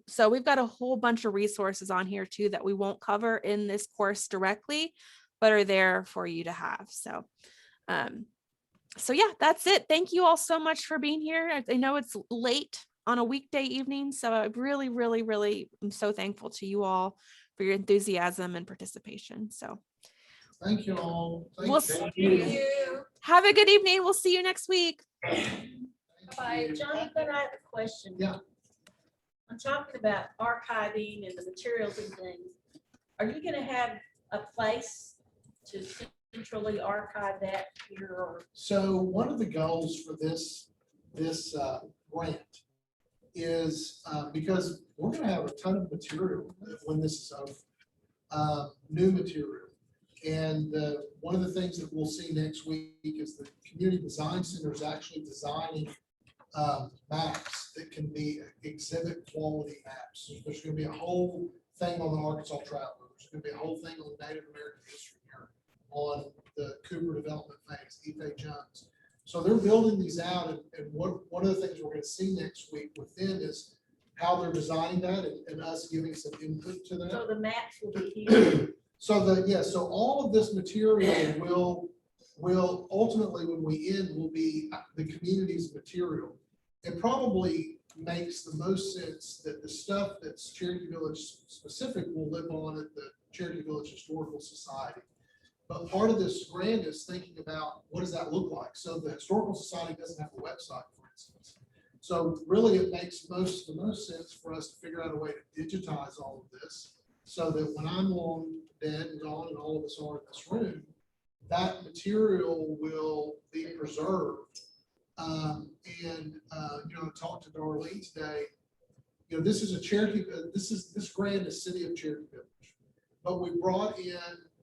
[SPEAKER 1] So we've got a whole bunch of resources on here too that we won't cover in this course directly, but are there for you to have. So yeah, that's it. Thank you all so much for being here. I know it's late on a weekday evening, so I really, really, really am so thankful to you all for your enthusiasm and participation. So
[SPEAKER 4] thank you all.
[SPEAKER 1] Thank
[SPEAKER 9] you.
[SPEAKER 1] Have a good evening. We'll see you next week.
[SPEAKER 7] Bye, Jonathan, I have a question.
[SPEAKER 4] Yeah.
[SPEAKER 7] I'm talking about archiving and the materials and things. Are you gonna have a place to centrally archive that here or?
[SPEAKER 4] So one of the goals for this grant is because we're going to have a ton of material when this is over, new material. And one of the things that we'll see next week is the Community Design Center is actually designing maps that can be exhibit quality maps. There's going to be a whole thing on the Arkansas Traveler. There's going to be a whole thing on Native American history here, on the Cooper development phase, Ife Jones. So they're building these out, and one of the things we're going to see next week with them is how they're designing that and us giving some input to that.
[SPEAKER 7] So the maps will be here.
[SPEAKER 4] So all of this material will ultimately, when we end, will be the community's material. It probably makes the most sense that the stuff that's Cherokee Village specific will live on at the Cherokee Village Historical Society. But part of this grant is thinking about what does that look like? So the Historical Society doesn't have a website, for instance. So really it makes the most sense for us to figure out a way to digitize all of this so that when I'm long dead and gone and all of us are in this room, that material will be preserved. I talked to Darlene today. This is a Cherokee, this grant is City of Cherokee Village, but we brought in,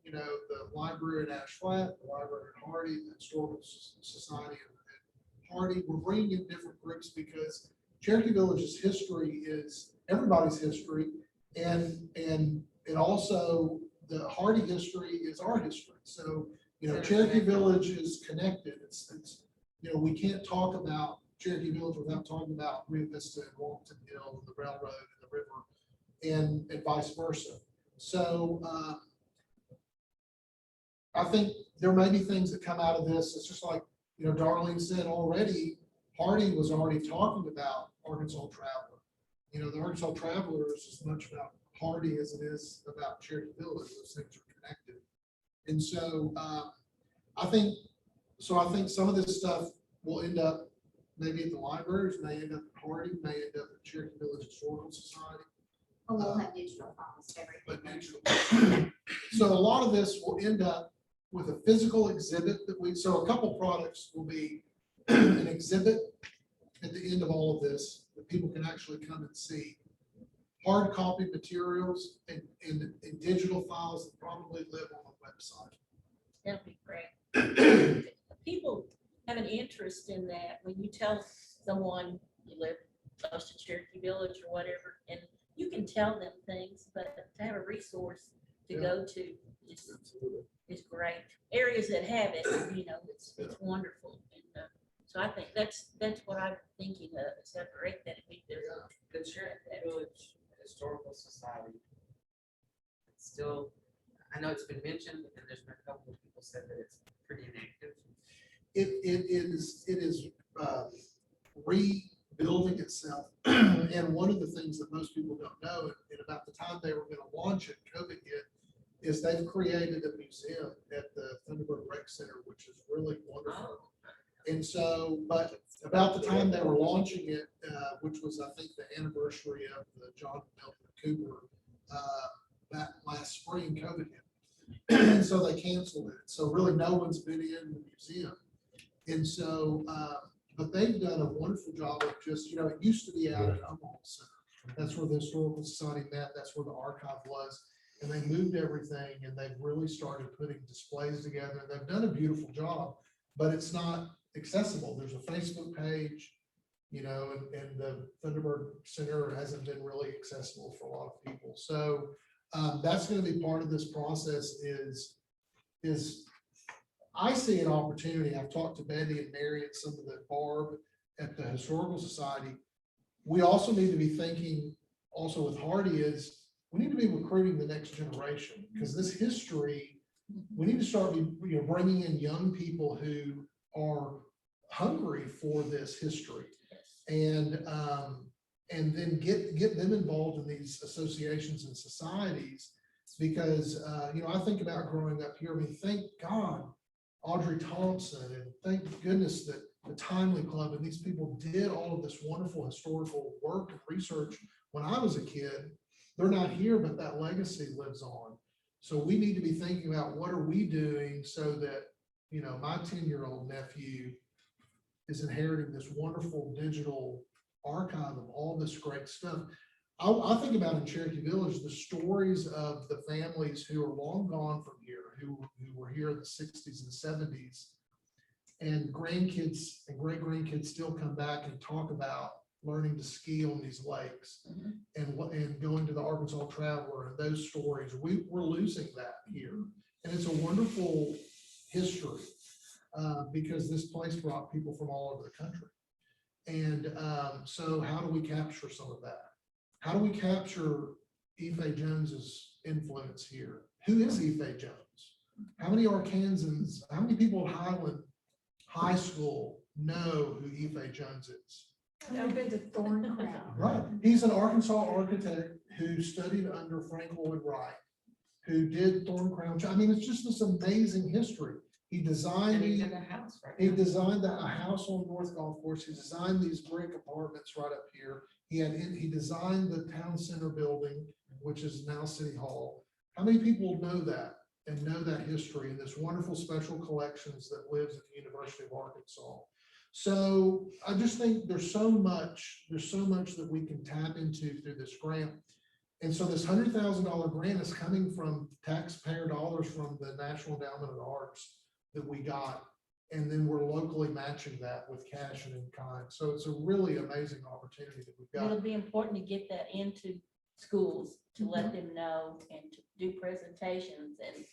[SPEAKER 4] the library at Ash Flat, the library at Hardy, the Historical Society at Hardy. We're bringing in different groups because Cherokee Village's history is everybody's history, and also the Hardy history is our history. So Cherokee Village is connected. It's we can't talk about Cherokee Village without talking about Rio Vista and Walton Hill and the railroad and the river, and vice versa. So I think there may be things that come out of this. It's just like, Darlene said already, Hardy was already talking about Arkansas Traveler. The Arkansas Traveler is as much about Hardy as it is about Cherokee Village. Those things are connected. And so I think some of this stuff will end up maybe at the libraries, may end up at Hardy, may end up at Cherokee Village Historical Society.
[SPEAKER 5] Oh, we'll have digital files, everything.
[SPEAKER 4] But digital. So a lot of this will end up with a physical exhibit so a couple products will be an exhibit at the end of all of this that people can actually come and see. Hard copy materials and digital files that probably live on the website.
[SPEAKER 7] That'd be great. People have an interest in that when you tell someone you live close to Cherokee Village or whatever, and you can tell them things, but to have a resource to go to is great. Areas that have it, it's wonderful. And so I think that's what I'm thinking of, separate that.
[SPEAKER 6] The Cherokee Village Historical Society. It's still, I know it's been mentioned, and there's been a couple of people said that it's pretty inactive.
[SPEAKER 4] It is rebuilding itself. And one of the things that most people don't know, and about the time they were going to launch it, COVID hit, is they've created a museum at the Thunderbird Rec Center, which is really wonderful. And so, but about the time they were launching it, which was, I think, the anniversary of the John Milton Cooper, that last spring, COVID hit. And so they canceled it. So really no one's been in the museum. And so, but they've done a wonderful job of just, you know, it used to be out at Omaha Center. That's where the Historical Society met. That's where the archive was. And they moved everything and they've really started putting displays together. And they've done a beautiful job, but it's not accessible. There's a Facebook page, you know, and the Thunderbird Center hasn't been really accessible for a lot of people. So that's going to be part of this process is I see an opportunity. I've talked to Betty and Mary and some of the Barb at the Historical Society. We also need to be thinking also with Hardy is we need to be recruiting the next generation because this history, we need to start bringing in young people who are hungry for this history and then get them involved in these associations and societies because, you know, I think about growing up here. I mean, thank God, Audrey Thompson, and thank goodness that the Timely Club and these people did all of this wonderful historical work and research when I was a kid. They're not here, but that legacy lives on. So we need to be thinking about what are we doing so that, you know, my 10-year-old nephew is inheriting this wonderful digital archive of all this great stuff. I think about in Cherokee Village, the stories of the families who are long gone from here, who were here in the 60s and 70s, and grandkids and great grandkids still come back and talk about learning to ski on these lakes and going to the Arkansas Traveler and those stories. We're losing that here. And it's a wonderful history because this place brought people from all over the country. And so how do we capture some of that? How do we capture Ife Jones's influence here? Who is Ife Jones? How many Arkansans, how many people at Highland High School know who Ife Jones is?
[SPEAKER 9] I've been to Thorn Crown.
[SPEAKER 4] Right. He's an Arkansas architect who studied under Frank Lloyd Wright, who did Thorn Crown. I mean, it's just this amazing history. He designed
[SPEAKER 6] a house, right?
[SPEAKER 4] He designed a house on North Golf Course. He designed these brick apartments right up here. He designed the town center building, which is now City Hall. How many people know that and know that history and this wonderful special collections that lives at the University of Arkansas? So I just think there's so much that we can tap into through this grant. And so this $100,000 grant is coming from taxpayer dollars from the National Endowment of the Arts that we got. And then we're locally matching that with cash and in kind. So it's a really amazing opportunity that we've got.
[SPEAKER 7] It'll be important to get that into schools to let them know and to do presentations and,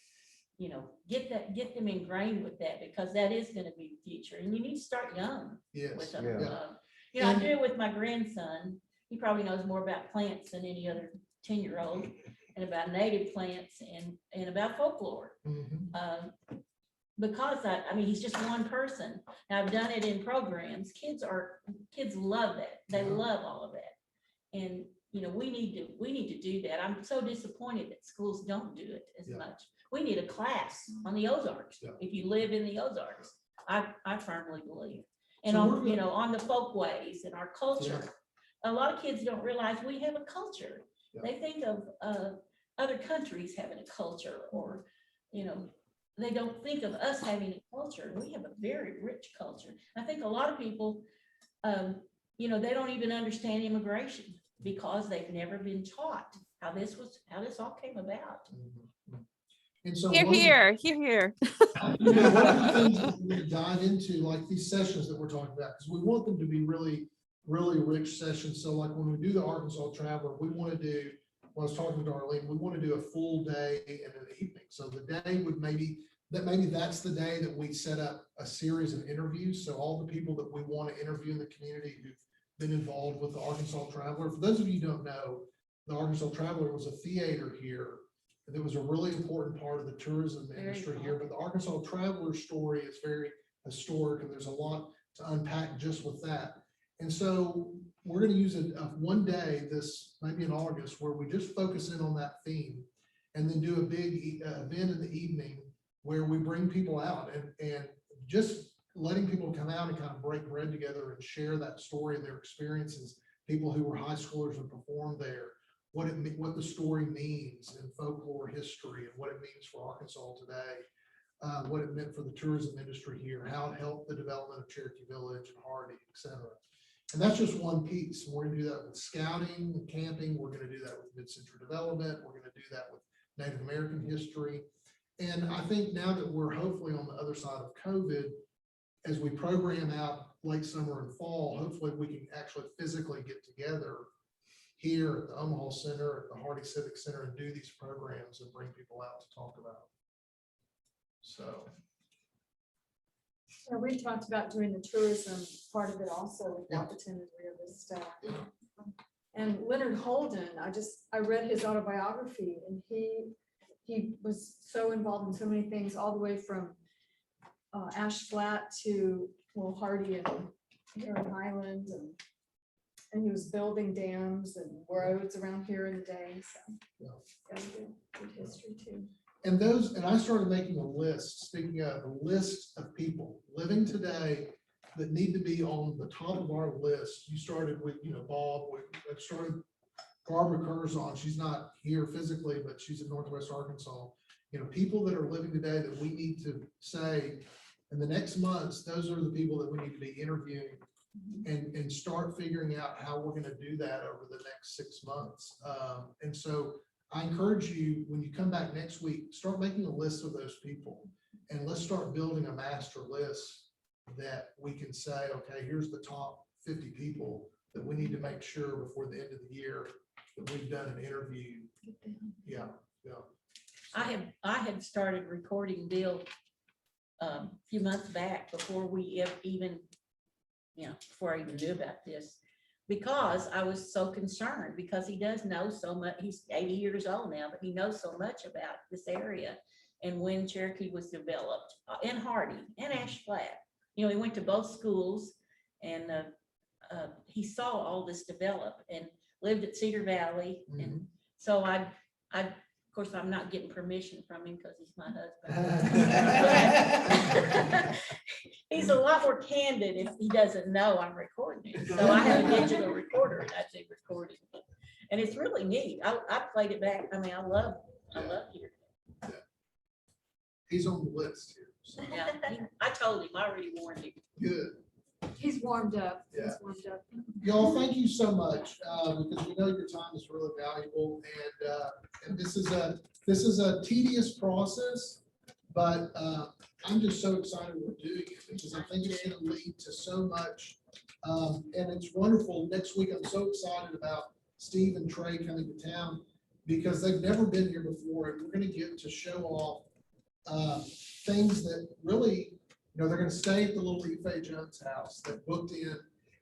[SPEAKER 7] you know, get them ingrained with that because that is going to be the future. And you need to start young with them. You know, I do it with my grandson. He probably knows more about plants than any other 10-year-old and about native plants and about folklore. Because I mean, he's just one person. And I've done it in programs. Kids love that. They love all of that. And, you know, we need to do that. I'm so disappointed that schools don't do it as much. We need a class on the Ozarks. If you live in the Ozarks, I firmly believe. And on, you know, on the folkways and our culture. A lot of kids don't realize we have a culture. They think of other countries having a culture or, you know, they don't think of us having a culture. We have a very rich culture. I think a lot of people, you know, they don't even understand immigration because they've never been taught how this all came about.
[SPEAKER 4] And so
[SPEAKER 1] Here.
[SPEAKER 4] You know, one of the things that we dive into, like these sessions that we're talking about, because we want them to be really, really rich sessions. So like when we do the Arkansas Traveler, we want to do, when I was talking to Darlene, we want to do a full day and an evening. So the day would maybe that's the day that we set up a series of interviews. So all the people that we want to interview in the community who've been involved with the Arkansas Traveler. For those of you who don't know, the Arkansas Traveler was a theater here. That was a really important part of the tourism industry here. But the Arkansas Traveler story is very historic, and there's a lot to unpack just with that. And so we're going to use one day, this maybe in August, where we just focus in on that theme, and then do a big event in the evening where we bring people out and just letting people come out and kind of break bread together and share that story and their experiences, people who were high schoolers and performed there, what the story means in folklore history and what it means for Arkansas today, what it meant for the tourism industry here, how it helped the development of Cherokee Village and Hardy, et cetera. And that's just one piece. We're gonna do that with scouting and camping. We're gonna do that with mid-century development. We're gonna do that with Native American history. And I think now that we're hopefully on the other side of COVID, as we program out late summer and fall, hopefully we can actually physically get together here at the Omaha Center, at the Hardy Civic Center, and do these programs and bring people out to talk about. So.
[SPEAKER 9] Yeah, we talked about doing the tourism part of it also with the opportunity of this stuff. And Leonard Holden, I read his autobiography, and he was so involved in so many things, all the way from Ash Flat to Hardy and Heron Highland, and he was building dams and roads around here in the day. So yeah, good history too.
[SPEAKER 4] And I started making a list, speaking of a list of people living today that need to be on the top of our list. You started with, Bob, I started Barbara Curzon. She's not here physically, but she's in Northwest Arkansas. People that are living today that we need to say in the next months, those are the people that we need to be interviewing and start figuring out how we're going to do that over the next 6 months. And so I encourage you, when you come back next week, start making a list of those people, and let's start building a master list that we can say, okay, here's the top 50 people that we need to make sure before the end of the year that we've done an interview. Yeah.
[SPEAKER 7] I had started recording Bill a few months back before we even, before I even knew about this, because I was so concerned, because he does know so much. He's 80 years old now, but he knows so much about this area and when Cherokee was developed, and Hardy and Ash Flat. He went to both schools, and he saw all this develop and lived at Cedar Valley. And so I of course, I'm not getting permission from him because he's my husband. He's a lot more candid if he doesn't know I'm recording it. So I have a digital recorder and I do recording. And it's really neat. I played it back. I mean, I love hearing it.
[SPEAKER 4] He's on the list here. So.
[SPEAKER 7] Yeah, I told him, I already warned him.
[SPEAKER 4] Good.
[SPEAKER 9] He's warmed up.
[SPEAKER 4] Yeah.
[SPEAKER 9] He's warmed up.
[SPEAKER 4] Y'all, thank you so much, because we know your time is really valuable, and this is a tedious process, but I'm just so excited we're doing it, because I think it's going to lead to so much, and it's wonderful. Next week, I'm so excited about Steve and Trey coming to town, because they've never been here before, and we're going to get to show off things that really, they're going to stay at the little Ife Jones house that booked in.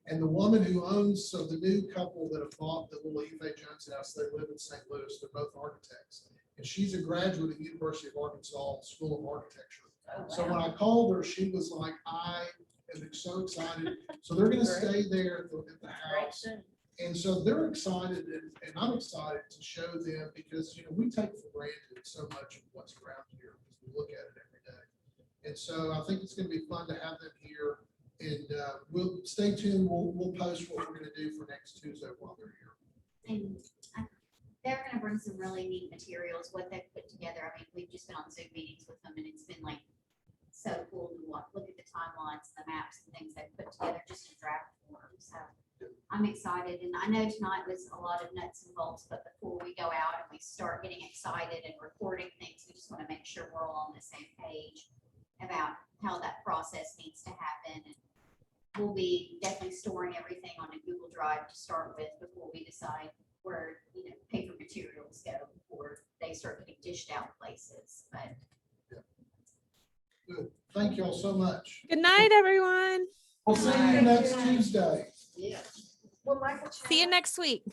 [SPEAKER 4] And the woman who owns, so the new couple that have bought the little Ife Jones house, they live in St. Louis. They're both architects. And she's a graduate of the University of Arkansas School of Architecture.
[SPEAKER 7] Oh, wow.
[SPEAKER 4] So when I called her, she was like, I am so excited. So they're going to stay there at the house. And so they're excited, and I'm excited to show them, because, we take for granted so much of what's around here because we look at it every day. And so I think it's going to be fun to have them here, and we'll stay tuned. We'll post what we're going to do for next Tuesday while they're here.
[SPEAKER 5] And they're going to bring some really neat materials, what they've put together. I mean, we've just been on Zoom meetings with them, and it's been like so cool to look at the timelines, the maps and things they've put together just in draft form. So I'm excited, and I know tonight was a lot of nuts and bolts, but before we go out and we start getting excited and recording things, we just want to make sure we're all on the same page about how that process needs to happen. And we'll be definitely storing everything on a Google Drive to start with before we decide where paper materials go before they start getting dished out places. But
[SPEAKER 4] Good. Thank you all so much.
[SPEAKER 1] Good night, everyone.
[SPEAKER 4] We'll see you next Tuesday.
[SPEAKER 9] Yeah. Well, Michael.
[SPEAKER 1] See you next week.